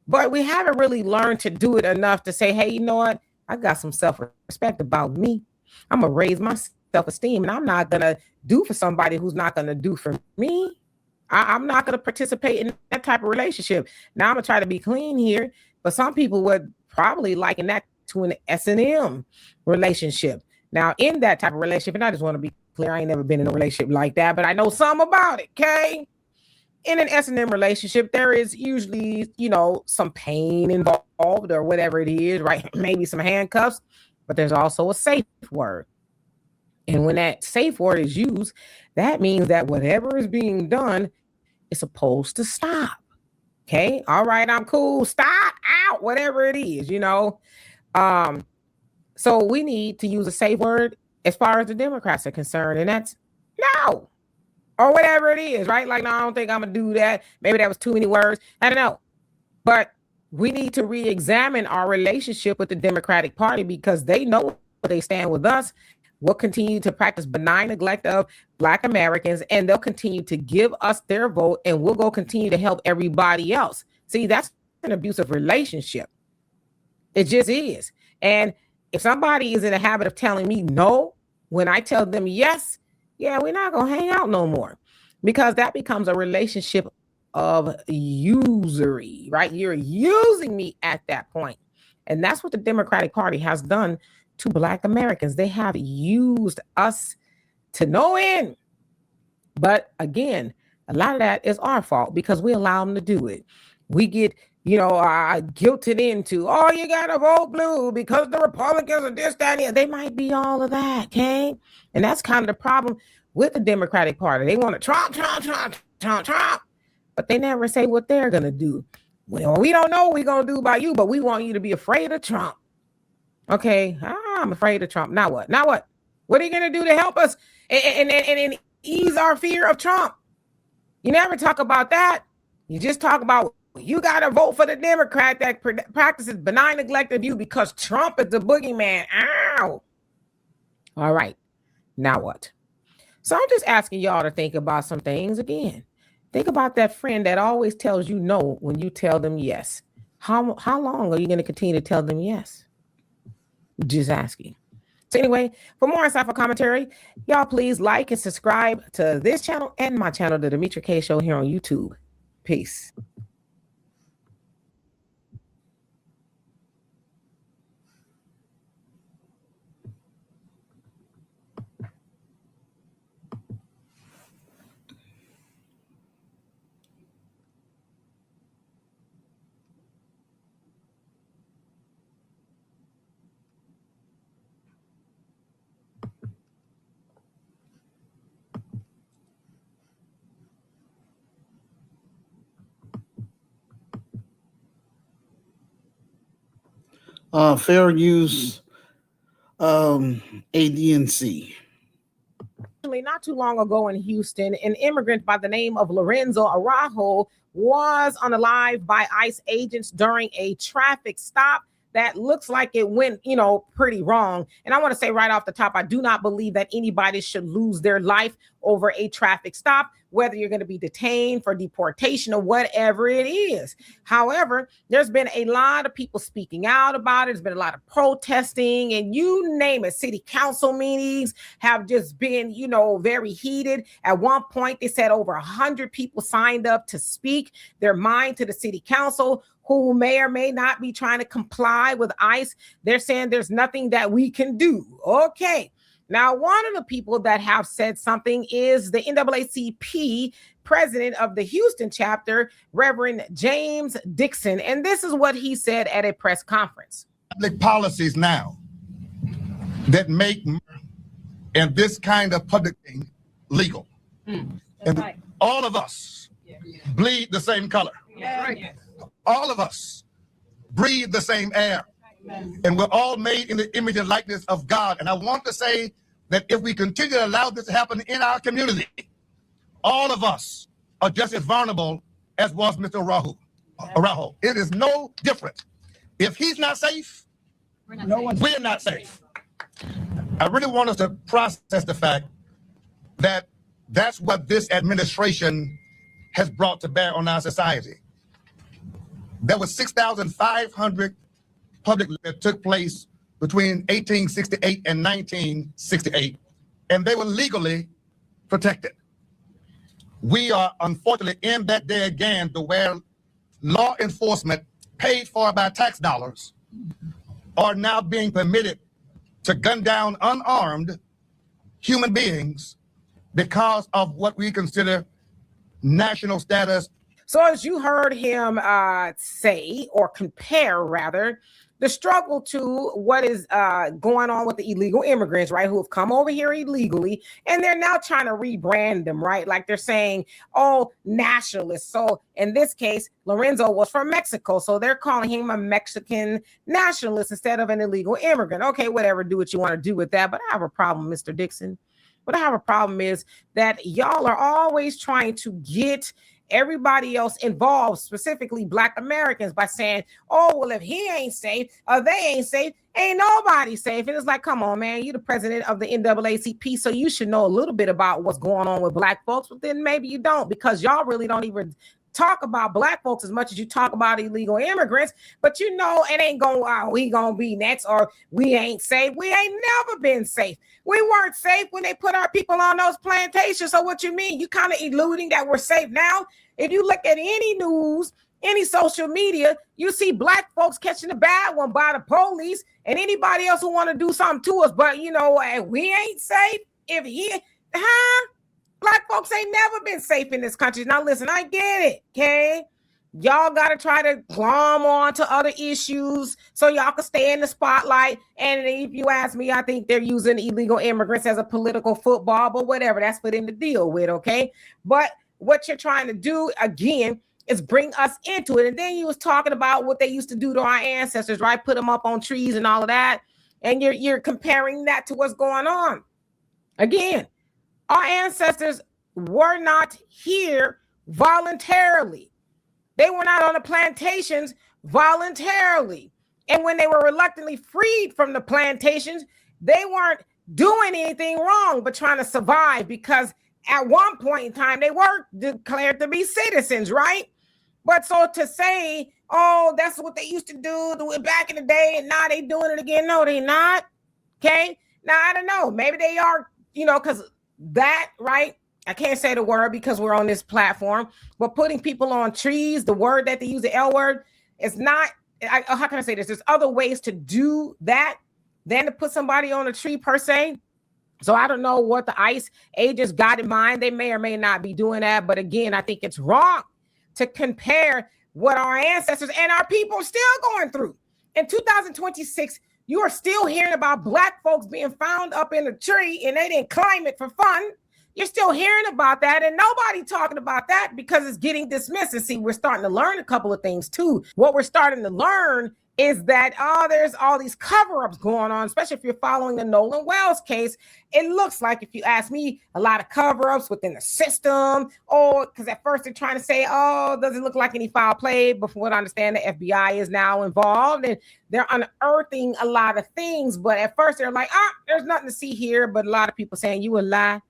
but we haven't really learned to do it enough to say, hey, you know what? I got some self-respect about me. I'm going to raise my self-esteem, and I'm not going to do for somebody who's not going to do for me. I'm not going to participate in that type of relationship. Now I'm going to try to be clean here, but some people would probably liken that to an S&M relationship. Now, in that type of relationship, and I just want to be clear, I ain't never been in a relationship like that, but I know some about it, okay? In an S&M relationship, there is usually, some pain involved or whatever it is, right? Maybe some handcuffs, but there's also a safe word. And when that safe word is used, that means that whatever is being done is supposed to stop. Okay. All right. I'm cool. Stop out, whatever it is, So we need to use a safe word as far as the Democrats are concerned. And that's no, or whatever it is, right? Like, no, I don't think I'm going to do that. Maybe that was too many words. I don't know. But we need to re-examine our relationship with the Democratic Party because they know where they stand with us. We'll continue to practice benign neglect of Black Americans, and they'll continue to give us their vote, and we'll go continue to help everybody else. See, that's an abusive relationship. It just is. And if somebody is in the habit of telling me no, when I tell them yes, yeah, we're not going to hang out no more, because that becomes a relationship of usury, right? You're using me at that point. And that's what the Democratic Party has done to Black Americans. They have used us to no end. But again, a lot of that is our fault because we allow them to do it. We get, guilted into, oh, you got to vote blue because the Republicans are this, that, and the other. They might be all of that, okay? And that's kind of the problem with the Democratic Party. They want to Trump, but they never say what they're going to do. Well, we don't know what we're going to do by you, but we want you to be afraid of Trump. Okay, I'm afraid of Trump. Now what? What are you going to do to help us and ease our fear of Trump? You never talk about that. You just talk about you got to vote for the Democrat that practices benign neglect of you because Trump is the boogeyman. Ow. All right, now what? So I'm just asking y'all to think about some things again. Think about that friend that always tells you no when you tell them yes. How long are you going to continue to tell them yes? Just asking. So anyway, for more insightful commentary, y'all please like and subscribe to this channel and my channel, The Demetria K Show, here on YouTube. Peace. Fair use ADNC. Not too long ago in Houston, an immigrant by the name of Lorenzo Araujo was unalived by ICE agents during a traffic stop that looks like it went, pretty wrong. And I want to say right off the top, I do not believe that anybody should lose their life over a traffic stop, whether you're going to be detained for deportation or whatever it is. However, there's been a lot of people speaking out about it. There's been a lot of protesting, and you name it. City council meetings have just been, very heated. At one point, they said over 100 people signed up to speak their mind to the city council, who may or may not be trying to comply with ICE. They're saying there's nothing that we can do. Okay. Now, one of the people that have said something is the NAACP president of the Houston chapter, Reverend James Dixon. And this is what he said at a press conference. Public policies now that make and this kind of public thing legal. And right. All of us bleed the same color. Right. All of us breathe the same air. Amen. And we're all made in the image and likeness of God. And I want to say that if we continue to allow this to happen in our community, all of us are just as vulnerable as was Mr. Rahu. Araujo. It is no different. If he's not safe, we're not safe. I really want us to process the fact that that's what this administration has brought to bear on our society. There was 6,500 public that took place between 1868 and 1968, and they were legally protected. We are unfortunately in that day again to where law enforcement paid for by tax dollars are now being permitted to gun down unarmed human beings because of what we consider national status. So as you heard him say, or compare rather, the struggle to what is going on with the illegal immigrants, right, who have come over here illegally, and they're now trying to rebrand them, right? Like they're saying, oh, nationalists. So in this case, Lorenzo was from Mexico, so they're calling him a Mexican nationalist instead of an illegal immigrant. Okay, whatever, do what you want to do with that, but I have a problem, Mr. Dixon. What I have a problem is that y'all are always trying to get everybody else involved, specifically Black Americans, by saying, oh, well, if he ain't safe, or they ain't safe, ain't nobody safe. And it's like, come on, man, you're the president of the NAACP, so you should know a little bit about what's going on with Black folks, but then maybe you don't, because y'all really don't even talk about Black folks as much as you talk about illegal immigrants. But you know, it ain't going, we gonna be next, or we ain't safe. We ain't never been safe. We weren't safe when they put our people on those plantations. So what you mean? You kind of eluding that we're safe now? If you look at any news, any social media, you see Black folks catching the bad one by the police and anybody else who want to do something to us. But you know, we ain't safe. If he, Black folks ain't never been safe in this country. Now listen, I get it, okay? Y'all got to try to glom on to other issues so y'all can stay in the spotlight. And if you ask me, I think they're using illegal immigrants as a political football, but whatever, that's for them to deal with, okay? But what you're trying to do, again, is bring us into it. And then you was talking about what they used to do to our ancestors, right? Put them up on trees and all of that. And you're comparing that to what's going on. Again, our ancestors were not here voluntarily. They were not on the plantations voluntarily. And when they were reluctantly freed from the plantations, they weren't doing anything wrong, but trying to survive, because at one point in time, they were declared to be citizens, right? But so to say, oh, that's what they used to do back in the day, and now they doing it again. No, they not. Okay. Now, I don't know. Maybe they are, you know, because that, right? I can't say the word because we're on this platform, but putting people on trees, the word that they use, the L word, is not, how can I say this? There's other ways to do that than to put somebody on a tree per se. So I don't know what the ICE agents got in mind. They may or may not be doing that. But again, I think it's wrong to compare what our ancestors and our people are still going through. In 2026, you are still hearing about Black folks being found up in a tree and they didn't climb it for fun. You're still hearing about that, and nobody talking about that because it's getting dismissed. And see, we're starting to learn a couple of things too. What we're starting to learn is that, there's all these cover-ups going on, especially if you're following the Nolan Wells case. It looks like, if you ask me, a lot of cover-ups within the system, or because at first they're trying to say, doesn't look like any foul play, but from what I understand, the FBI is now involved, and they're unearthing a lot of things. But at first they're like, there's nothing to see here, but a lot of people saying you a lie.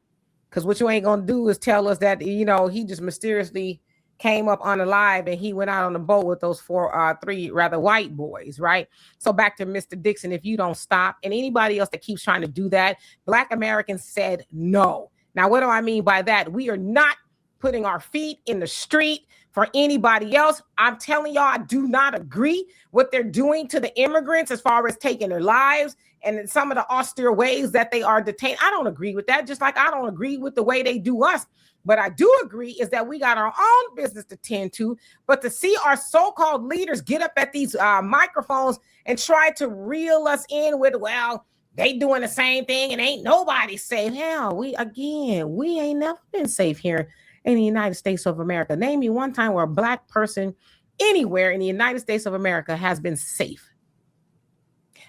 Because what you ain't going to do is tell us that, you know, he just mysteriously came up unalive and he went out on the boat with those three rather white boys, right? So back to Mr. Dixon, if you don't stop, and anybody else that keeps trying to do that, Black Americans said no. Now, what do I mean by that? We are not putting our feet in the street for anybody else. I'm telling y'all, I do not agree what they're doing to the immigrants as far as taking their lives and some of the austere ways that they are detained. I don't agree with that, just like I don't agree with the way they do us. But I do agree is that we got our own business to tend to. But to see our so-called leaders get up at these microphones and try to reel us in with, well, they doing the same thing and ain't nobody safe. Hell, we ain't never been safe here in the United States of America. Name me one time where a Black person anywhere in the United States of America has been safe.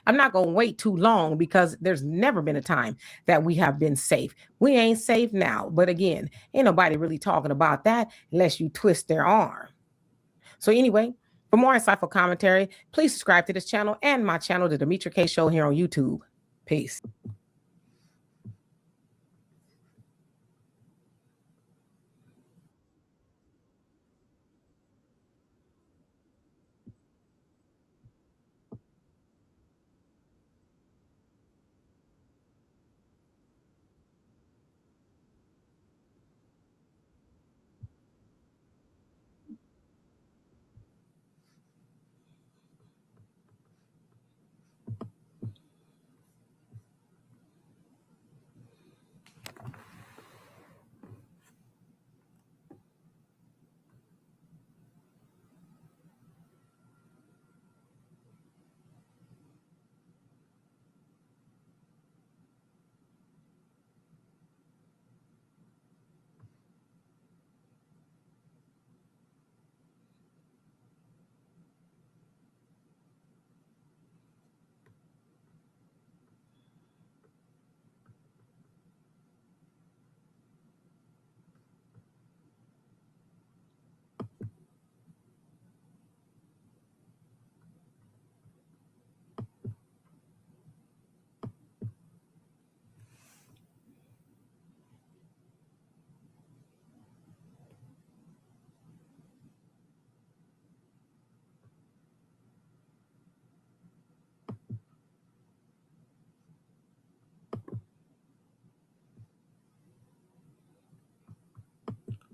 I'm not going to wait too long because there's never been a time that we have been safe. We ain't safe now. But again, ain't nobody really talking about that unless you twist their arm. So anyway, for more insightful commentary, please subscribe to this channel and my channel, The Demetra K Show, here on YouTube. Peace.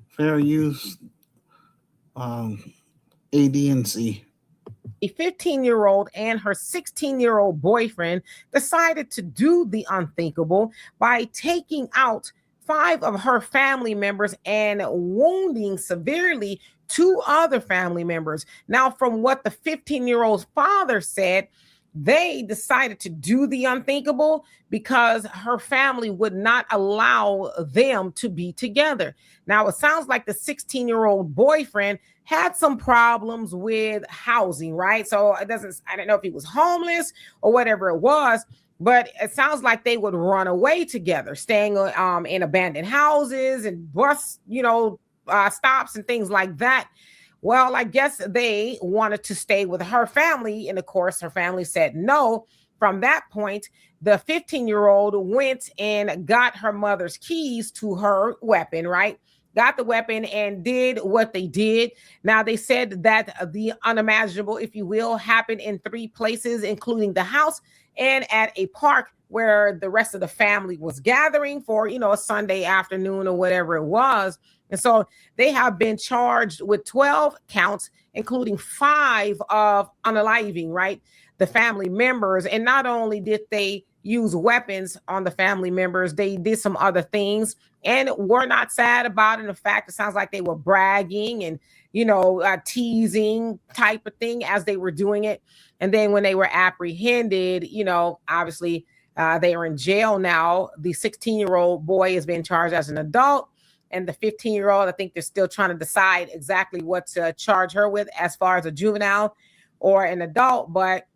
Fair use, AD&C. A 15-year-old and her 16-year-old boyfriend decided to do the unthinkable by taking out 5 of her family members and wounding severely 2 other family members. Now, from what the 15-year-old's father said, they decided to do the unthinkable because her family would not allow them to be together. Now, it sounds like the 16-year-old boyfriend had some problems with housing, right? So I don't know if he was homeless or whatever it was, but it sounds like they would run away together, staying in abandoned houses and bus, stops and things like that. Well, I guess they wanted to stay with her family, and of course, her family said no. From that point, the 15-year-old went and got her mother's keys to her weapon, right? Got the weapon and did what they did. Now, they said that the unimaginable, if you will, happened in 3 places, including the house and at a park where the rest of the family was gathering for, a Sunday afternoon or whatever it was. And so they have been charged with 12 counts, including 5 of unaliving, right? The family members. And not only did they use weapons on the family members, they did some other things and were not sad about it. In fact, it sounds like they were bragging and, teasing type of thing as they were doing it. And then when they were apprehended, obviously they are in jail now. The 16-year-old boy has been charged as an adult. And the 15-year-old, I think they're still trying to decide exactly what to charge her with as far as a juvenile or an adult. But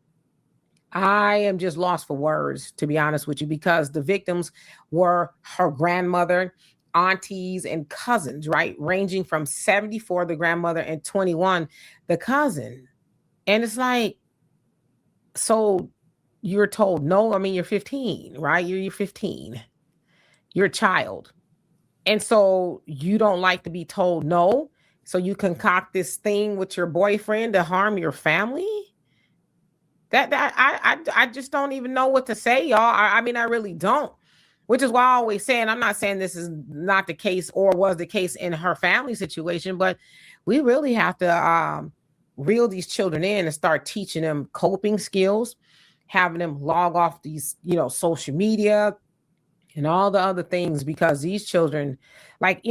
I am just lost for words, to be honest with you, because the victims were her grandmother, aunties, and cousins, right? Ranging from 74, the grandmother, and 21, the cousin. And it's like, so you're told no. I mean, you're 15, right? You're 15. You're a child. And so you don't like to be told no. So you concoct this thing with your boyfriend to harm your family. I just don't even know what to say, y'all. I mean, I really don't. Which is why I always say, and I'm not saying this is not the case or was the case in her family situation, but we really have to reel these children in and start teaching them coping skills, having them log off these, social media, and all the other things, because these children, like,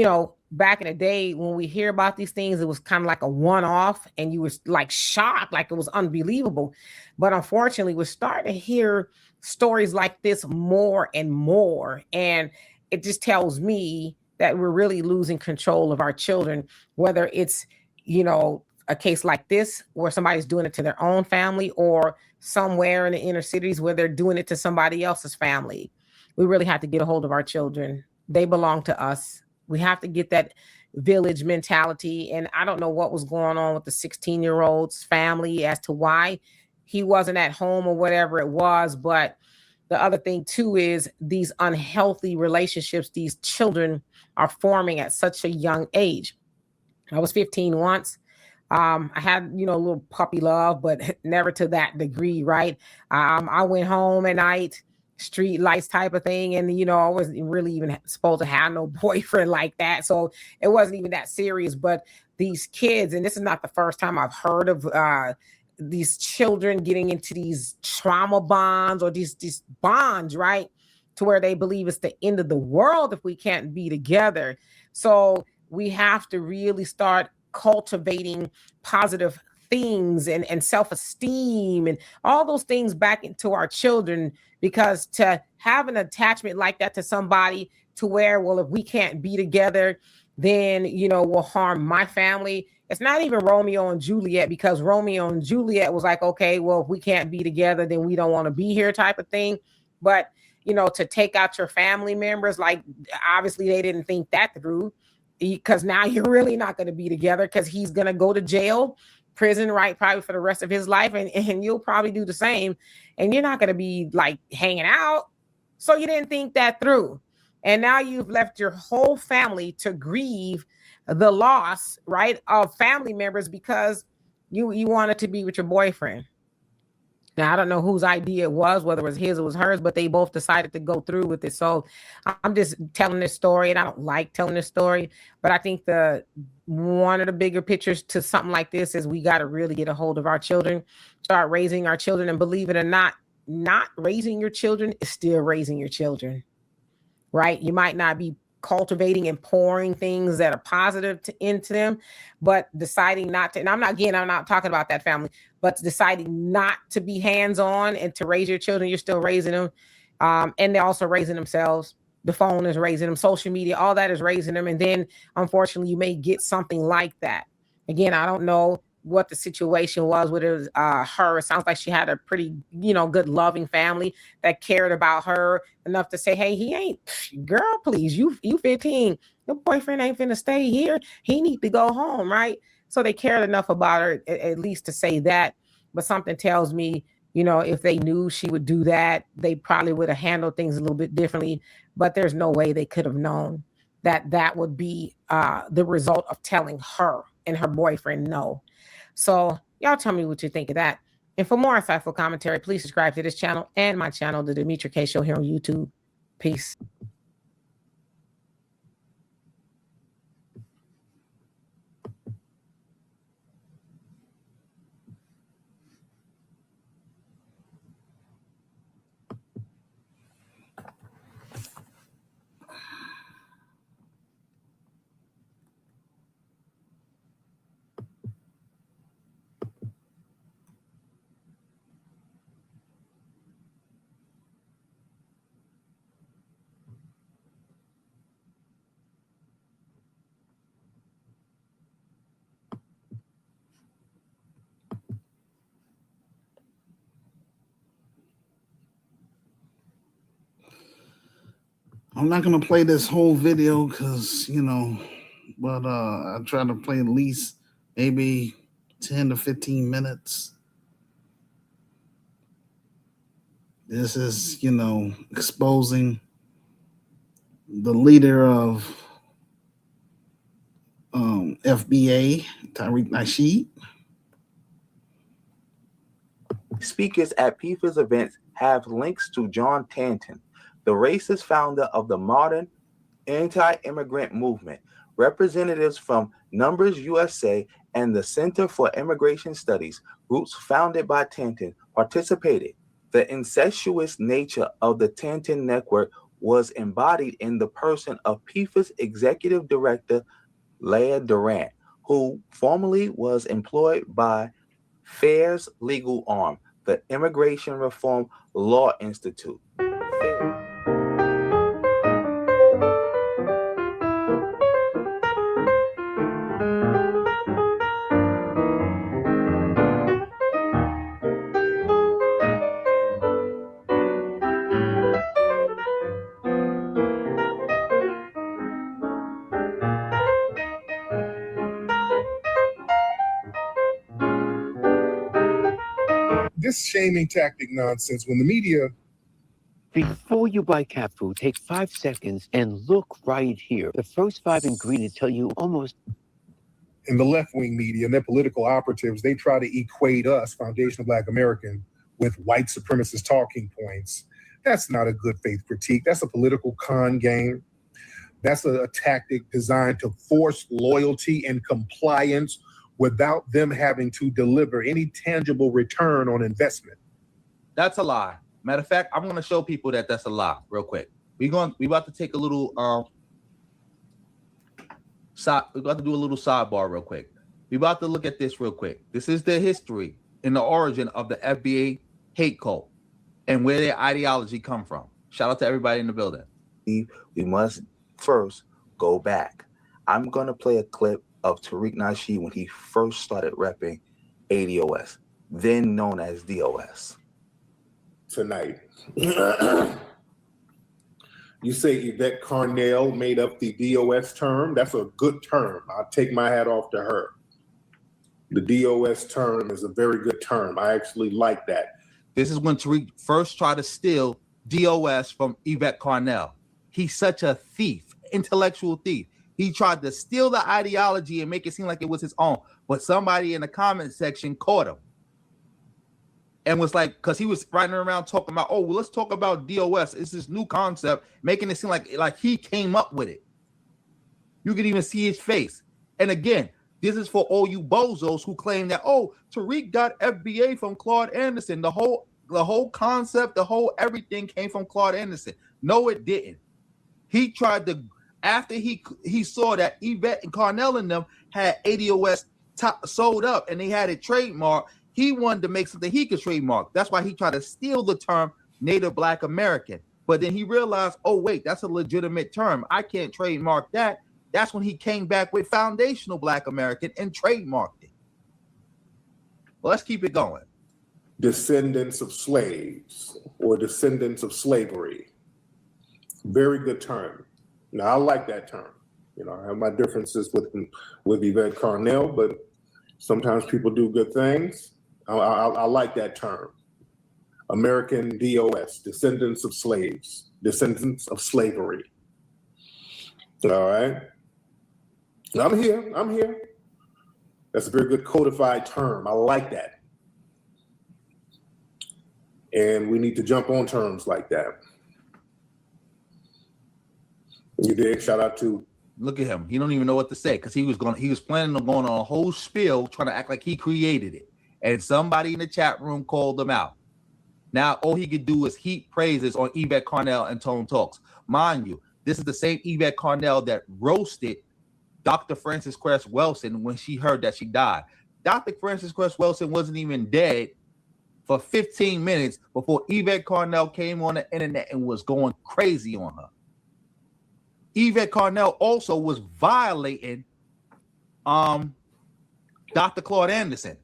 back in the day when we hear about these things, it was kind of like a one-off and you was like shocked, like it was unbelievable. But unfortunately, we're starting to hear stories like this more and more. And it just tells me that we're really losing control of our children, whether it's, a case like this where somebody's doing it to their own family, or somewhere in the inner cities where they're doing it to somebody else's family. We really have to get a hold of our children. They belong to us. We have to get that, village mentality. And I don't know what was going on with the 16-year-old's family as to why he wasn't at home or whatever it was. But the other thing too is these unhealthy relationships these children are forming at such a young age. I was 15 once. I had, a little puppy love, but never to that degree, right? I went home at night, street lights type of thing. And, I wasn't really even supposed to have no boyfriend like that. So it wasn't even that serious. But these kids, and this is not the first time I've heard of these children getting into these trauma bonds or these bonds, right? To where they believe it's the end of the world if we can't be together. So we have to really start cultivating positive things and self-esteem and all those things back into our children, because to have an attachment like that to somebody to where, well, if we can't be together, then, will harm my family. It's not even Romeo and Juliet, because Romeo and Juliet was like, okay, well, if we can't be together, then we don't want to be here type of thing. But, to take out your family members, like obviously they didn't think that through, because now you're really not going to be together, because he's going to go to jail, prison, right? Probably for the rest of his life. And you'll probably do the same. And you're not going to be like hanging out. So you didn't think that through. And now you've left your whole family to grieve the loss, right, of family members because you wanted to be with your boyfriend. Now, I don't know whose idea it was, whether it was his or it was hers, but they both decided to go through with it. So I'm just telling this story, and I don't like telling this story, but I think one of the bigger pictures to something like this is we got to really get a hold of our children, start raising our children, and believe it or not raising your children is still raising your children, right? You might not be cultivating and pouring things that are positive into them, but deciding not to, and I'm not talking about that family, but deciding not to be hands-on and to raise your children, you're still raising them. And they're also raising themselves. The phone is raising them, social media, all that is raising them. And then unfortunately you may get something like that. Again, I don't know what the situation was with her. It sounds like she had a pretty, good loving family that cared about her enough to say, hey, he ain't, girl, please, you 15, your boyfriend ain't finna stay here. He need to go home, right? So they cared enough about her at least to say that. But something tells me, if they knew she would do that, they probably would have handled things a little bit differently. But there's no way they could have known that would be the result of telling her and her boyfriend no. So y'all tell me what you think of that. And for more insightful commentary, please subscribe to this channel and my channel, The Demetra K Show, here on YouTube. Peace. I'm not gonna play this whole video because but I try to play at least maybe 10 to 15 minutes. This is, exposing the leader of FBA, Tariq Nasheed. Speakers at PIFA's events have links to John Tanton, the racist founder of the modern anti-immigrant movement. Representatives from Numbers USA and the Center for Immigration Studies, groups founded by Tanton, participated. The incestuous nature of the Tanton network was embodied in the person of PIFA's executive director, Leah Durant, who formerly was employed by FAIR's legal arm, the Immigration Reform Law Institute. This shaming tactic nonsense, when the media... Before you buy cat food, take 5 seconds and look right here. The first 5 ingredients tell you almost... In the left-wing media and their political operatives, they try to equate us, foundational Black American, with white supremacist talking points. That's not a good faith critique. That's a political con game. That's a tactic designed to force loyalty and compliance without them having to deliver any tangible return on investment. That's a lie. Matter of fact, I'm going to show people that that's a lie real quick. We about to take a little we're about to do a little sidebar real quick. We about to look at this real quick. This is the history and the origin of the FBA hate cult and where their ideology come from. Shout out to everybody in the building. We must first go back. I'm going to play a clip of Tariq Nasheed when he first started repping ADOS, then known as DOS. Tonight. You say Yvette Carnell made up the DOS term. That's a good term. I'll take my hat off to her. The DOS term is a very good term. I actually like that. This is when Tariq first tried to steal DOS from Yvette Carnell. He's such a thief, intellectual thief. He tried to steal the ideology and make it seem like it was his own, but somebody in the comment section caught him. And was like, because he was riding around talking about, oh, well, let's talk about DOS. It's this new concept, making it seem like he came up with it. You could even see his face. And again, this is for all you bozos who claim that, oh, Tariq got FBA from Claude Anderson. The whole concept, the whole everything came from Claude Anderson. No, it didn't. He tried to, after he saw that Yvette and Carnell and them had ADOS sold up and they had it trademarked, he wanted to make something he could trademark. That's why he tried to steal the term Native Black American. But then he realized, oh, wait, that's a legitimate term. I can't trademark that. That's when he came back with foundational Black American and trademarked it. Well, let's keep it going. Descendants of slaves or descendants of slavery. Very good term. Now, I like that term. You know, I have my differences with Yvette Carnell, but sometimes people do good things. I like that term. American DOS, descendants of slaves, descendants of slavery. All right. I'm here. That's a very good codified term. I like that. And we need to jump on terms like that. You did. Shout out to. Look at him. He don't even know what to say because he was planning on going on a whole spiel trying to act like he created it. And somebody in the chat room called him out. Now, all he could do is heap praises on Yvette Carnell and Tone Talks. Mind you, this is the same Yvette Carnell that roasted Dr. Frances Cress Welsing when she heard that she died. Dr. Frances Cress Welsing wasn't even dead for 15 minutes before Yvette Carnell came on the internet and was going crazy on her. Yvette Carnell also was violating Dr. Claude Anderson.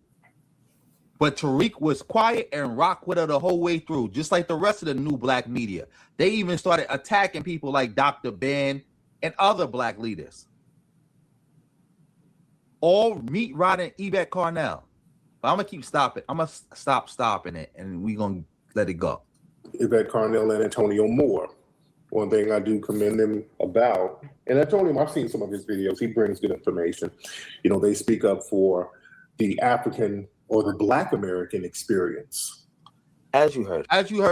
But Tariq was quiet and rocked with her the whole way through, just like the rest of the new Black media. They even started attacking people like Dr. Ben and other Black leaders. All meat rotting Yvette Carnell. But I'm going to keep stopping. I'm going to stop stopping it, and we're going to let it go. Yvette Carnell and Antonio Moore. One thing I do commend them about, and Antonio, I've seen some of his videos. He brings good information. You know, they speak up for the African or the Black American experience. As you heard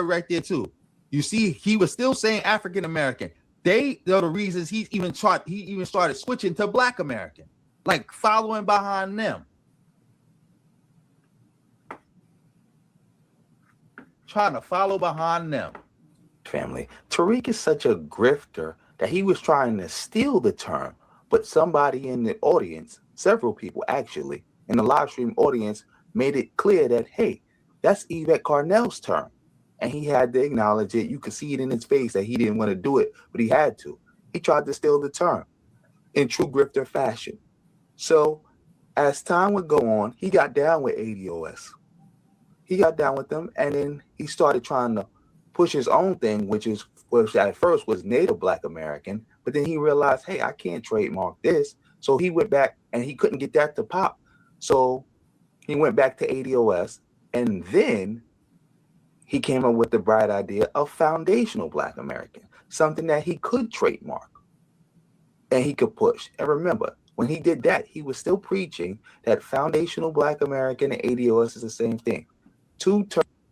right there too. You see, he was still saying African American. They are the reasons he even started switching to Black American, like following behind them. Trying to follow behind them. Family, Tariq is such a grifter that he was trying to steal the term, but somebody in the audience, several people actually, in the live stream audience, made it clear that, hey, that's Yvette Carnell's term. And he had to acknowledge it. You could see it in his face that he didn't want to do it, but he had to. He tried to steal the term in true grifter fashion. So as time would go on, he got down with ADOS. He got down with them, and then he started trying to push his own thing, which at first was Native Black American, but then he realized, hey, I can't trademark this. So he went back and he couldn't get that to pop. So he went back to ADOS, And then he came up with the bright idea of foundational Black American, something that he could trademark and he could push. And remember, when he did that, he was still preaching that foundational Black American and ADOS is the same thing.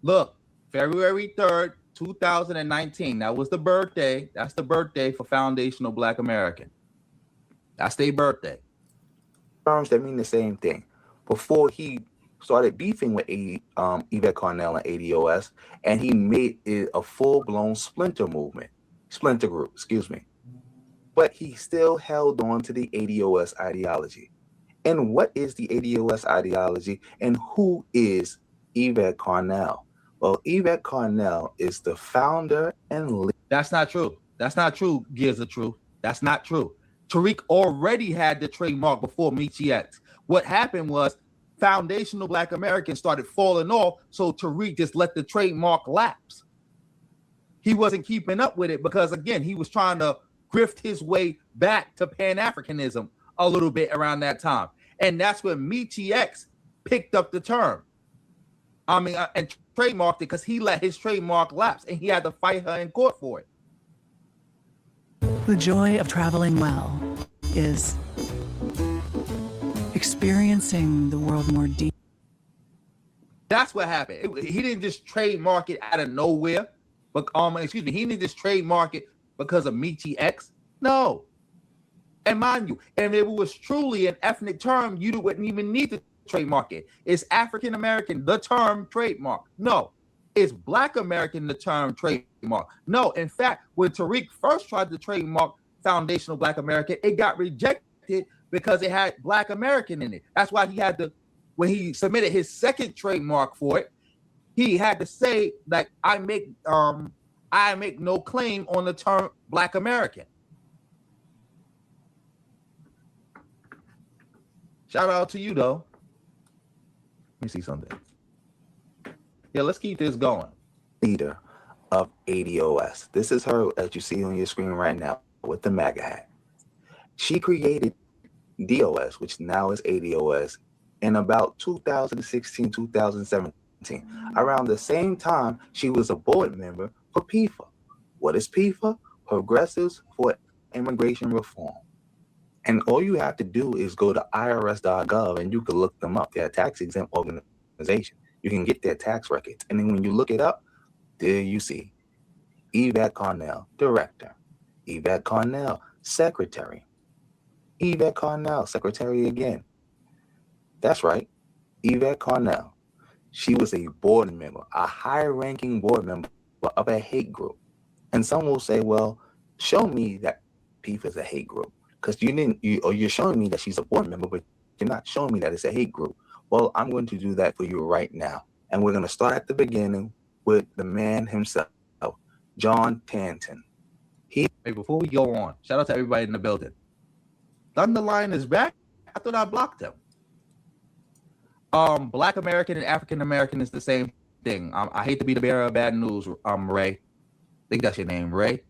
Look, February 3rd, 2019. That was the birthday. That's the birthday for foundational Black American. That's their birthday. Terms that mean the same thing. Before he started beefing with Yvette Carnell and ADOS, and he made it a full-blown splinter group, excuse me. But he still held on to the ADOS ideology. And what is the ADOS ideology, and who is Yvette Carnell? Well, Yvette Carnell is the founder and leader. That's not true. That's not true, Gears of Truth. That's not true. Tariq already had the trademark before Meechie X. What happened was foundational Black Americans started falling off, so Tariq just let the trademark lapse. He wasn't keeping up with it because, again, he was trying to grift his way back to Pan-Africanism a little bit around that time. And that's when Meechie X picked up the term. And trademarked it because he let his trademark lapse and he had to fight her in court for it. The joy of traveling well is experiencing the world more deeply. That's what happened. He didn't just trademark it out of nowhere. But he didn't just trademark it because of Meechie X. No. And mind you, and if it was truly an ethnic term, you wouldn't even need to trademark it. It's African American, the term trademark. No. It's Black American, the term trademark. No. In fact, when Tariq first tried to trademark foundational Black American, it got rejected because it had Black American in it. That's why he had to, when he submitted his second trademark for it, he had to say that I make no claim on the term Black American. Shout out to you though. Let me see something. Yeah, let's keep this going. Leader of ADOS. This is her, as you see on your screen right now, with the MAGA hat. She created DOS, which now is ADOS, in about 2016, 2017. Around the same time, she was a board member for PIFA. What is PIFA? Progressives for Immigration Reform. And all you have to do is go to irs.gov and you can look them up. They're a tax-exempt organization. You can get their tax records. And then when you look it up, there you see Yvette Carnell, director. Yvette Carnell, secretary. Yvette Carnell, secretary again. That's right, Yvette Carnell. She was a board member, a high-ranking board member of a hate group. And some will say, well, show me that PIFA is a hate group. Because you're showing me that she's a board member, but you're not showing me that it's a hate group. Well, I'm going to do that for you right now. And we're going to start at the beginning with the man himself, John Tanton. Hey, before we go on, shout out to everybody in the building. Thunderline is back. I thought I blocked him. Black American and African American is the same thing. I hate to be the bearer of bad news, Ray. I think that's your name, Ray.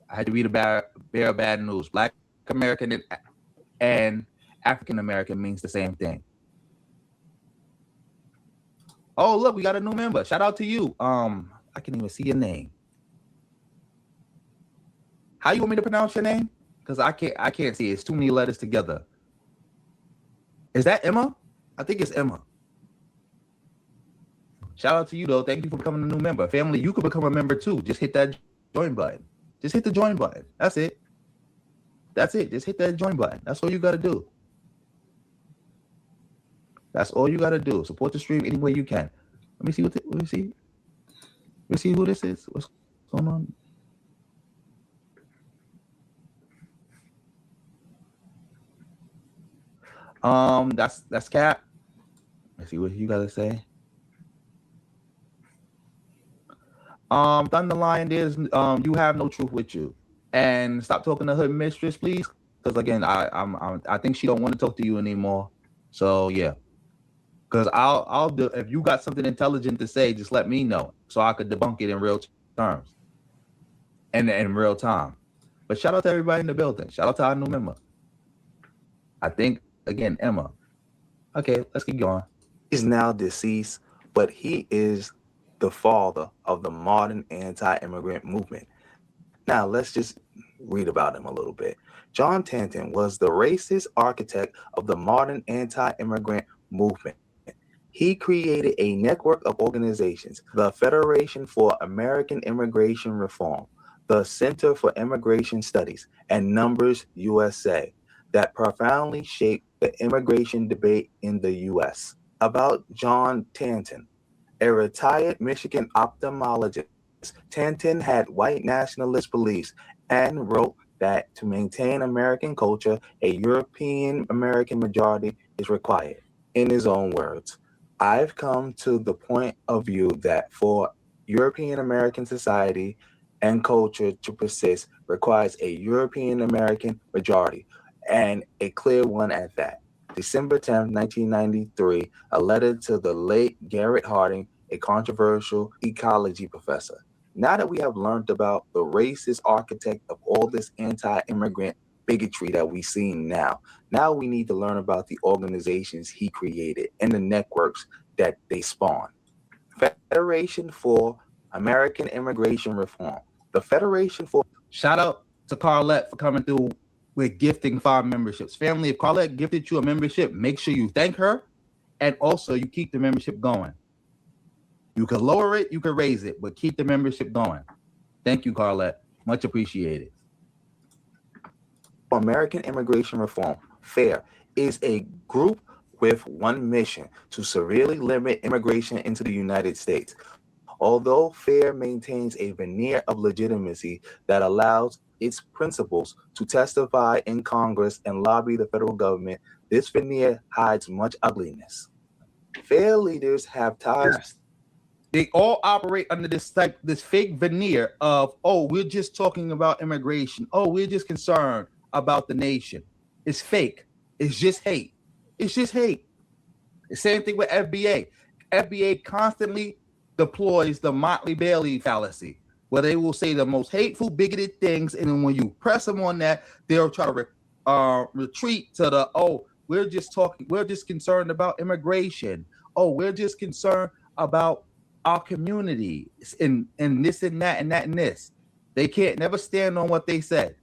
I had to be the bearer of bad news. Black American and African American means the same thing. Oh, look, we got a new member. Shout out to you. I can't even see your name. How you want me to pronounce your name? Because I can't see it. It's too many letters together. Is that Emma? I think it's Emma. Shout out to you though. Thank you for becoming a new member. Family, you could become a member too. Just hit that join button. Just hit the join button. That's it. That's it. Just hit that join button. That's all you got to do. That's all you got to do. Support the stream any way you can. Let me see let me see who this is. What's going on? That's Cap. Let's see what you got to say. Thunderlion is you have no truth with you. And stop talking to her mistress, please. Because again, I think she don't want to talk to you anymore. So yeah. Because I'll do, if you got something intelligent to say, just let me know so I could debunk it in real terms and in real time. But shout out to everybody in the building. Shout out to our new member. I think again, Emma. Okay, let's keep going. He's now deceased, but he is the father of the modern anti-immigrant movement. Now, let's just read about him a little bit. John Tanton was the racist architect of the modern anti-immigrant movement. He created a network of organizations, the Federation for American Immigration Reform, the Center for Immigration Studies, and Numbers USA, that profoundly shaped the immigration debate in the U.S. About John Tanton, a retired Michigan ophthalmologist, Tanton had white nationalist beliefs and wrote that to maintain American culture, a European American majority is required. In his own words, I've come to the point of view that for European American society and culture to persist requires a European American majority, and a clear one at that. December 10, 1993, a letter to the late Garrett Harding, a controversial ecology professor. Now that we have learned about the racist architect of all this anti-immigrant bigotry that we see now we need to learn about the organizations he created and the networks that they spawned. Federation for American Immigration Reform. The Federation for... Shout out to Carlette for coming through with gifting 5 memberships. Family, if Carlette gifted you a membership, make sure you thank her, and also you keep the membership going. You could lower it, you could raise it, but keep the membership going. Thank you, Carlette. Much appreciated. American Immigration Reform, FAIR, is a group with one mission: to severely limit immigration into the United States. Although FAIR maintains a veneer of legitimacy that allows its principals to testify in Congress and lobby the federal government, this veneer hides much ugliness. FAIR leaders have ties. Yes. They all operate under this fake veneer of, oh, we're just talking about immigration. Oh, we're just concerned about the nation. It's fake. It's just hate. It's just hate. The same thing with FBA. FBA constantly deploys the Motley Bailey fallacy, where they will say the most hateful, bigoted things, and then when you press them on that, they'll try to retreat to the, oh, we're just concerned about immigration. Oh, we're just concerned about our community and this and that and that and this. They can't never stand on what they said.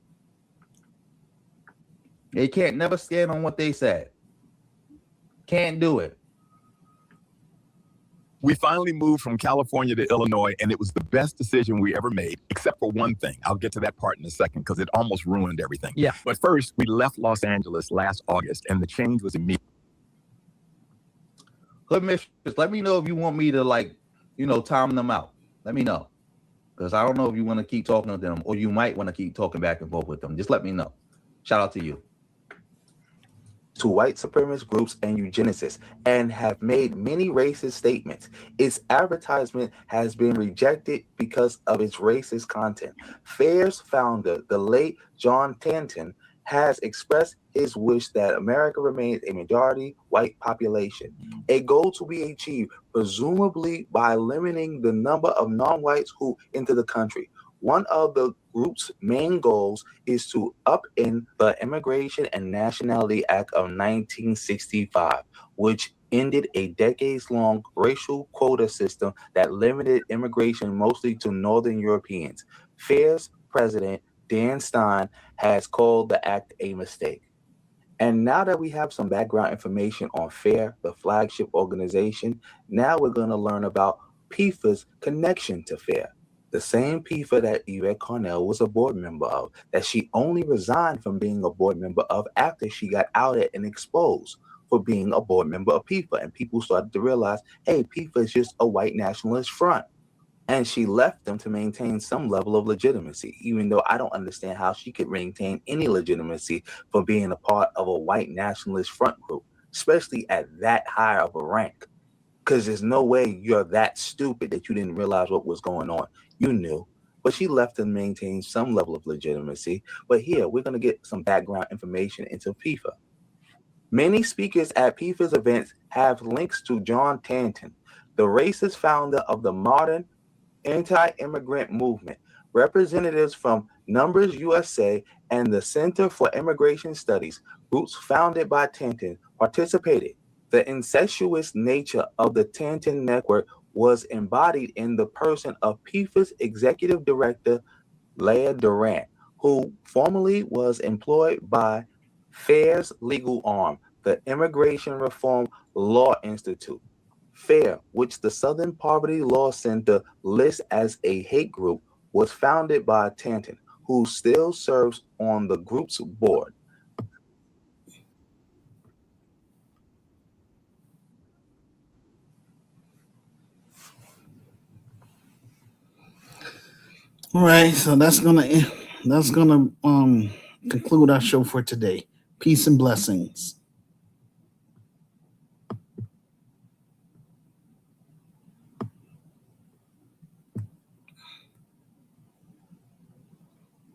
They can't never stand on what they said. Can't do it. We finally moved from California to Illinois, and it was the best decision we ever made, except for one thing. I'll get to that part in a second because it almost ruined everything. Yeah. But first, we left Los Angeles last August, and the change was immediate. Good mistress, let me know if you want me to, time them out. Let me know. Because I don't know if you want to keep talking to them, or you might want to keep talking back and forth with them. Just let me know. Shout out to you. To white supremacist groups and eugenicists, and have made many racist statements. Its advertisement has been rejected because of its racist content. FAIR's founder, the late John Tanton, has expressed his wish that America remains a majority white population, a goal to be achieved presumably by limiting the number of non-whites who enter the country. One of the group's main goals is to upend the Immigration and Nationality Act of 1965, which ended a decades-long racial quota system that limited immigration mostly to Northern Europeans. FAIR's president, Dan Stein, has called the act a mistake. And now that we have some background information on FAIR, the flagship organization, now we're going to learn about PIFA's connection to FAIR. The same PIFA that Yvette Carnell was a board member of, that she only resigned from being a board member of after she got outed and exposed for being a board member of PIFA. And people started to realize, hey, PIFA is just a white nationalist front. And she left them to maintain some level of legitimacy, even though I don't understand how she could maintain any legitimacy for being a part of a white nationalist front group, especially at that high of a rank. Because there's no way you're that stupid that you didn't realize what was going on. You knew, but she left to maintain some level of legitimacy. But here, we're going to get some background information into PIFA. Many speakers at PIFA's events have links to John Tanton, the racist founder of the modern anti-immigrant movement. Representatives from Numbers USA and the Center for Immigration Studies, groups founded by Tanton, participated. The incestuous nature of the Tanton Network was embodied in the person of PIFA's executive director, Leah Durant, who formerly was employed by FAIR's legal arm, the Immigration Reform Law Institute. FAIR, which the Southern Poverty Law Center lists as a hate group, was founded by Tanton, who still serves on the group's board. All right, so that's gonna conclude our show for today. Peace and blessings.